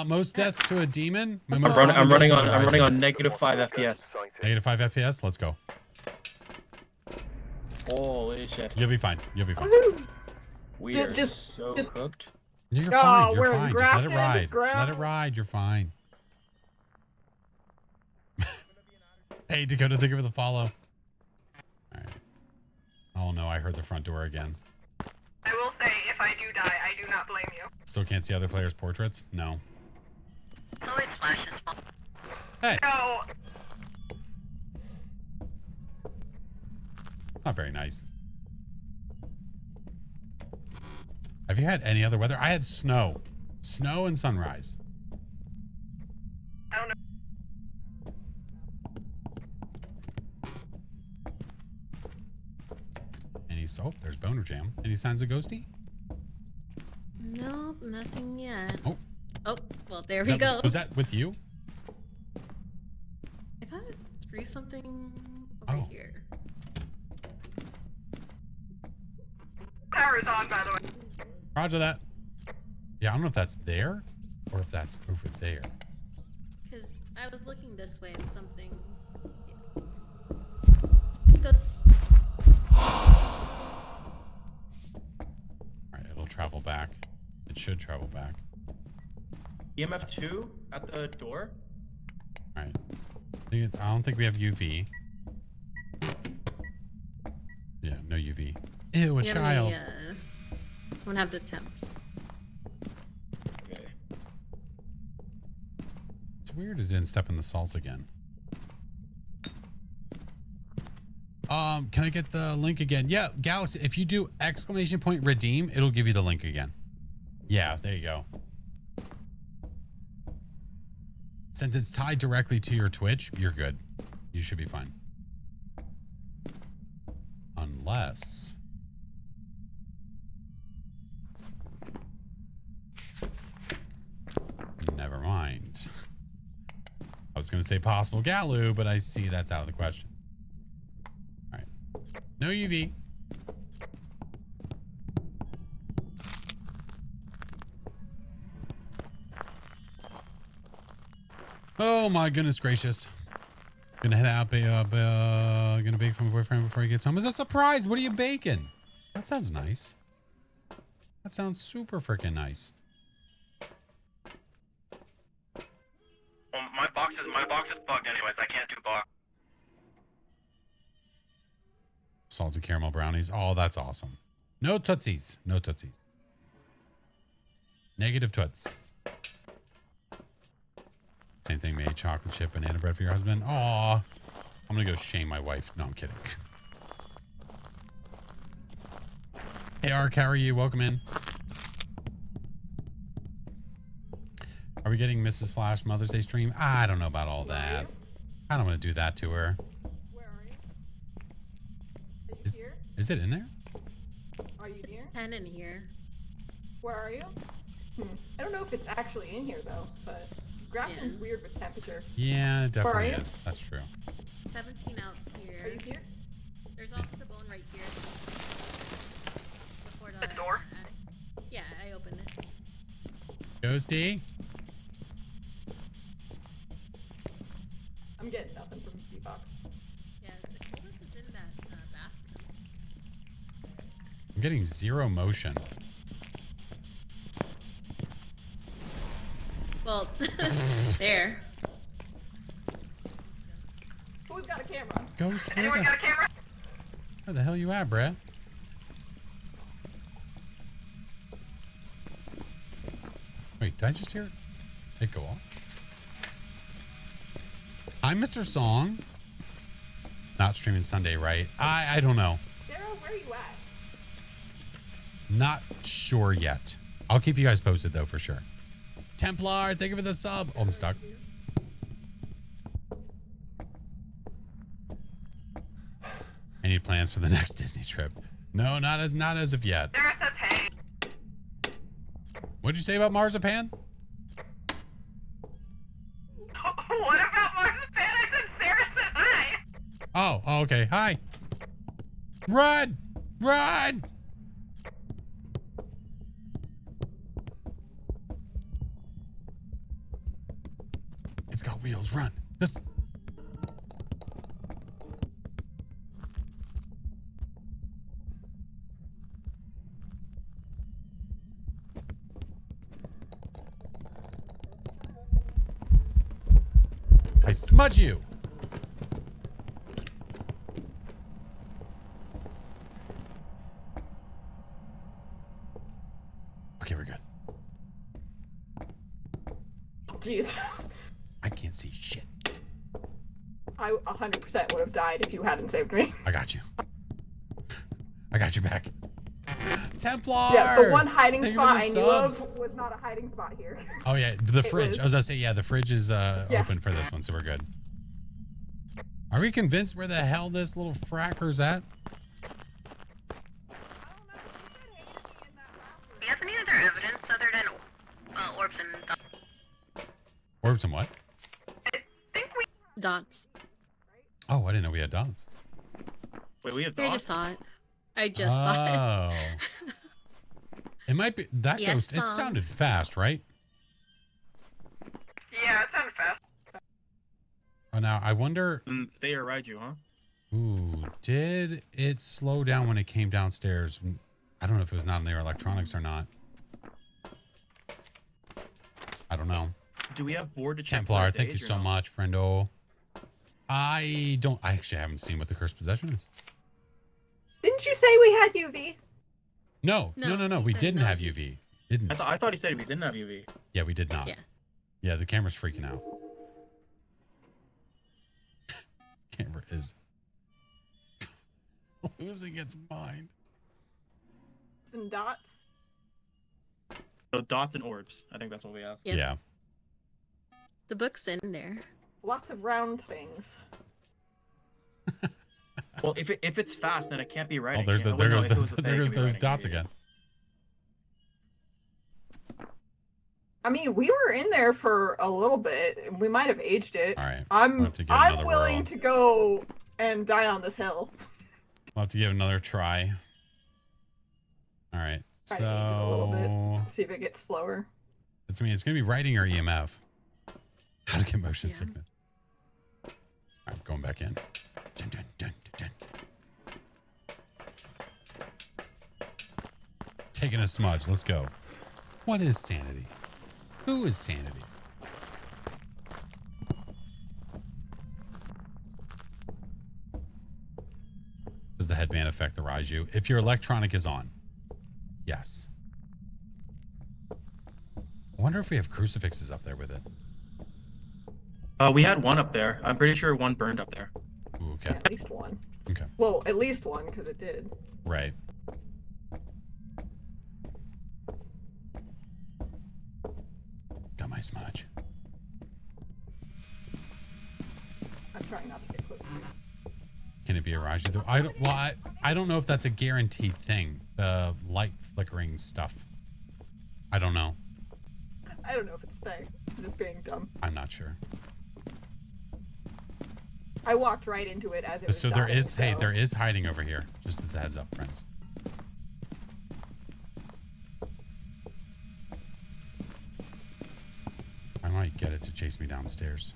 Most deaths to a demon. I'm running on -5 FPS. -5 FPS. Let's go. Holy shit. You'll be fine. We are so cooked. You're fine. You're fine. Just let it ride. Let it ride. You're fine. Hey, Dakota, thank you for the follow. All right. Oh, no. I heard the front door again. I will say, if I do die, I do not blame you. Still can't see other players' portraits? No. It's always Flash's fault. Hey. No. nice. Have you had any other weather? I had snow. Snow and sunrise. I don't know. Oh, there's Boner Jam. Any signs of Ghosty? Nope, nothing yet. Oh. Oh, well, there we go. Was that with you? I thought it threw something over here. Power's on, by the way. Roger that. Yeah, I don't know if that's there or if that's over there. Because I was looking this way and something. Yeah. Goes. Alright, it'll travel back. It should travel back. EMF 2 at the door. Alright. I don't think we have UV. Yeah, no UV. Ew, a child. Don't have the temps. Okay. It's weird it didn't step in the salt again. Can I get the link again? Yeah, Galaxy, if you do !redeem, it'll give you the link again. Yeah, there you go. Since it's tied directly to your Twitch, you're good. You should be fine. Unless... Never mind. I was going to say possible Galu, but I see that's out of the question. All right. No UV. Oh my goodness gracious. Gonna head out, gonna bake for my boyfriend before he gets home. Is a surprise. What are you baking? That sounds nice. That sounds super freaking nice. Well, my box is bugged anyways. I can't do box. Salted caramel brownies. Oh, that's awesome. No tootsies. No tootsies. Negative toots. Same thing, made chocolate chip banana bread for your husband. Aw. I'm gonna go shame my wife. No, I'm kidding. Hey, Ark, how are you? Welcome in. Are we getting Mrs. Flash Mother's Day stream? I don't know about all that. I don't want to do that to her. Where are you? Are you here? Is it in there? Are you It's here? 10 in here. Where are you? I don't know if it's actually in here though, but Grafton's weird with temperature. Yeah, it definitely Where are you? is. That's true. 17 out here. Are you here? There's also the bone right here. Before The door? Yeah, I opened it. Ghosty? I'm getting nothing from D-Box. Yeah, the coolest is in that bathroom. I'm getting zero motion. Well, there. Who's got a camera? Ghost, Anyone got a camera? where the hell you at, Brad? Wait, did I just hear it go off? Hi, Mr. Song. Not streaming Sunday, right? I don't know. Sarah, where are you at? Not sure yet. I'll keep you guys posted though for sure. Templar, thank you for the sub. Oh, I'm stuck. Any plans for the next Disney trip? No, not as of yet. Sarah says hey. What'd you say about marzipan? What about Marzipan? I said Sarah says hi. Oh, okay. Hi. Run! Run! It's got wheels. Run. This. I smudge you. Okay, we're good. Jeez. I can't see shit. I 100% would have died if you hadn't saved me. I got you. I got your back. Templar! Yeah, the one hiding Thank you for spot the I knew of subs. was not a hiding spot here. Oh yeah, the It fridge. was- I was gonna say, yeah, the fridge is open for this one, so we're good. Are we convinced where the hell this little fracker's at? Do you have any other evidence other than orbs and dots? Orbs and what? I think we. Dots. Oh, I didn't know we had dots. Wait, we have I dogs? just saw it. I just saw it. It might be that Yes, ghost. It sounded fast, right? Yeah, it sounded fast. Oh, now I wonder. Thayer Raiju, huh? Ooh, did it slow down when it came downstairs? I don't know if it was not in their electronics or not. I don't know. Do we have board to check? Templar, Blade's thank you age or so no? much, friendo. I actually haven't seen what the cursed possession is. Didn't you say we had UV? No. No, We he said didn't no have UV. UV. Didn't. I thought he said we didn't have UV. Yeah, we did not. Yeah. Yeah, the camera's freaking out. Camera is losing its mind. Some dots. So dots and orbs. I think that's what we have. Yep. Yeah. The book's in there. Lots of round things. Well, if it's fast, then it can't be writing. Oh, there's Yeah, there well, no, goes if it those, was a there thing, it goes could be those writing, dots maybe. again. I mean, we were in there for a little bit. We might have aged it. All right. I'm We'll have to give it another willing whirl. to go and die on this hill. We'll have to give it another try. All right. Try to age it a little So bit. See if it gets slower. it's going to be writing or EMF. How to get motion sickness. All right, going back in. Dun, dun, dun, dun, dun. Taking a smudge. Let's go. What is sanity? Who is sanity? Does the headband affect the Raiju? If your electronic is on. Yes. I wonder if we have crucifixes up there with it. We had one up there. I'm pretty sure one burned up there. Ooh, okay. At least one. Okay. Well, at least one, because it did. Right. Got my smudge. I'm trying not to get close to you. Can it be a Raiju though? I don't know if that's a guaranteed thing. The light flickering stuff. I don't know. I don't know if it's thing. I'm just being dumb. I'm not sure. I walked right into it as it was So there dying, is, hey, so- there is hiding over here. Just as a heads up, friends. I might get it to chase me downstairs.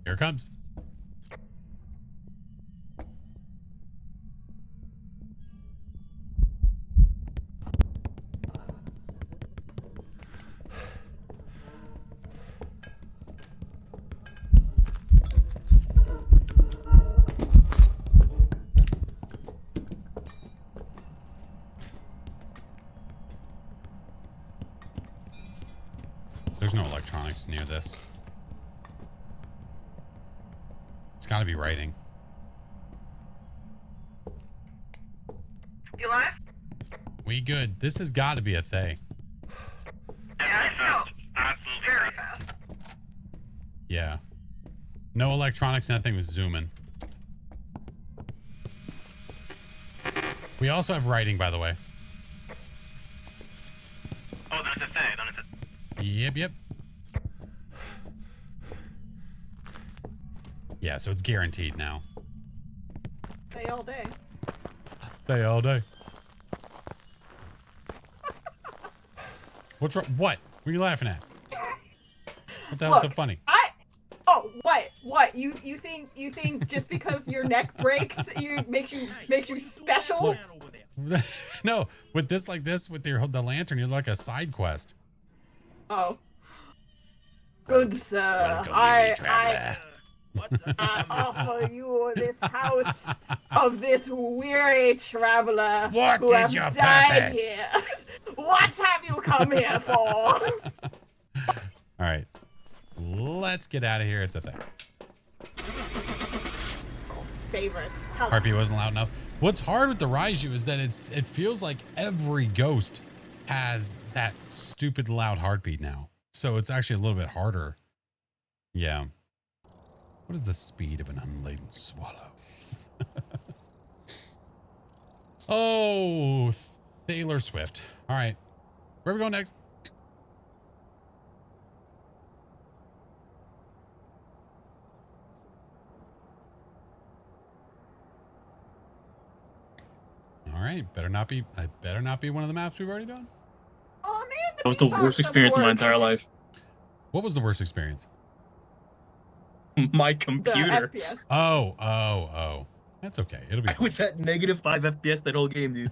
Here it comes. There's no electronics near this. It's got to be writing. You alive? We good. This has got to be a Thay. Yeah, fast. Absolutely very fast. fast. Yeah. No electronics, nothing was zooming. We also have writing, by the way. Oh, then it's a thing. Then it's a. Yep. Yeah, so it's guaranteed now. Stay all day. Day all day. What's wrong? What? What are you laughing at? What the hell's so Look, funny? Oh, what? You think just because your neck breaks, makes you special? Look. No, with this like this, with the lantern, you're like a side quest. Oh. Good sir, Welcome, I traveler. offer you this house of this weary traveler What who is have your died purpose? here. What have you come here for? All right. Let's get out of here. It's a thing. favorite. Tell Heartbeat wasn't loud enough. What's hard with the Raiju is that it feels like every ghost has that stupid loud heartbeat now. So it's actually a little bit harder. Yeah. What is the speed of an unladen swallow? Oh, Taylor Swift. All right. Where are we going next? All right. I better not be one of the maps we've already done. Oh man, That was the worst experience of my entire life. What was the worst experience? My computer. FPS. Oh. That's okay. It'll be I fine. was at -5 FPS that whole game, dude.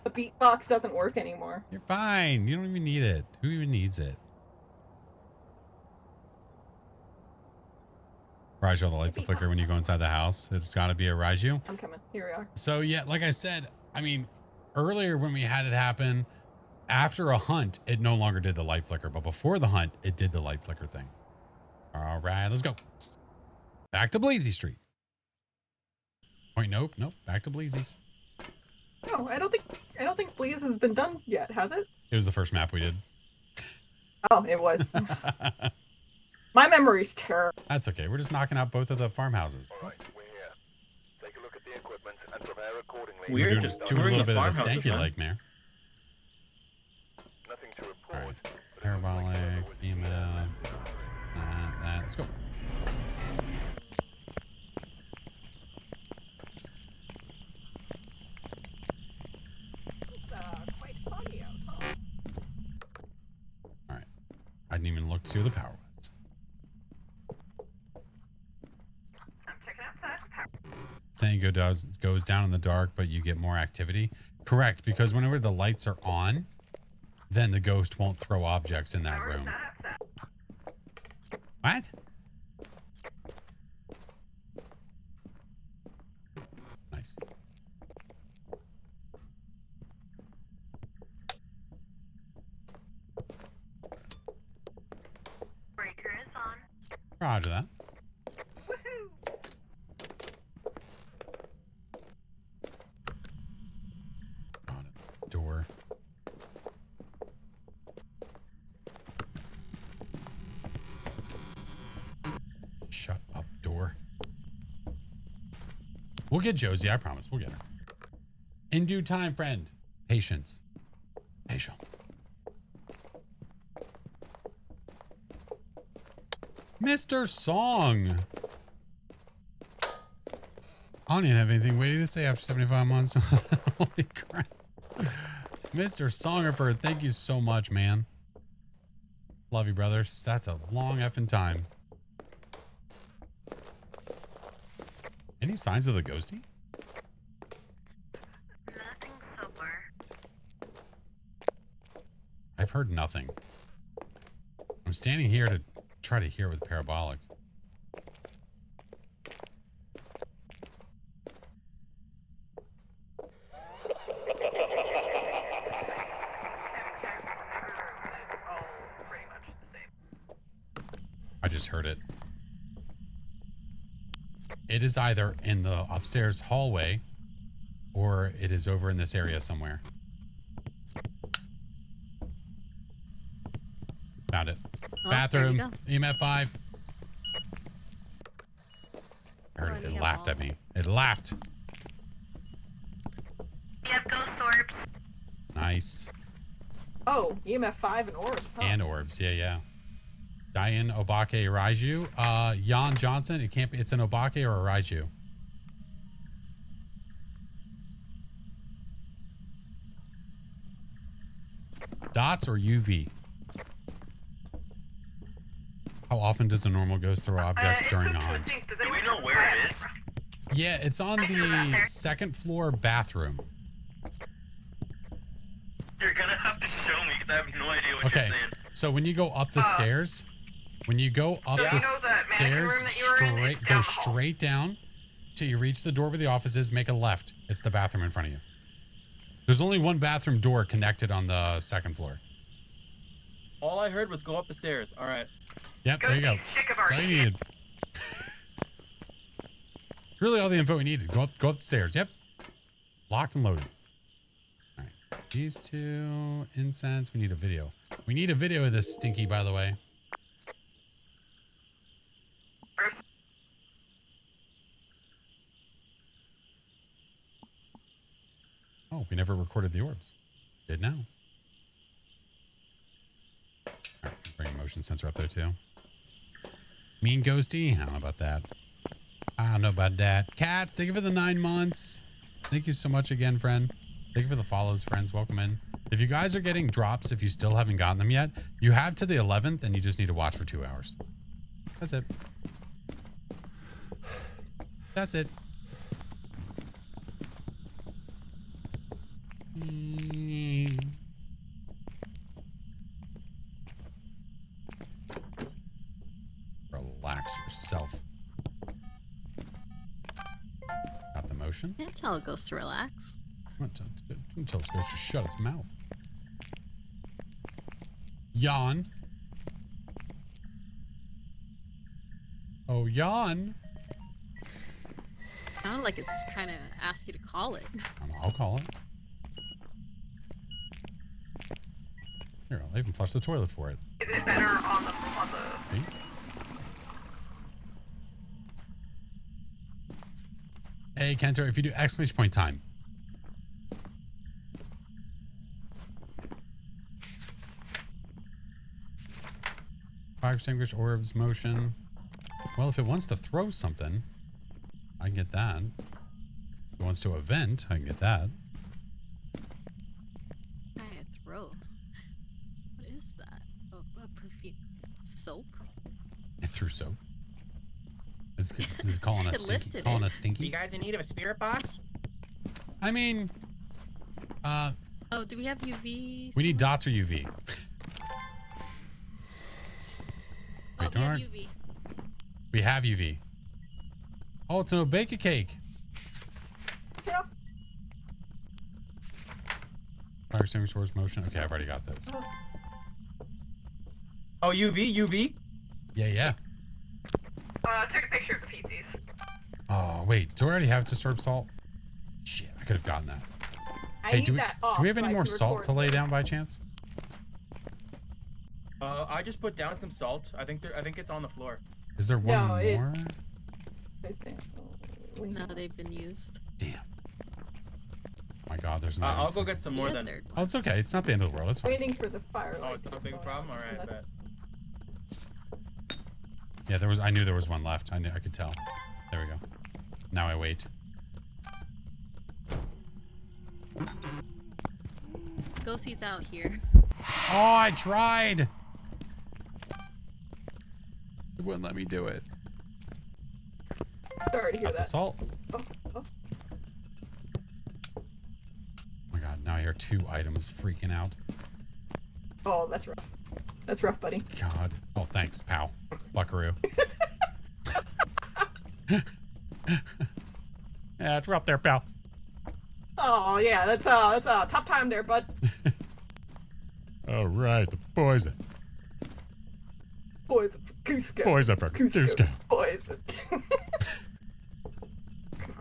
The beatbox doesn't work anymore. You're fine. You don't even need it. Who even needs it? Raiju, the lights will flicker when you go inside the house. It's got to be a Raiju. I'm coming. Here we are. So yeah, like I said, I mean, earlier when we had it happen, after a hunt, it no longer did the light flicker, but before the hunt, it did the light flicker thing. All right, let's go. Back to Bleezy Street. Wait, nope. Back to Bleezy's. No, I don't think Bleeze has been done yet, has it? It was the first map we did. Oh, it was. My memory's terrible. That's okay. We're just knocking out both of the farmhouses. All right, we're here. Take a look at the equipment and prepare accordingly. We're doing, just doing a touring little the bit of the farmhouses, stanky man. like, Mayor. Nothing to report. All right. Parabolic, EMF, that. Let's go. It's quite foggy out, huh? All right. I didn't even look to see where the power was. I'm checking outside the power. Tango goes down in the dark, but you get more activity. Correct, because whenever the lights are on, then the ghost won't throw objects in that room. What? Nice. Breaker is on. Roger that. Woohoo! Got it. Door. Shut up, door. We'll get Josie, I promise. We'll get her. In due time, friend. Patience. Patience. Mr. Song. I don't even have anything waiting to say after 75 months. Holy crap. Mr. Songerford, thank you so much, man. Love you, brothers. That's a long effing time. Any signs of the ghosty? Nothing so far. I've heard nothing. I'm standing here to try to hear with parabolic. I just heard it. It is either in the upstairs hallway or it is over in this area somewhere. Found it. Oh, Bathroom. there EMF 5. I heard it. It laughed at me. It laughed. We have ghost orbs. Nice. Oh, EMF 5 and orbs, huh? And orbs. Yeah. Diane Obake Raiju. Jan Johnson. It can't be. It's an Obake or a Raiju. Dots or UV? How often does a normal ghost throw objects during a hunt? Do we know where it is? Yeah, it's on the second floor bathroom. You're gonna have to show me because I have no idea what Okay, you're saying. so when you go up the stairs, when you go up the stairs, go straight down till you reach the door where the office is. Make a left. It's the bathroom in front of you. There's only one bathroom door connected on the second floor. All I heard was go up the stairs. All right. Yep, there you go. That's all you needed. Really all the info we needed. Go upstairs. Yep. Locked and loaded. All right. These two. Incense. We need a video. We need a video of this stinky, by the way. Oh, we never recorded the orbs. Did now. All right, bring a motion sensor up there too. Mean ghosty? I don't know about that. I don't know about that. Cats, thank you for the 9 months. Thank you so much again, friend. Thank you for the follows, friends. Welcome in. If you guys are getting drops, if you still haven't gotten them yet, you have to the 11th and you just need to watch for 2 hours. That's it. That's it. Relax yourself. Got the motion? Can't tell a ghost to relax. Don't tell this ghost to shut its mouth. Yawn. Oh, yawn. Sounded like it's trying to ask you to call it. I'll call it. Here, I'll even flush the toilet for it. Is it better on the See? Hey, Kenter, if you do exclamation point time. Fire extinguish orbs motion. Well, if it wants to throw something, I can get that. If it wants to event, I can get that. Throw. What is that? Oh, a perfume. Soap? It threw soap. Is it calling a stinky? Calling a stinky? You guys in need of a spirit box? I mean, oh, do we have UV? we need dots or UV. Oh, Wait, we have darn. UV. We have UV. Oh, it's no bake a cake. Fire extinguisher towards motion. Okay, I've already got this. Oh, UV? Yeah. Took a picture of the PCs. Oh, wait. Do I already have disturbed salt? Shit, I could have gotten that. I Hey, need do we that off have so any I more can salt to record. lay down by chance? I just put down some salt. I think it's on the floor. Is there one No, more? No, they've been used. Damn. My God, there's no. I'll go get some more then. Oh, it's okay. It's not the end of the world. It's fine. Waiting for the fire. Oh, it's not a big problem? Alright, bet. Yeah, there was. I knew there was one left. I knew. I could tell. There we go. Now I wait. Ghostie's out here. Oh, I tried. It wouldn't let me do it. Sorry to hear Got the that. salt. Oh. Oh my God! Now I hear 2 items freaking out. Oh, that's rough. That's rough, buddy. God. Oh, thanks, pal. Buckaroo. Yeah, it's rough there, pal. Oh yeah, that's a tough time there, bud. All right, the poison. Poison for Cusco. Poison for Cusco. Poison.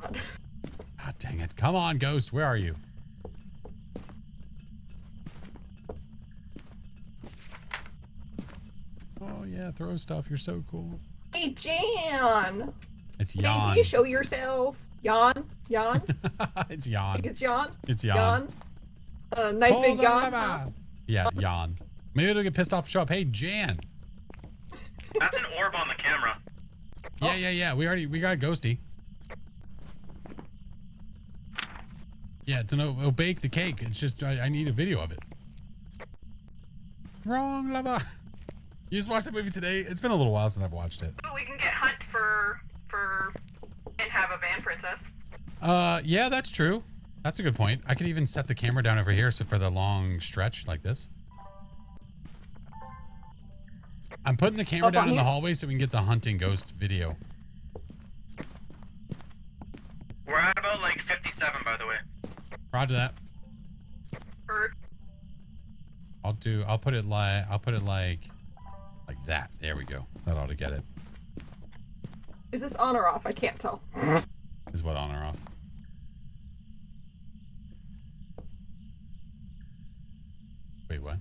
God. God dang it. Come on, Ghost. Where are you? Oh, yeah. Throw stuff. You're so cool. Hey, Jan. It's Hey, Jan. can you show yourself? Jan? It's Jan. It's Jan? It's Jan. Nice Hold big the Jan. lever. Yeah, Jan. Maybe it'll get pissed off and show up. Hey, Jan. That's an orb on the camera. Yeah. We got a ghosty. Yeah, it'll bake the cake. It's just, I need a video of it. Wrong lever. You just watched the movie today? It's been a little while since I've watched it. We can get Hunt for and have a van princess. Yeah, that's true. That's a good point. I could even set the camera down over here so for the long stretch like this. I'm putting the camera down in the hallway so we can get the hunting ghost video. We're at about like 57, by the way. Roger that. I'll put it like that. There we go. That ought to get it. Is this on or off? I can't tell. Is what, on or off? Wait, what?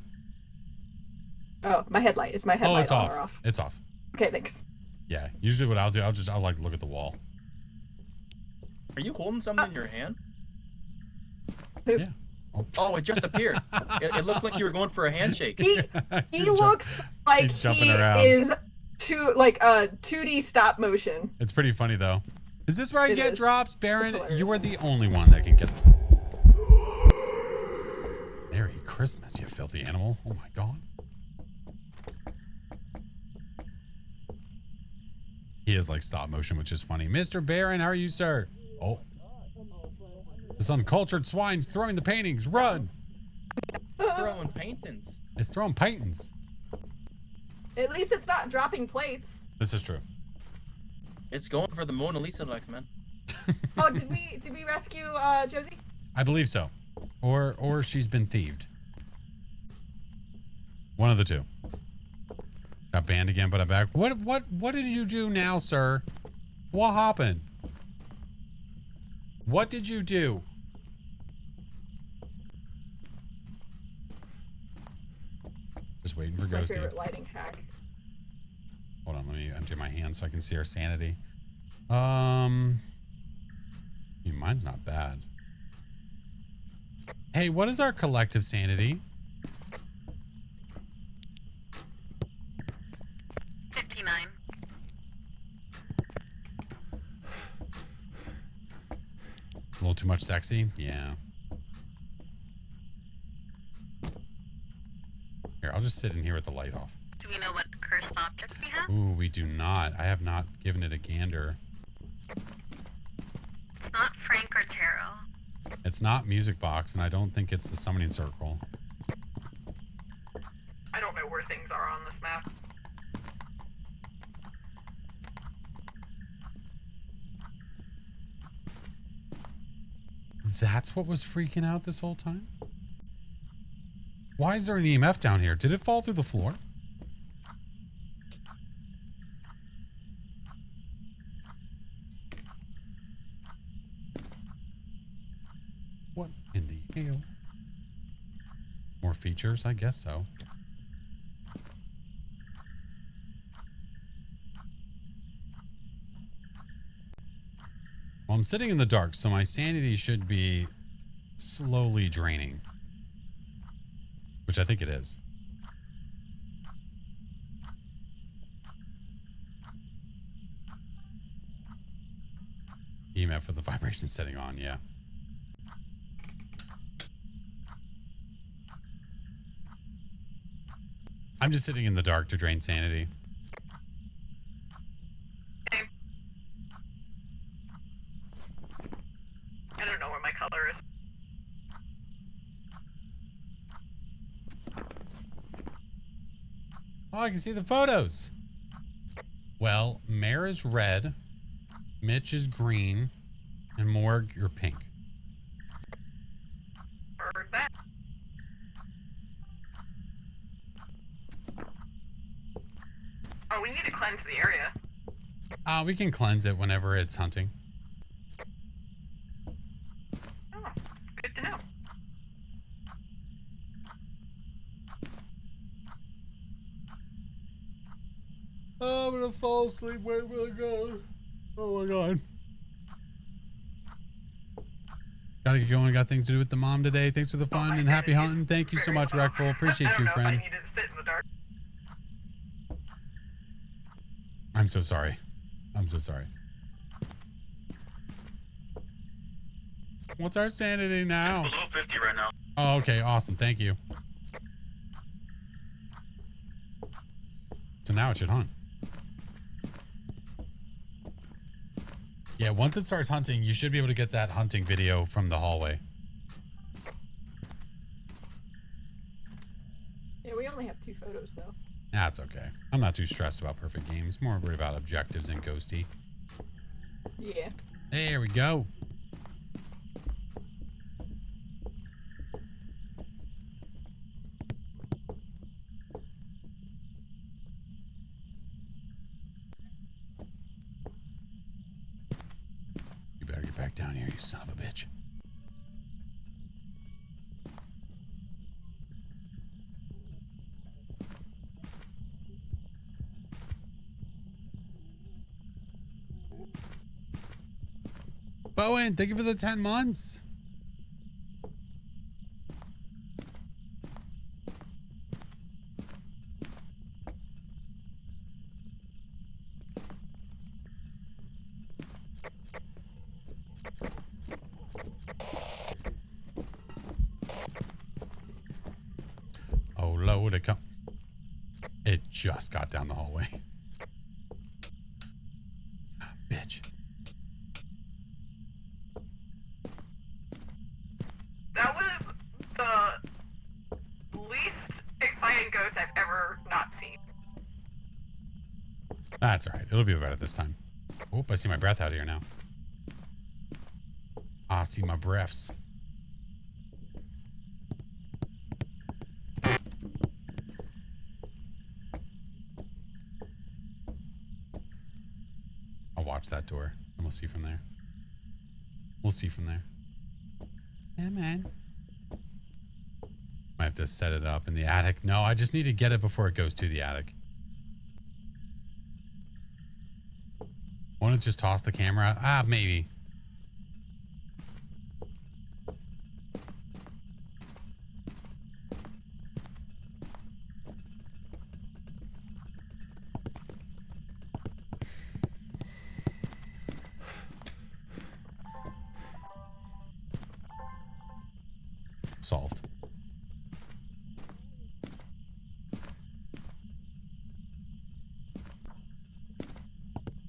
Oh, my headlight. Is my headlight Oh, it's on off. or off? It's off. Okay, thanks. Yeah. Usually what I'll do, I'll like look at the wall. Are you holding something in your hand? Yeah. Oh, it just appeared. It looked like you were going for a handshake. He looks like he's jumping he around. is 2D stop motion. It's pretty funny though. Is this where I get is. drops, Baron? You are the only one that can get them. Merry Christmas, you filthy animal. Oh my god. He is like stop motion, which is funny. Mr. Baron, how are you, sir? Oh. This uncultured swine's throwing the paintings. Run! Throwing paintings. It's throwing paintings. At least it's not dropping plates. This is true. It's going for the Mona Lisa, Lex, man. Oh, did we rescue Josie? I believe so. Or she's been thieved. One of the two. Got banned again, but I'm back. What did you do now, sir? What happened? What did you do? Just waiting for My Ghosty. favorite lighting hack. Hold on, let me empty my hand so I can see our sanity. Mine's not bad. Hey, what is our collective sanity? 59. A little too much sexy? Yeah. Here, I'll just sit in here with the light off. Do we know what cursed object we have? Ooh, we do not. I have not given it a gander. It's not Frank or Tarot. It's not Music Box, and I don't think it's the Summoning Circle. I don't know where things are on this map. That's what was freaking out this whole time? Why is there an EMF down here? Did it fall through the floor? What in the hell? More features? I guess so. Well, I'm sitting in the dark, so my sanity should be slowly draining. Which I think it is. EMF with the vibration setting on, yeah. I'm just sitting in the dark to drain sanity. I don't know where my color is. Oh, I can see the photos. Well, Mare is red, Mitch is green, and Morg, you're pink. Heard that. Oh, we need to cleanse the area. We can cleanse it whenever it's hunting. Oh, good to know. Oh, I'm gonna fall asleep. Where will I go? Oh my god. Gotta get going. Got things to do with the mom today. Thanks for the fun and happy hunting. Thank you so much, Reckful. Appreciate you, friend. I needed to sit in the dark. I'm so sorry. I'm so sorry. What's our sanity now? Below 50 right now. Oh, okay. Awesome. Thank you. So now it should hunt. Yeah, once it starts hunting, you should be able to get that hunting video from the hallway. Yeah, we only have 2 photos though. That's okay. I'm not too stressed about perfect games. More worried about objectives and ghosty. Yeah. There we go. You better get down here, you son of a bitch. Bowen, thank you for the 10 months. Oh, load it come. It just got down the hallway. Bitch. That was the least exciting ghost I've ever not seen. That's all right. It'll be better this time. Oop, I see my breath out here now. I see my breaths. I'll watch that door and we'll see from there. We'll see from there. Yeah, man. Might have to set it up in the attic. No, I just need to get it before it goes to the attic. Want to just toss the camera? Ah, maybe. Solved.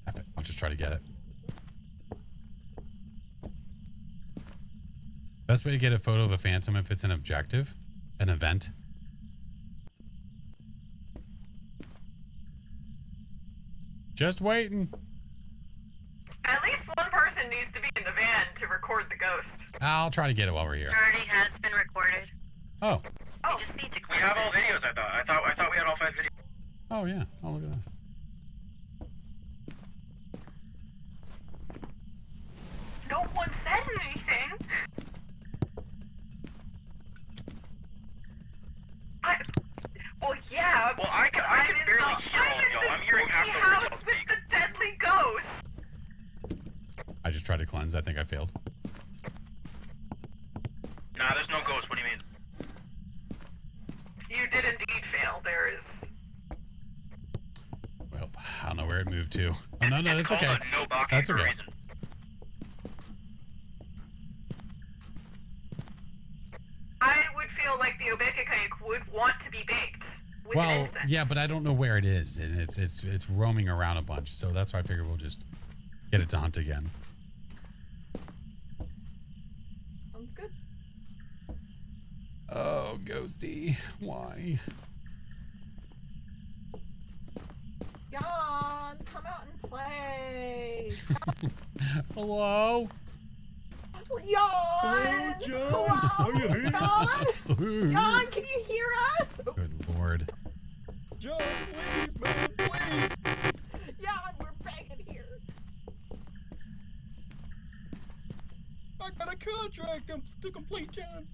F it. I'll just try to get it. Best way to get a photo of a phantom if it's an objective, an event. Just waiting. At least one person needs to be in the van to record the ghost. I'll try to get it while we're here. It already has been recorded. Oh. We just need to We clean have all it. videos, I thought we had all 5 videos. Oh yeah. Oh, look at that. No one said anything. Well, yeah. Well, I can barely hear all of y'all. I'm hearing half the words y'all with speak. the deadly ghost. I just tried to cleanse. I think I failed. Nah, there's no ghost. What do you mean? You did indeed fail. There is. Well, I don't know where it moved to. Oh, no, that's It's okay. called a no blocking That's for a okay. reason. I would feel like the Obeka cake would want to be baked. With an Well, incense. yeah, but I don't know where it is, and it's roaming around a bunch, so that's why I figured we'll just get it to hunt again. Sounds good. Oh, Ghosty, why? Jan, come out and play. Hello? Jan! Hello? Jan? Jan, can you hear us? Good lord. John, please, man, please. Jan, we're begging here. I got a contract to complete, John.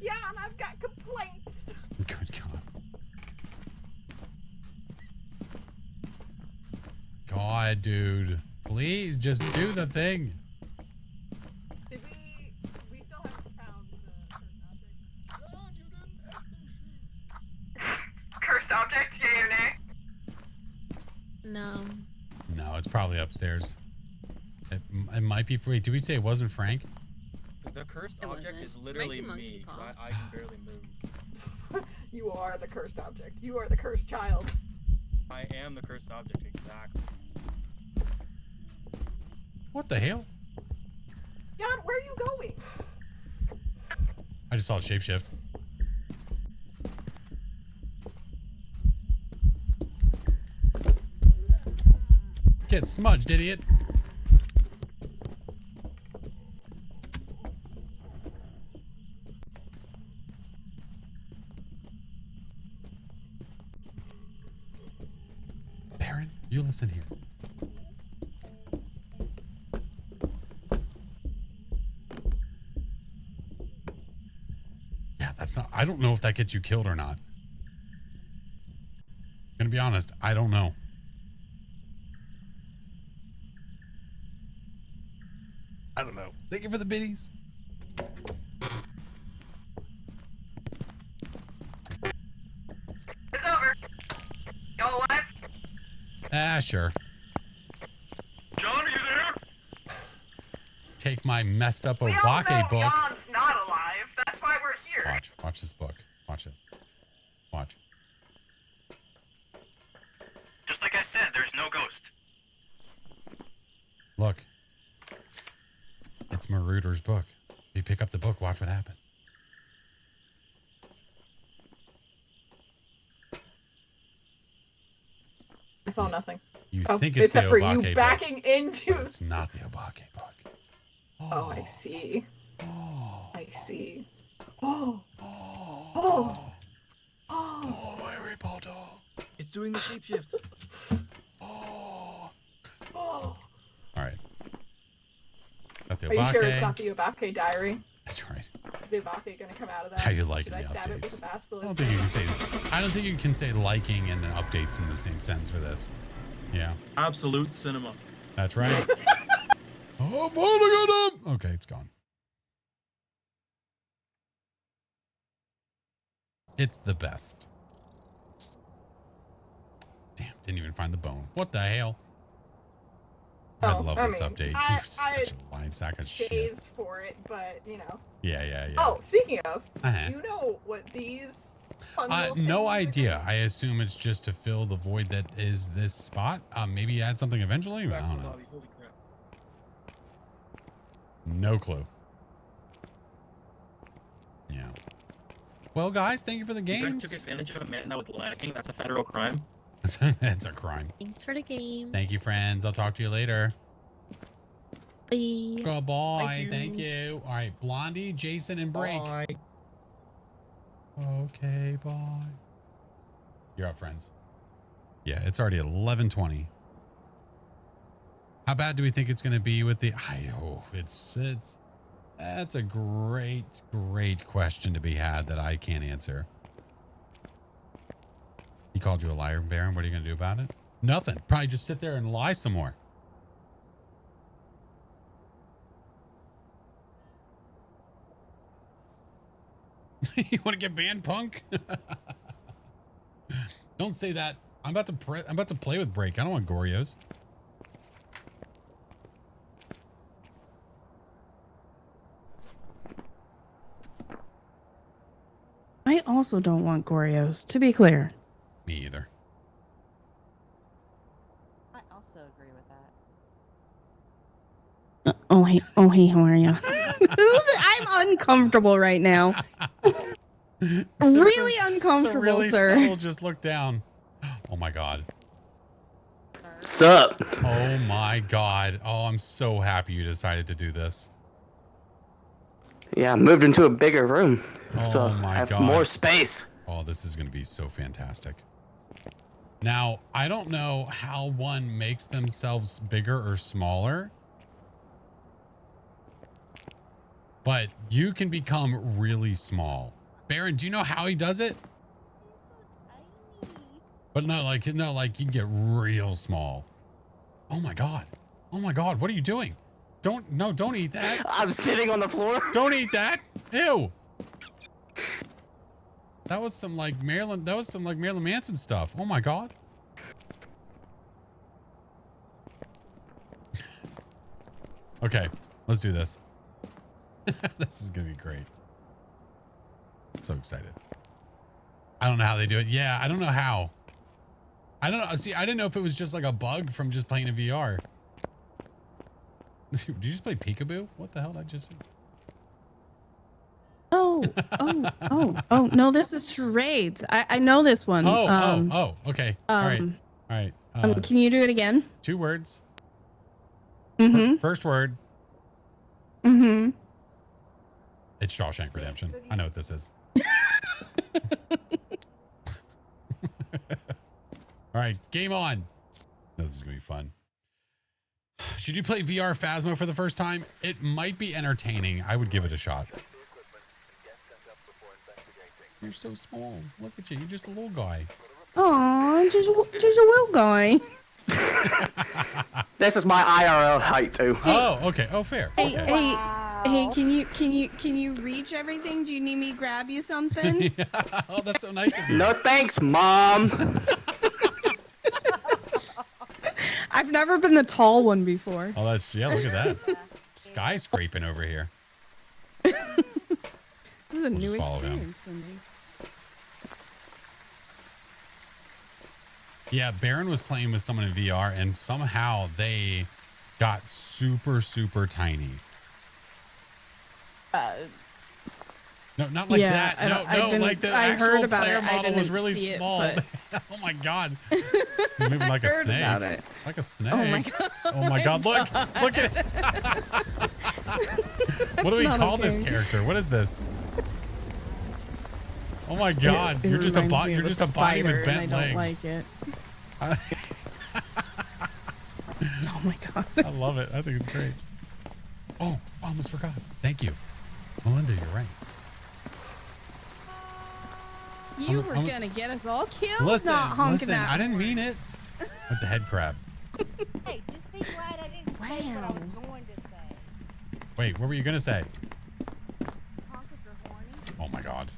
Jan, I've got complaints. Good God. God, dude. Please, just do the thing. Did we still haven't found the cursed object? Yay or nay? No. No, it's probably upstairs. It might be free. Did we say it wasn't Frank? The cursed It object wasn't. is literally Might be Monkey me, 'cause Paw. I can barely move. You are the cursed object. You are the cursed child. I am the cursed object, exactly. What the hell? Jan, where are you going? I just saw it shapeshift. Get smudged, idiot. Baron, you listen here. That's not, I don't know if that gets you killed or not. Gonna be honest, I don't know. I don't know. Thank you for the biddies. It's over. Y'all alive? Ah, sure. John, are you there? Take my messed up We all Obake know book. John's not alive. That's why we're here. Watch this book. Watch this. Watch. Just like I said, there's no ghost. Look. It's Marauder's book. If you pick up the book, watch what happens. I saw nothing. You think it's except the for Obake you book. backing into. But it's not the Obake book. Oh, I see. Oh. I see. Oh. Oh. Oh. Oh, Harry Potter. It's doing the shapeshift. Oh. Oh. All right. Got the Are you sure it's Obake. not the Obake diary? That's right. Is the Obake gonna come out of that? How you liking Should the I stab it with updates? a basilisk? I don't think you can say. I don't think you can say liking and updates in the same sentence for this. Yeah. Absolute cinema. That's right. Oh, finally got him. Okay, it's gone. It's the best. Damn, didn't even find the bone. What the hell? I love this update. You're such a lying sack of shit. Days for it, but you know. Yeah. Oh, speaking of, Uh-huh. do you know what these? Fun little No things idea. I assume it's just to fill the void that is this spot. Maybe add something eventually. I don't know. Holy crap. No clue. Yeah. Well, guys, thank you for the You guys games. took advantage of a man that was lacking. That's a federal crime. That's a crime. Thanks for the games. Thank you, friends. I'll talk to you later. Bye. Goodbye. Thank you. All right, Blondie, Jason, and Break. Bye. Okay, bye. You're up, friends. Yeah, it's already 11:20. How bad do we think it's going to be with the? That's a great question to be had that I can't answer. He called you a liar, Baron. What are you going to do about it? Nothing. Probably just sit there and lie some more. You want to get banned, punk? Don't say that. I'm about to play with Break. I don't want Gorios. I also don't want Gorios, to be clear. Me either. I also agree with that. Oh hey, how are you? I'm uncomfortable right now. Really uncomfortable, really sir. subtle, just look down. Oh my god. Sup? Oh my god. Oh, I'm so happy you decided to do this. Yeah, I moved into a bigger room, Oh so my I have god. more space. Oh, this is going to be so fantastic. Now, I don't know how one makes themselves bigger or smaller, but you can become really small. Baron, do you know how he does it? But no, like you can get real small. Oh my god. Oh my god, what are you doing? Don't eat that. I'm sitting on the floor. Don't eat that. Ew. That was some like Marilyn Manson stuff. Oh my god. Okay, let's do this. This is gonna be great. I'm so excited. I don't know how they do it. Yeah, I don't know how. I don't know. See, I didn't know if it was just like a bug from just playing in VR. Did you just play peekaboo? What the hell did I just say? Oh, no, this is charades. I know this one. Okay. All right. Can you do it again? 2 words. Mm-hmm. First word. Mm-hmm. It's Shawshank Redemption. I know what this is. All right, game on. This is gonna be fun. Should you play VR Phasmo for the first time? It might be entertaining. I would give it a shot. You're so small. Look at you. You're just a little guy. Aw, just a little guy. This is my IRL height too. Oh, okay. Oh, fair. Hey, Okay. hey, can you reach everything? Do you need me to grab you something? Yeah. Oh, that's so nice of you. No thanks, Mom. I've never been the tall one before. Oh, that's, yeah, look at that. Skyscraping over here. This is a We'll new just follow him. experience for me. Yeah, Baron was playing with someone in VR, and somehow they got super, super tiny. No, not like yeah, that. I No, didn't- like the I actual heard about player it. I model was didn't really see it, small. but- Oh my god. He's moving like a heard snake. about it. Like a snake. Oh my god. Oh my god, look. Look at it. What do we not call this okay. character? What is this? Oh my It- god, it you're just a reminds bot. me You're of just a body spider, with bent and I legs. don't like it. Oh my god. I love it. I think it's great. Oh, I almost forgot. Thank you. Melinda, you're right. You I'm- were I'm- gonna get us all killed? Listen, not honking listen, that I didn't mean it. That's a head crab. Hey, just be glad I didn't say what I was going to say. Wait, what were you going to say? Honk if you're horny. Oh my god.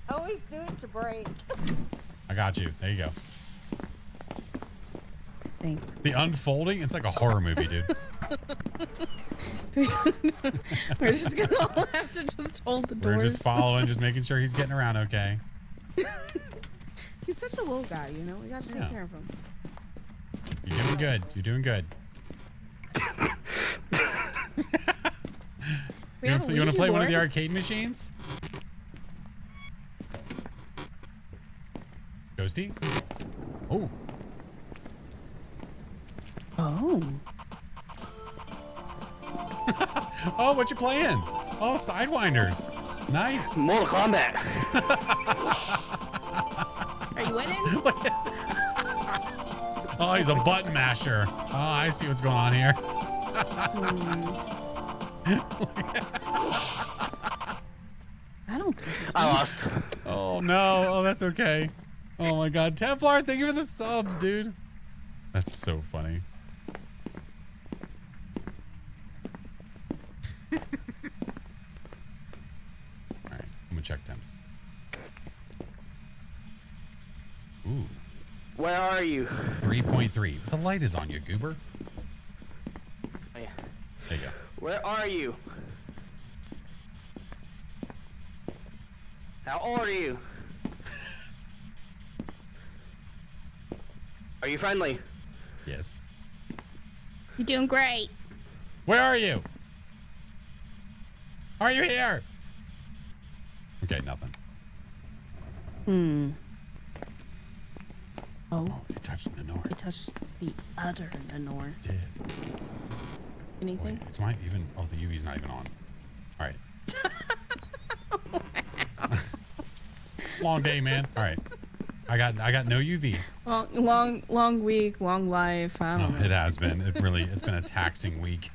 Always do it to break. I got you. There you go. Thanks. The unfolding, it's like a horror movie, dude. We're just gonna all have to just hold the doors. We're just following, just making sure he's getting around okay. He's such a little guy, you know? We gotta take Yeah. care of him. You're doing good. You're doing good. We You have want a to Ouija play one of the board. arcade machines? Ghosty? Oh. Oh. Oh, what you playing? Oh, Sidewinders. Nice. Mortal Kombat. Are you winning? Oh, he's a button masher. Oh, I see what's going on here. I don't think he's I lost. Oh, no. Oh, that's okay. Oh, my God. Templar, thank you for the subs, dude. That's so funny. All right, I'm gonna check temps. Ooh, Where are you? 3.3. The light is on you, goober. Oh, yeah. There you go. Where are you? How old are you? Are you friendly? Yes. You're doing great. Where are you? Are you here? Okay, nothing. Oh, You touched the north. he touched the other Lenore. Did. Anything? Wait, it's my even. Oh, the UV's not even on. All right. Long day, man. All right. I got no UV. Long week, long life. I don't know. It has been. It's been a taxing week.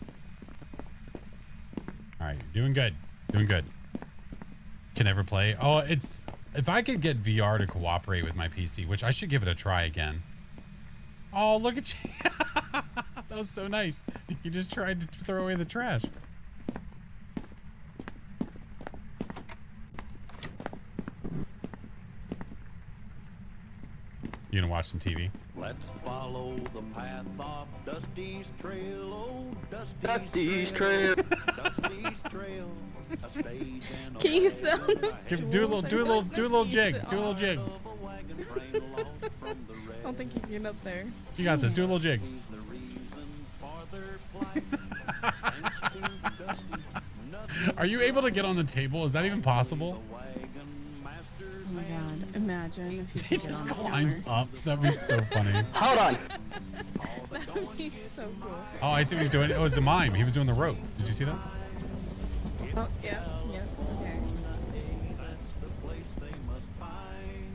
All right, doing good. Doing good. Can never play. Oh, it's if I could get VR to cooperate with my PC, which I should give it a try again. Oh, look at you. That was so nice. You just tried to throw away the trash. You gonna watch some TV? Let's follow the path of Dusty's trail. Oh, Dusty's trail. Dusty's trail. A spade and a Can you sound the Do a little jig. Do a little jig. of a wagon train lost from the I red. don't think you can get up there. You got this. Do a little jig. He's the reason for their plight. Thanks to Dusty, nothing Are you able to get on the table? Is that even possible? wagon master Oh my god. Imagine if He you could just get on the climbs counter. up. That'd be so funny. Hold on. That would be so cool. Oh, I see what he's doing. Oh, it's a mime. He was doing the rope. Did you see that? Oh, yeah. Yeah. Okay. that's the place they must find.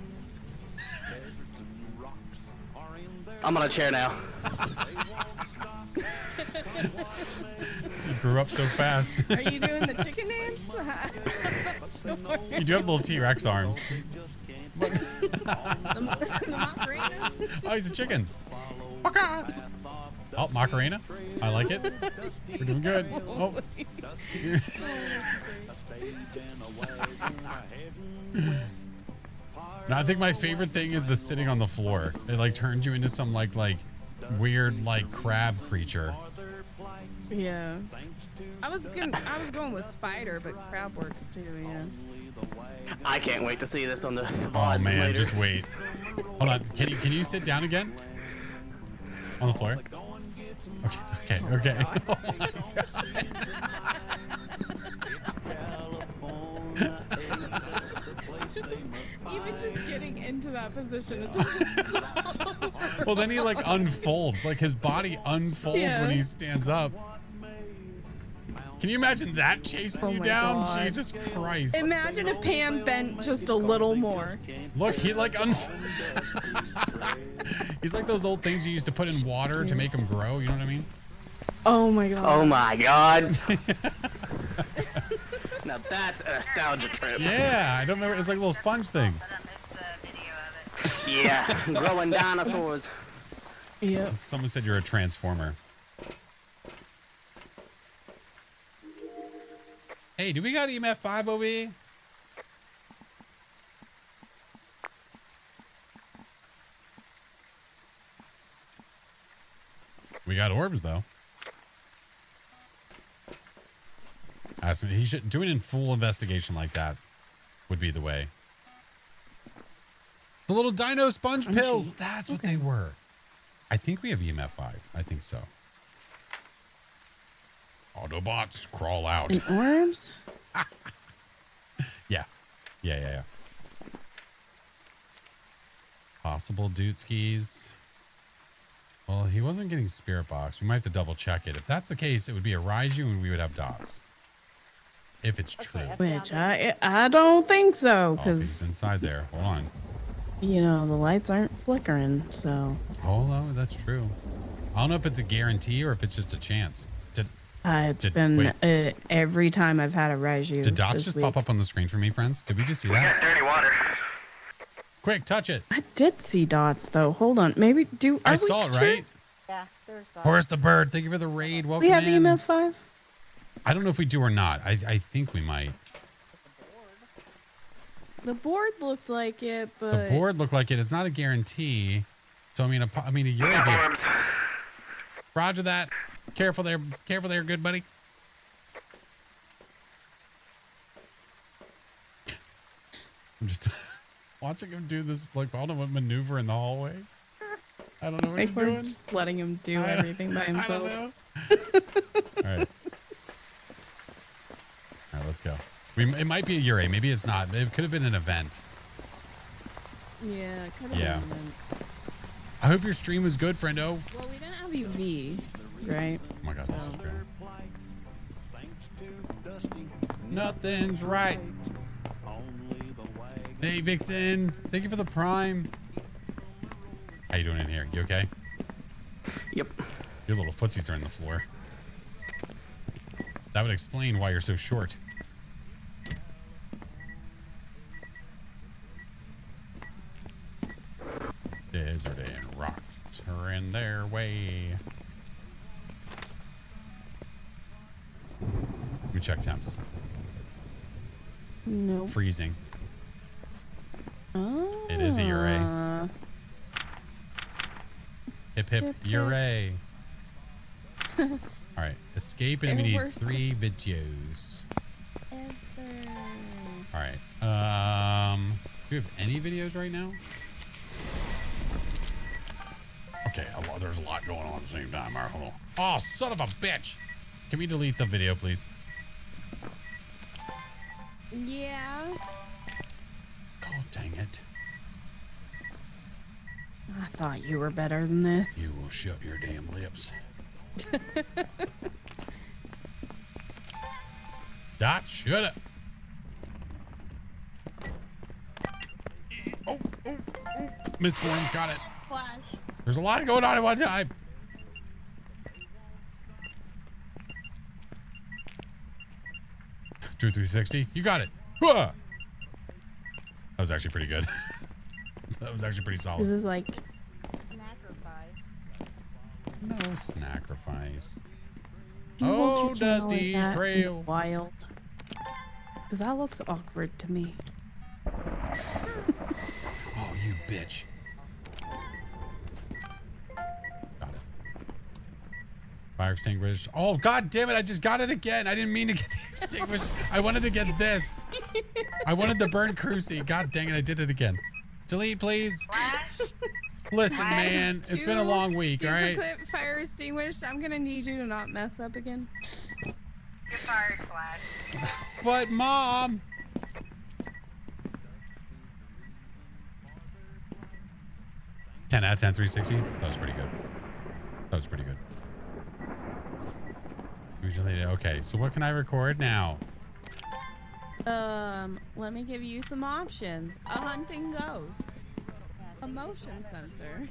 Deserts and rocks are in their I'm on a chair now. He grew up so fast. Are you doing the chicken dance? Oh You do have little T-Rex arms. Oh, he's a chicken. Oh, Macarena. I like it. We're doing good. Oh. No, I think my favorite thing is the sitting on the floor. It like turns you into some like weird like crab creature. Yeah. I was going with spider, but crab works too, yeah. I can't wait to see this on the Oh man, later. just wait. Hold on. Can you sit down again? On the floor? Okay. Even just getting into that position, it just so Well, then he like unfolds. Like his body unfolds when he stands up. Can you imagine that chasing you down? God. Jesus Christ. Imagine if Pam bent just a little more. Look, he like he's like those old things you used to put in water to make them grow. You know what I mean? Oh my god. Oh my god. Now that's a nostalgia trip. Yeah, I don't remember. It's like little sponge things. Yeah, growing dinosaurs. Yeah. Someone said you're a transformer. Hey, do we got EMF 5 over here? We got orbs though. He should doing in full investigation like that would be the way. The little dino sponge pills. That's what they were. I think we have EMF 5. I think so. Autobots crawl out. And orbs? Yeah. Possible Dootskis. Well, he wasn't getting spirit box. We might have to double check it. If that's the case, it would be a Raiju and we would have dots. If it's true. Which I don't think so, Oh, he's because inside there. Hold on. you know the lights aren't flickering. So. Oh, that's true. I don't know if it's a guarantee or if it's just a chance. It's been every time I've had a Raiju. Did dots this just week. pop up on the screen for me, friends? Did we just see We that? got dirty water. Quick, touch it. I did see dots though. Hold on, maybe I saw it, right? Yeah, there's that. Horace the Bird, thank you for the raid. Welcome We have in. EMF 5. I don't know if we do or not. I think we might. The board looked like it, The but board looked like it. It's not a guarantee. So I mean, a Euro. Roger that. Careful there, good buddy. I'm just watching him do this like I don't know what maneuver in the hallway. I don't know what he's we're doing. just letting him do everything by himself. I don't know. All right. All right, let's go. It might be a Ure. Maybe it's not. It could have been an event. Yeah, could have Yeah. been. I hope your stream was good, friendo. Well, we didn't have UV, right? Oh my god, this is real. Nothing's right. Hey, Vixen. Thank you for the prime. How you doing in here? You okay? Yep. Your little footsies are in the floor. That would explain why you're so short. Desert and rocks are in their way. Let me check temps. No. Freezing. Oh. It is a Ure. Hip hip Ure. All right, escape and we need 3 videos. All right. Do we have any videos right now? Okay, there's a lot going on at the same time. All right, hold on. Oh, son of a bitch! Can we delete the video, please? Yeah. God dang it! I thought you were better than this. You will shut your damn lips. Dot, shut up. Oh, misformed, got it. Splash. There's a lot going on at one time. Drew 360, you got it. Huh. was actually pretty good. That was actually pretty solid. This is like no sacrifice. Do you want your Oh, channel Dusty's like that? trail. Wild. Because that looks awkward to me. Oh, you bitch. Got it. Fire extinguisher. Oh, god damn it. I just got it again. I didn't mean to get the extinguisher. I wanted to get this. I wanted the burn cruci. God dang it. I did it again. Delete, please. Listen, man. It's been a long week, all right? Duplicate fire extinguisher. I'm going to need you to not mess up again. You're fired, Flash. But, Mom. Ten out of 10, 360. That was pretty good. That was pretty good. Usually, okay, so what can I record now? Let me give you some options. A hunting ghost. A motion sensor.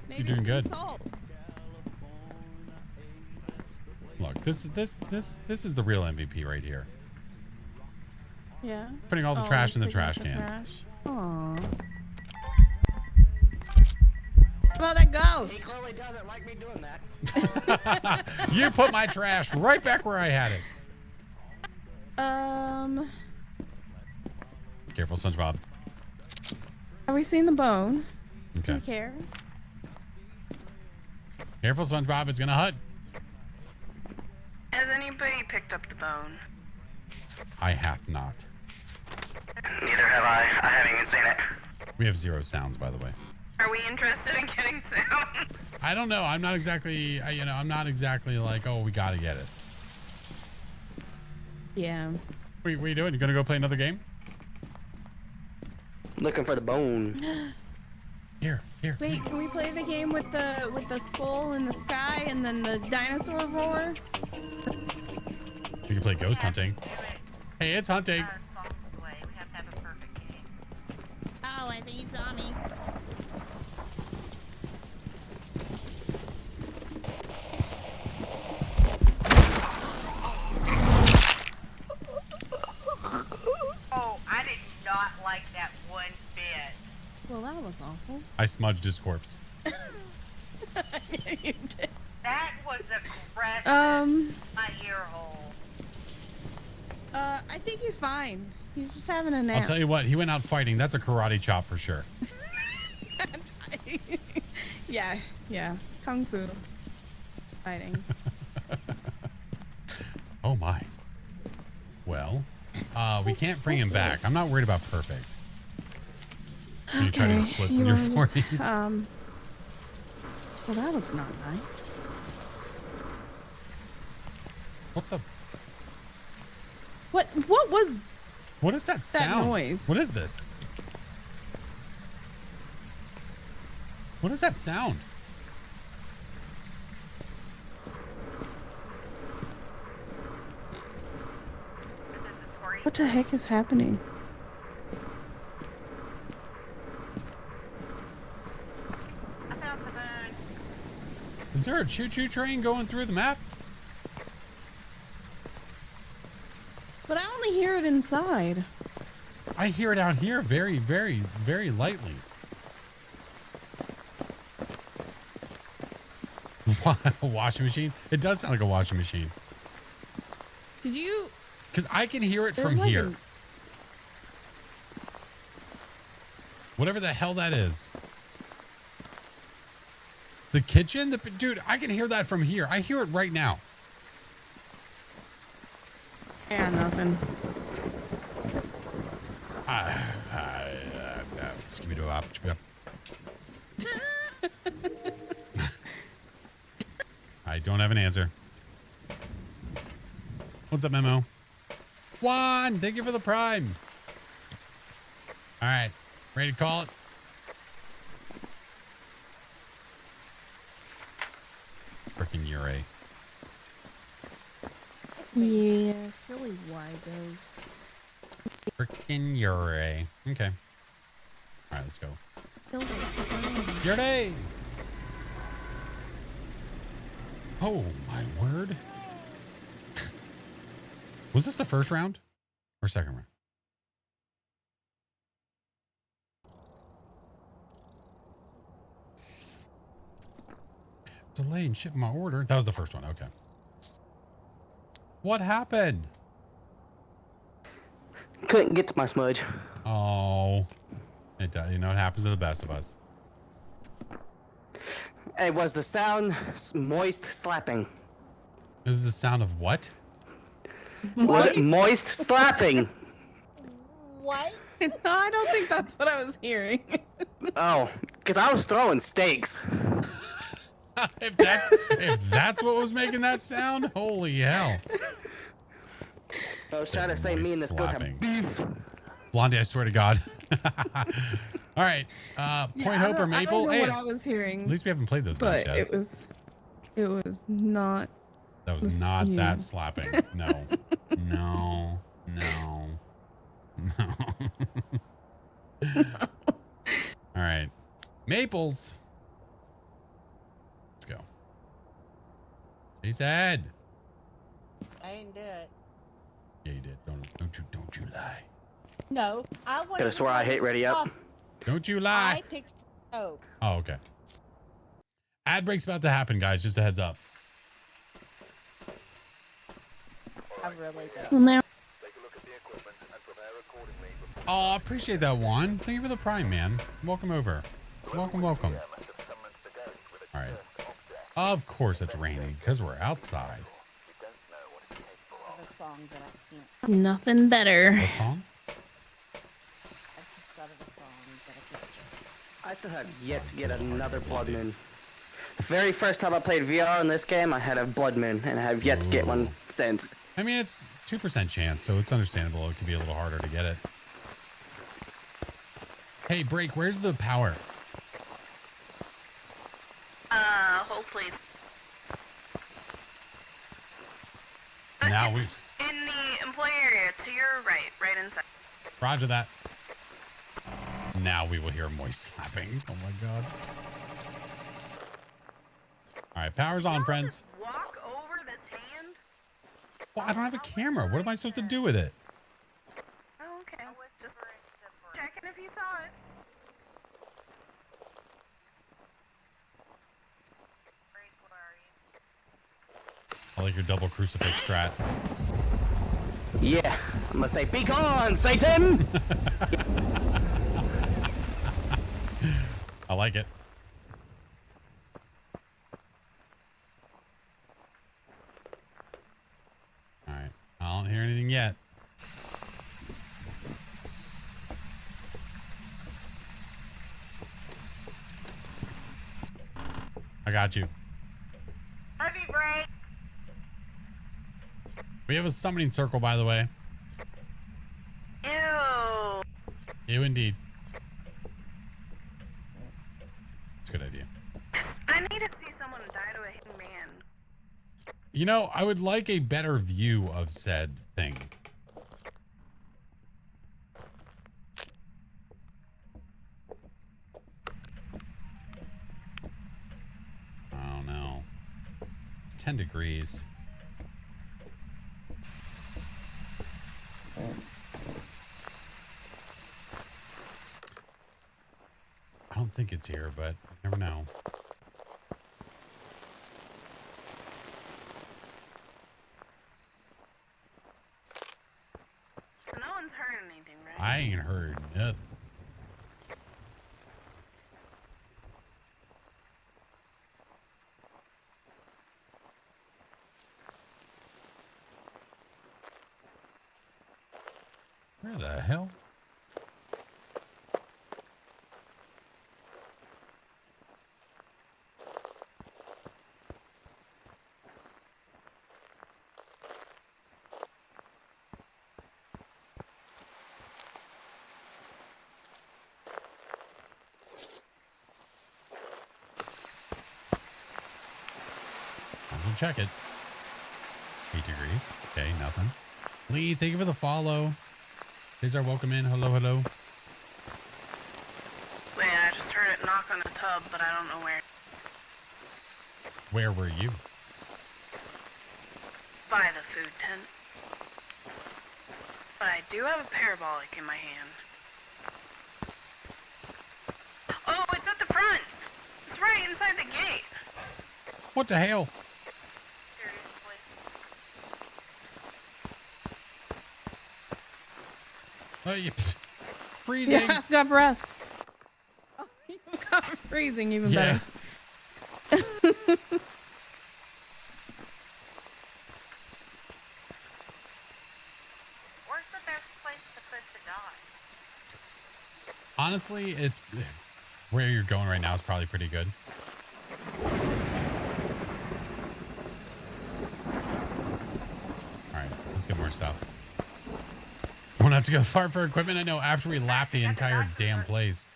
Maybe You're doing good. some salt. Look, this is the real MVP right here. Yeah. Putting all the trash in the trash can. Aww. How about that ghost? He doesn't like me doing that. You put my trash right back where I had it. Careful, SpongeBob. Have we seen the bone? Okay. Do you care? Careful, SpongeBob. It's gonna hut. Has anybody picked up the bone? I have not. Neither have I. I haven't even seen it. We have 0 sounds, by the way. Are we interested in getting sound? I don't know. I'm not exactly, I'm not exactly like, oh, we gotta get it. Yeah. What are you doing? You gonna go play another game? Looking for the bone. Here. Wait, can we play the game with the skull in the sky and then the dinosaur roar? We can play ghost hunting. Hey, it's hunting. Oh, I think he saw me. Oh, I did not like that one bit. Well, that was awful. I smudged his corpse. You did. That was aggressive. My ear hole. I think he's fine. He's just having a nap. I'll tell you what, he went out fighting. That's a karate chop for sure. Yeah. Kung Fu. Fighting. Oh my. Well, we can't bring him back. I'm not worried about perfect. You try to split in your 40s. Well, that was not nice. What the? What was What is that sound? noise? What is this? What is that sound? What the heck is happening? Is there a choo-choo train going through the map? But I only hear it inside. I hear it out here very, very, very lightly. A washing machine? It does sound like a washing machine. Did you? Because I can hear it There's from like here. Whatever the hell that is. The kitchen? Dude, I can hear that from here. I hear it right now. Yeah, nothing. I don't have an answer. What's up, Memo? Juan, thank you for the prime. All right, ready to call it? Frickin' Ure. Yeah, silly Wygos. Frickin' Ure. Okay. All right, let's go. Ure! Oh, my word. Was this the first round or second round? Delay in shipping my order. That was the first one. Okay. What happened? Couldn't get to my smudge. Oh. It happens to the best of us. It was the sound moist slapping. It was the sound of what? Was it moist slapping? What? No, I don't think that's what I was hearing. Oh, because I was throwing steaks. if that's what was making that sound, holy hell. I was trying to say me and this goes have beef. Blondie, I swear to God. All right. Point Hope or Maple. I don't know Hey, what I was hearing. at least we haven't played those but maps yet. it was not. That was not that slapping. No. No. No. No. All right. Maples. Let's go. He said. I didn't do it. Yeah, you did. Don't you lie. No, I wanted. Could have swore I hit ready up. Don't you lie. I picked. Oh. Oh, okay. Ad break's about to happen, guys. Just a heads up. I really don't. Well, now. Oh, I appreciate that, Juan. Thank you for the prime, man. Welcome over. Welcome. All right. Of course it's raining because we're outside. A song that I can't. Nothing better. What song? I just thought of a song that I can't. I still have yet to get another blood moon. The very first time I played VR in this game, I had a blood moon, and I have yet to get one since. I mean, it's 2% chance, so it's understandable. It could be a little harder to get it. Hey, Break, where's the power? Hopefully. Now we. In the employee area, to your right inside. Roger that. Now we will hear moist slapping. Oh my god. All right, power's on, friends. Walk over this hand. Well, I don't have a camera. What am I supposed to do with it? Oh, okay. Just checking if you saw it. I like your double crucifix strat. Yeah, I'm gonna say, be gone, Satan! I like it. All right, I don't hear anything yet. I got you. Heavy break. We have a summoning circle, by the way. Ew. Ew, indeed. It's a good idea. I need to see someone die to a hangman. You know, I would like a better view of said thing. Oh no. It's 10 degrees. I don't think it's here, but you never know. So no one's heard anything, right? I ain't heard nothing. Where the hell? Might as well check it. 8 degrees. Okay, nothing. Lee, thank you for the follow. Is our welcome in? Hello, hello. Wait, I just heard it knock on a tub, but I don't know where. Where were you? By the food tent. But I do have a parabolic in my hand. Oh, it's at the front! It's right inside the gate! What the hell? Oh, you freezing. Yeah, I've got breath. Oh, you got freezing even better. Where's the best place to put the dog? Honestly, it's where you're going right now is probably pretty good. All right, let's get more stuff. Won't have to go far for equipment. I know after we lapped the entire damn place.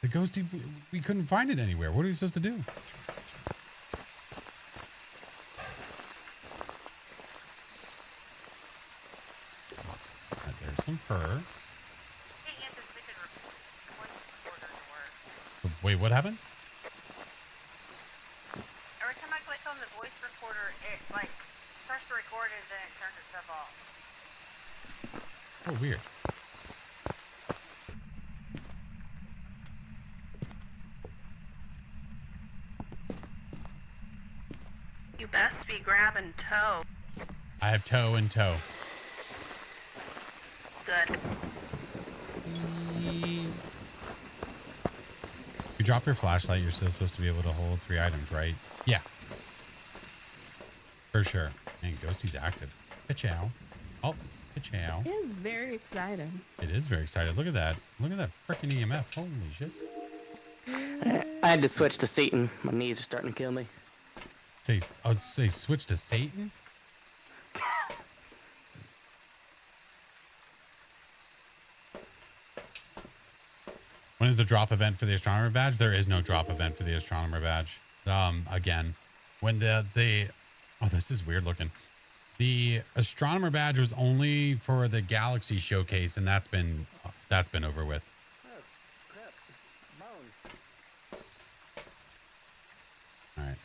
The ghosty, we couldn't find it anywhere. What are we supposed to do? Right, there's some fur. Wait, what happened? Every time I click on the voice recorder, it like starts to record and then it turns itself off. Oh, weird. You best be grabbing toe. I have toe and toe. Good. If you drop your flashlight, you're still supposed to be able to hold 3 items, right? Yeah. For sure. Man, Ghosty's active. Ka-chow. Oh, ka-chow. It is very exciting. It is very excited. Look at that. Look at that freaking EMF. Holy shit. I had to switch to Satan. My knees are starting to kill me. Say switch to Satan? When is the drop event for the astronomer badge? There is no drop event for the astronomer badge. Again, when oh, this is weird looking. The astronomer badge was only for the Galaxy showcase, and that's been over with. All right.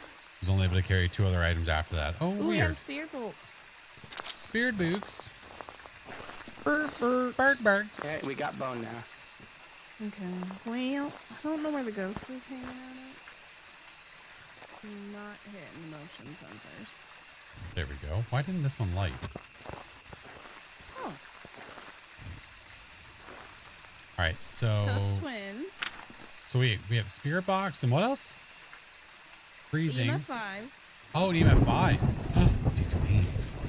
I was only able to carry 2 other items after that. Oh, Ooh, we weird. have spear books. Speared books. Bird Bergs. Alright, we got bone now. Okay. Well, I don't know where the ghost is hanging out at. I'm not hitting motion sensors. There we go. Why didn't this one light? Oh. All right, so Those twins. So we have spirit box and what else? Freezing. EMF 5. Oh, an EMF 5. Oh, 2 twins.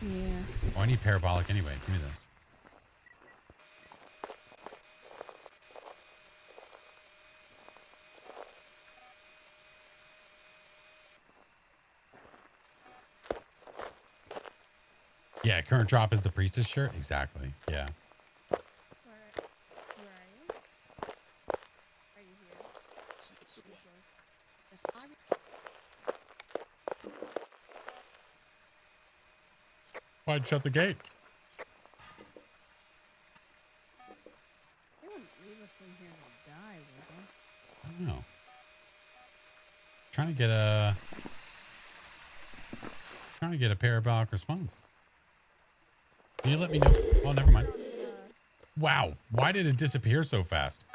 Yeah. Oh, I need parabolic anyway. Give me this. Yeah, current drop is the priestess shirt. Exactly. Yeah. Why'd shut the gate? They wouldn't leave us in here to die, would they? I don't know. Trying to get a parabolic response. Can you let me know? Oh, never mind. Wow. Why did it disappear so fast?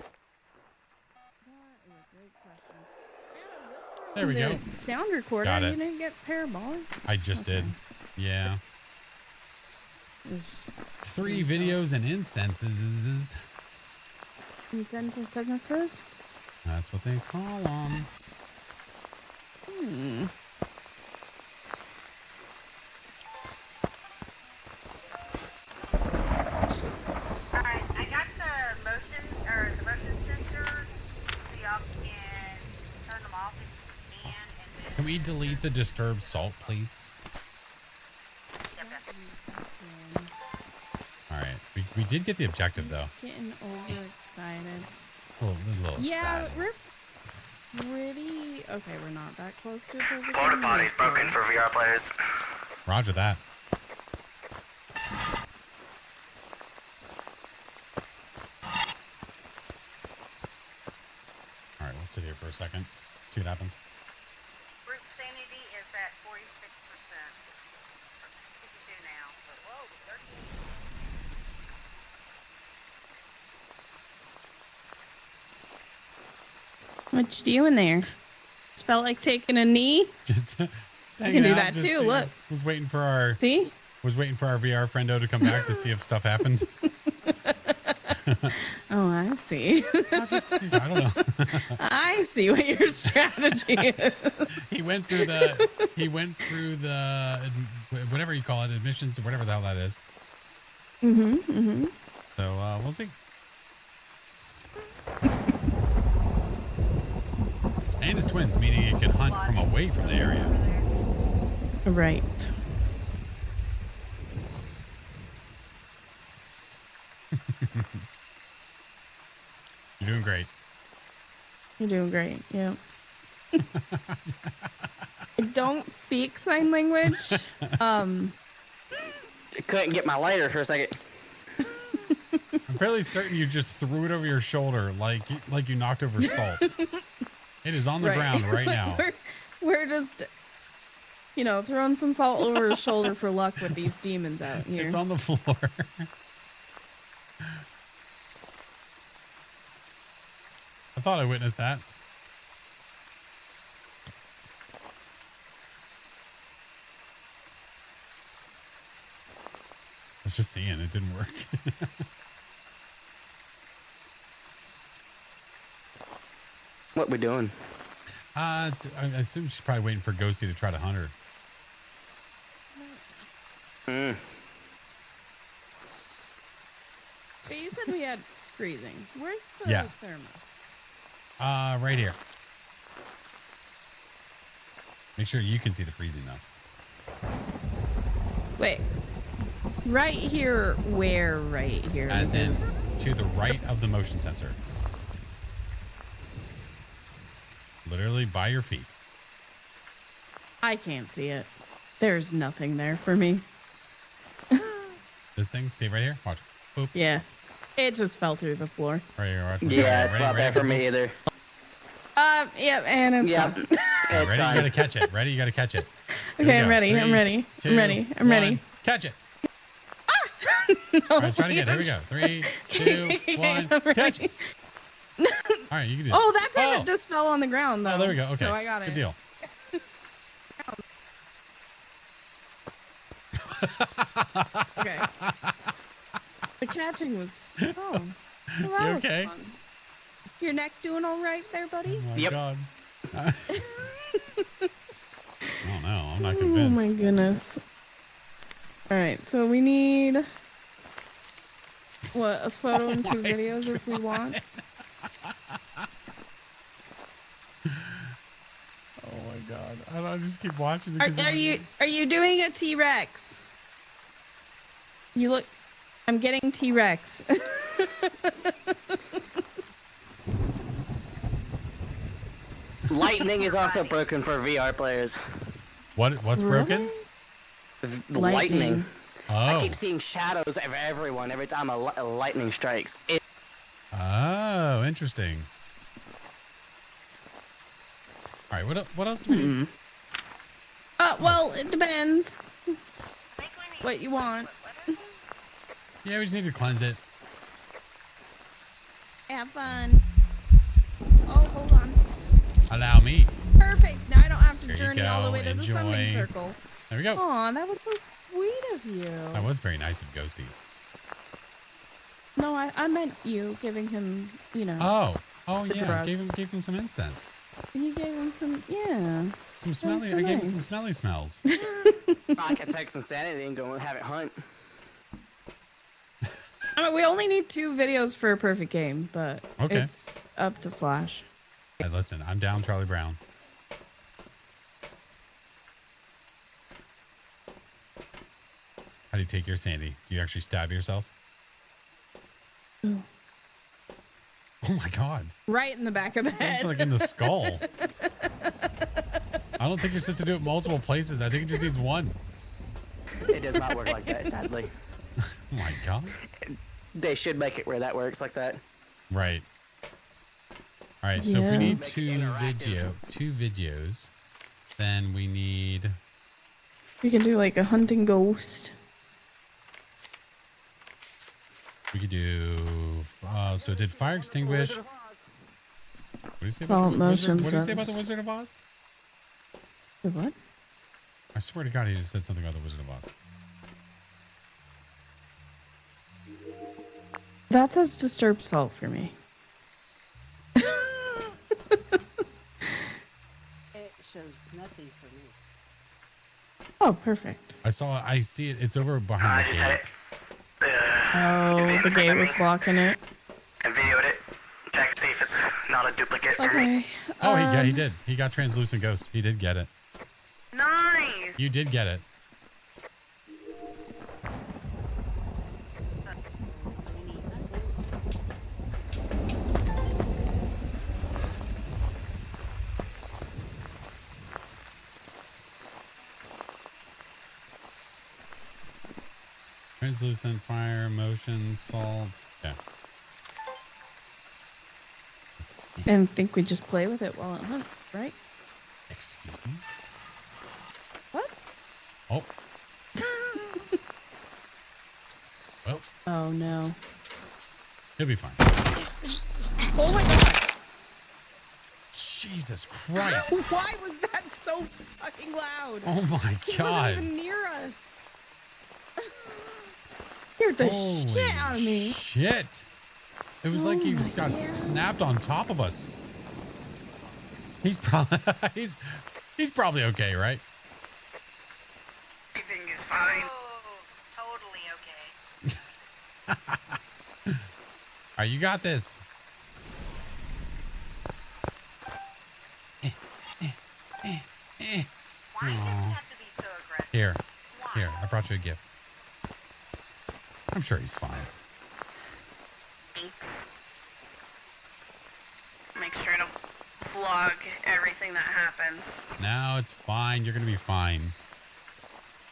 There we go. Sound recorder. Got it. You didn't get parabolic? I just did. Yeah. 3 videos and incenses. Incenses? That's what they call them. Alright, I got the motion sensors, so y'all can turn them off if you can, and then... Can we delete the disturbed salt, please? All right. We did get the objective, though. Getting overexcited. A little Yeah, excited. we're pretty... Okay, we're not that close to perfect. Porta potty's broken for VR players. Roger that. All right, we'll sit here for a second. See what happens. Group sanity is at 46%. 52 now, but whoa, 30. What you doing there? Just felt like taking a knee. Just You hanging can do out, that just too. seeing- Look. Was waiting for our VR friendo to come back to see if stuff happened. Oh, I see. I don't know. I see what your strategy is. He went through the whatever you call it, admissions or whatever the hell that is. So we'll see. And it's twins, meaning it can hunt from away from the area. Right. You're doing great. You're doing great. Yeah. I don't speak sign language. I couldn't get my lighter for a second. I'm fairly certain you just threw it over your shoulder like you knocked over salt. It is on the ground right now. We're just, throwing some salt over his shoulder for luck with these demons out here. It's on the floor. I thought I witnessed that. I was just seeing it didn't work. What we doing? I assume she's probably waiting for Ghosty to try to hunt her. But you said we had freezing. Where's the thermo? Right here. Make sure you can see the freezing though. Wait. Right here, where right here? As in to the right of the motion sensor. Literally by your feet. I can't see it. There's nothing there for me. This thing, see right here? Watch. Boop. Yeah. It just fell through the floor. Right here, watch. Yeah, it's not there for me either. Yep, and it's gone. Ready? You gotta catch it. Ready? You gotta catch it. Okay, I'm ready. I'm ready. I'm ready. I'm ready. Catch it. No, All right, try it again. Here we go. 3, 2, 1. Catch it. All right, you can do it. Oh, that time it just fell on the ground, though. Oh, there we go. Okay. So I got it. Good deal. Okay. The catching was. Oh. Well, that You looks okay? fun. Your neck doing all right there, buddy? Oh my God. I don't know. I'm not convinced. Oh my goodness. All right, so we need a photo and 2 videos if we want. Oh my God. I don't just keep watching it. Are you doing a T-Rex? You look. I'm getting T-Rex. Lightning is also broken for VR players. What's broken? The lightning. Oh. I keep seeing shadows of everyone every time a lightning strikes. Oh, interesting. All right, what else do we need? Well, it depends. What you want. Yeah, we just need to cleanse it. Have fun. Oh, hold on. Allow me. Perfect. Now I don't have to There you journey all the go. way to the Enjoy. summoning circle. There we go. Aw, that was so sweet of you. That was very nice of Ghosty. No, I meant you giving him, Oh the yeah. drugs. Gave him some incense. You gave him some, yeah. Some smelly. so I gave him nice. some smelly smells. I can take some sanity and go and have it hunt. We only need 2 videos for a perfect game, but Okay. it's up to Flash. Hey, listen, I'm down Charlie Brown. How do you take your sandy? Do you actually stab yourself? Ooh. Oh my God. Right in the back of the head. It's like in the skull. I don't think you're supposed to do it multiple places. I think it just needs one. It does not work like that, sadly. Oh my God. They should make it where that works like that. Right. All right. So if we Yeah. need Make it 2 videos, then we need. We can do like a hunting ghost. We could do. So it did fire extinguish. do you say about the motion Wizard? What do you say about the sensors. Wizard of Oz? The what? I swear to God, he just said something about the Wizard of Oz. That says disturbed salt for me. It shows nothing for me. Oh, perfect. I see it. It's over behind the gate. Oh, the gate was blocking it. I videoed it. Check to see if it's not a duplicate. Okay. Oh, he did. He got translucent ghost. He did get it. Nice. You did get it. Translucent, fire, motion, salt. Yeah. And think we just play with it while it hunts, right? Excuse me? What? Oh. Well. Oh no. He'll be fine. Oh my god. Jesus Christ. Why was that so fucking loud? Oh my God. He wasn't even near us. Scared the shit out of me. Shit. It was like he just got snapped on top of us. He's probably he's probably okay, right? Everything is fine. Oh, totally okay. All right, you got this. Why does it have to be so aggressive? Here, I brought you a gift. I'm sure he's fine. Make sure to vlog everything that happens. No, it's fine. You're gonna be fine.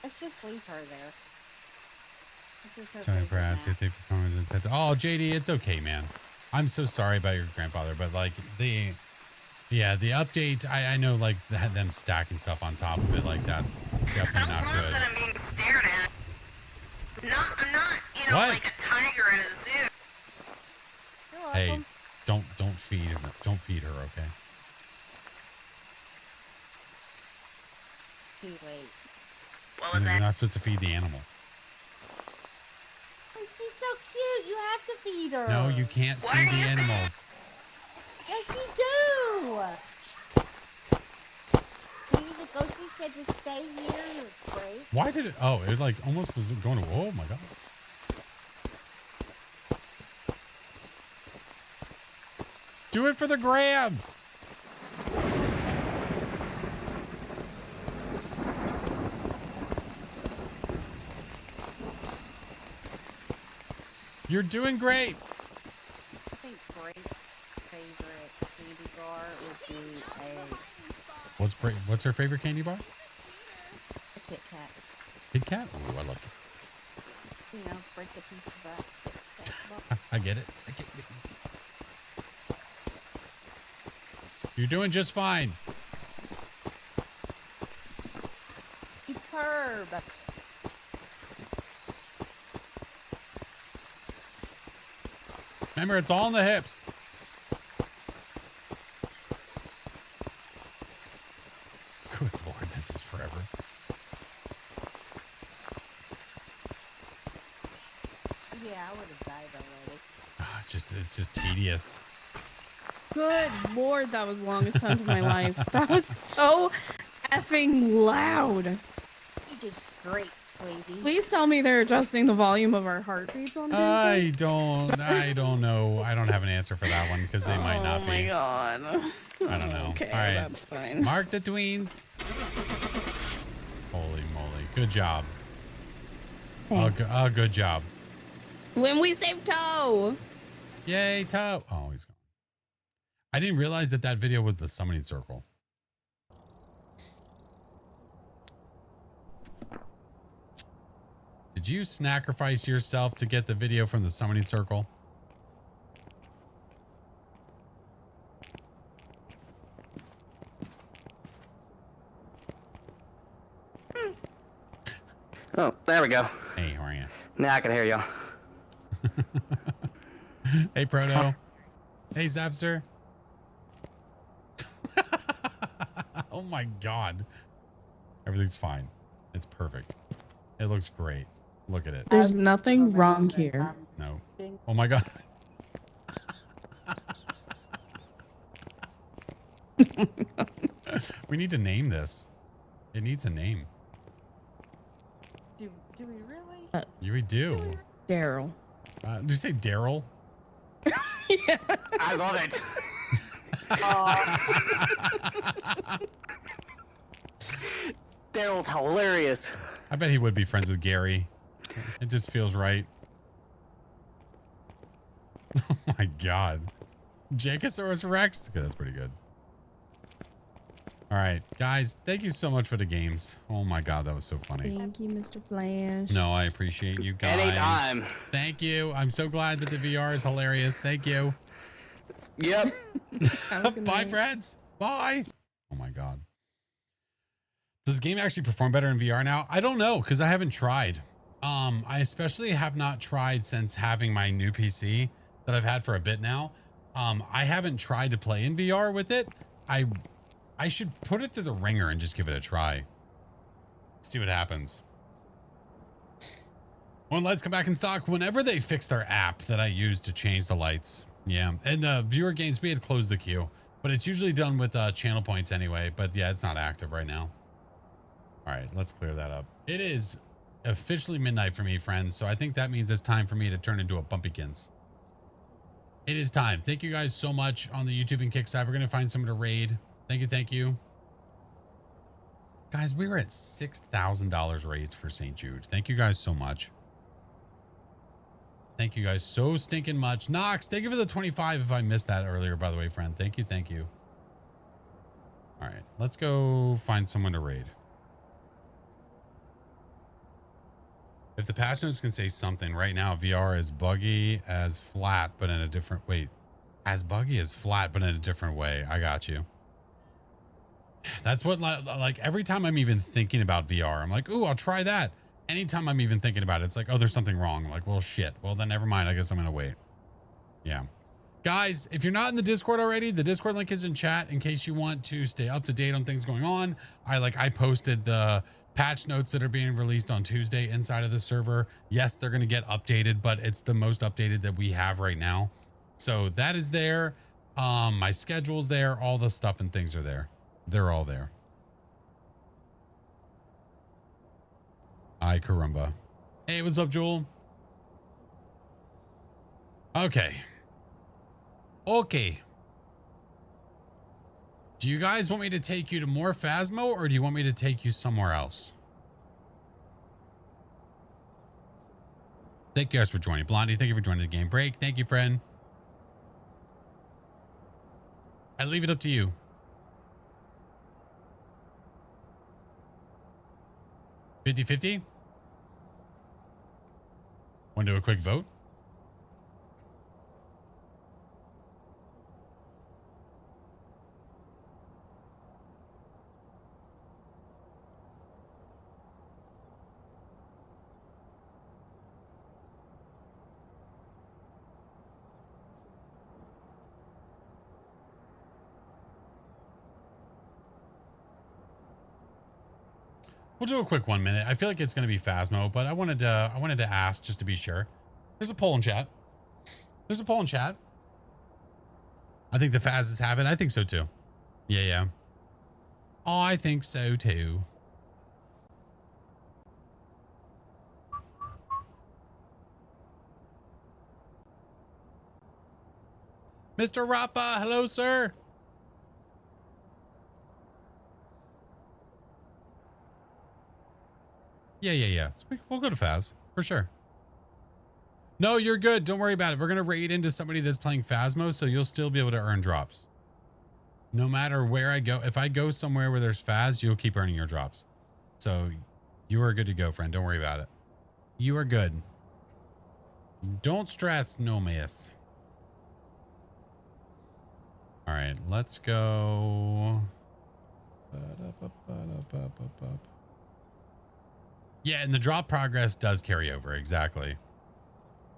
Let's just leave her there. This is her Sorry, favorite Brad. nap. Thank you for coming to the Oh, JD, it's okay, man. I'm so sorry about your grandfather, but like the update. I know, like them stacking stuff on top of it, like that's definitely not Love good. that I'm being stared at. I'm not, you know, What? like a tiger at a zoo. You're Hey, welcome. don't feed her, okay? Wait. What was You're that? not supposed to feed the animals. Oh, she's so cute. You have to feed her. No, you can't feed the animals. Yes, you do. See, the ghostie said to stay here. You're great. Why did it? Oh, it like almost was going to. Oh my God. Do it for the gram. You're doing great. I think Grape's favorite candy bar would be What's her favorite candy bar? a Kit Kat. Kit Kat? Ooh, I love it. You know, break a piece of that. I get it. I get it. You're doing just fine. Superb. Remember, it's all in the hips. Good Lord, this is forever. Yeah, I would have died already. Oh, it's just tedious. Good lord, that was the longest time of my life. That was so effing loud. You did great, sweetie. Please tell me they're adjusting the volume of our heartbeats on Tuesday. I don't know. I don't have an answer for that one because they might not be. Oh my god. I don't know. Okay, All right. that's fine. Mark the tweens. Holy moly. Good job. Thanks. Good job. When we save Toe. Yay, Toe. Oh, he's gone. I didn't realize that video was the summoning circle. Did you sacrifice yourself to get the video from the summoning circle? Oh, there we go. Hey, how are you? Now I can hear y'all. Hey, Proto. Hey, Zapster. Oh my God. Everything's fine. It's perfect. It looks great. Look at it. There's nothing wrong here. No. Oh my God. We need to name this. It needs a name. Do we really? We do. Daryl. Did you say Daryl? I love it. Daryl's hilarious. I bet he would be friends with Gary. It just feels right. Oh my God. Jacosaurus Rex. Okay, that's pretty good. All right, guys, thank you so much for the games. Oh my God, that was so funny. Thank you, Mr. Flash. No, I appreciate you guys. Anytime. Thank you. I'm so glad that the VR is hilarious. Thank you. Yep. Bye, friends. Bye. Oh my God. Does the game actually perform better in VR now? I don't know, because I haven't tried. I especially have not tried since having my new PC that I've had for a bit now. I haven't tried to play in VR with it. I should put it through the ringer and just give it a try. See what happens. When lights come back in stock, whenever they fix their app that I use to change the lights. Yeah, and the viewer gains, we had closed the queue, but it's usually done with channel points anyway. But yeah, it's not active right now. All right, let's clear that up. It is officially midnight for me, friends. So I think that means it's time for me to turn into a Bumpykins. It is time. Thank you guys so much on the YouTube and Kick side. We're going to find someone to raid. Thank you. Thank you. Guys, we were at $6,000 raised for St. Jude. Thank you guys so much. Thank you guys so stinking much. Knox, thank you for the 25 if I missed that earlier, by the way, friend. Thank you. Thank you. All right, let's go find someone to raid. If the patch notes can say something right now, VR is buggy as flat, but in a different way. As buggy as flat, but in a different way. I got you. That's what, like, every time I'm even thinking about VR, I'm like, ooh, I'll try that. Anytime I'm even thinking about it, it's like, oh, there's something wrong. I'm like, well, shit. Well, then never mind. I guess I'm going to wait. Yeah. Guys, if you're not in the Discord already, the Discord link is in chat in case you want to stay up to date on things going on. I posted the patch notes that are being released on Tuesday inside of the server. Yes, they're going to get updated, but it's the most updated that we have right now. So that is there. My schedule's there. All the stuff and things are there. They're all there. Ay, caramba. Hey, what's up, Joel? Okay. Okay. Do you guys want me to take you to more Phasmo, or do you want me to take you somewhere else? Thank you guys for joining. Blondie, thank you for joining the game break. Thank you, friend. I leave it up to you. $50-50? Want to do a quick vote? We'll do a quick 1 minute. I feel like it's going to be Phasmo, but I wanted to ask just to be sure. There's a poll in chat. There's a poll in chat. I think the Phazes have it. I think so too. Yeah. I think so too. Mr. Rafa, hello, sir. Yeah. We'll go to Phaz for sure. No, you're good. Don't worry about it. We're going to raid into somebody that's playing Phasmo, so you'll still be able to earn drops. No matter where I go. If I go somewhere where there's Phaz, you'll keep earning your drops. So you are good to go, friend. Don't worry about it. You are good. Don't stress, no miss. All right, let's go. Yeah, and the drop progress does carry over. Exactly.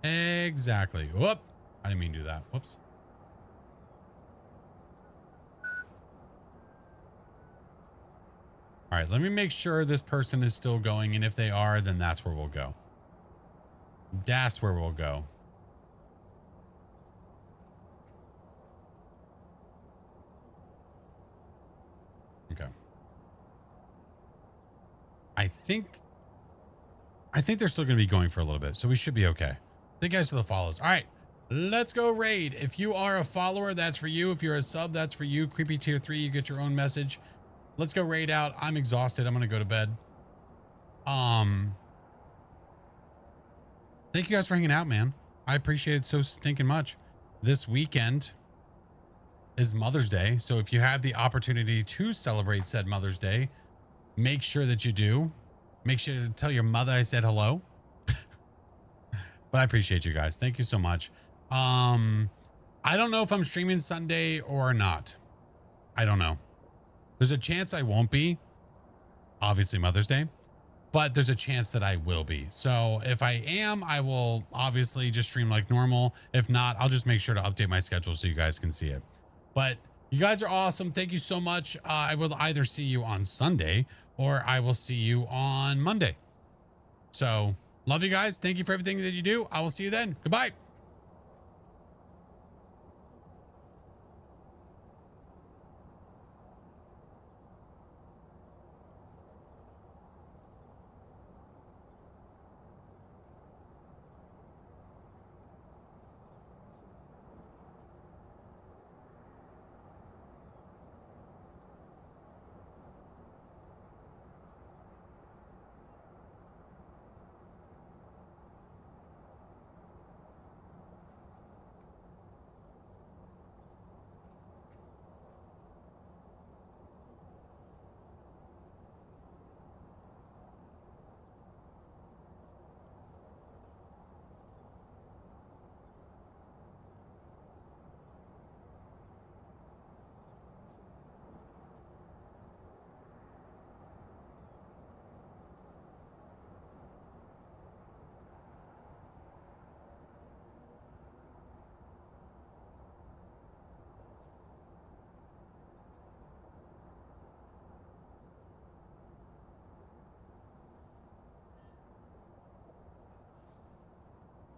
Whoop. I didn't mean to do that. Whoops. All right, let me make sure this person is still going. And if they are, then that's where we'll go. That's where we'll go. Okay. I think they're still going to be going for a little bit, so we should be okay. Thank you guys for the follows. All right, let's go raid. If you are a follower, that's for you. If you're a sub, that's for you. Creepy tier 3, you get your own message. Let's go raid out. I'm exhausted. I'm going to go to bed. Thank you guys for hanging out, man. I appreciate it so stinking much. This weekend is Mother's Day, so if you have the opportunity to celebrate said Mother's Day, make sure that you do. Make sure to tell your mother I said hello. But I appreciate you guys. Thank you so much. I don't know if I'm streaming Sunday or not. I don't know. There's a chance I won't be. Obviously Mother's Day. But there's a chance that I will be. So if I am, I will obviously just stream like normal. If not, I'll just make sure to update my schedule so you guys can see it. But you guys are awesome. Thank you so much. I will either see you on Sunday or I will see you on Monday. So love you guys. Thank you for everything that you do. I will see you then. Goodbye.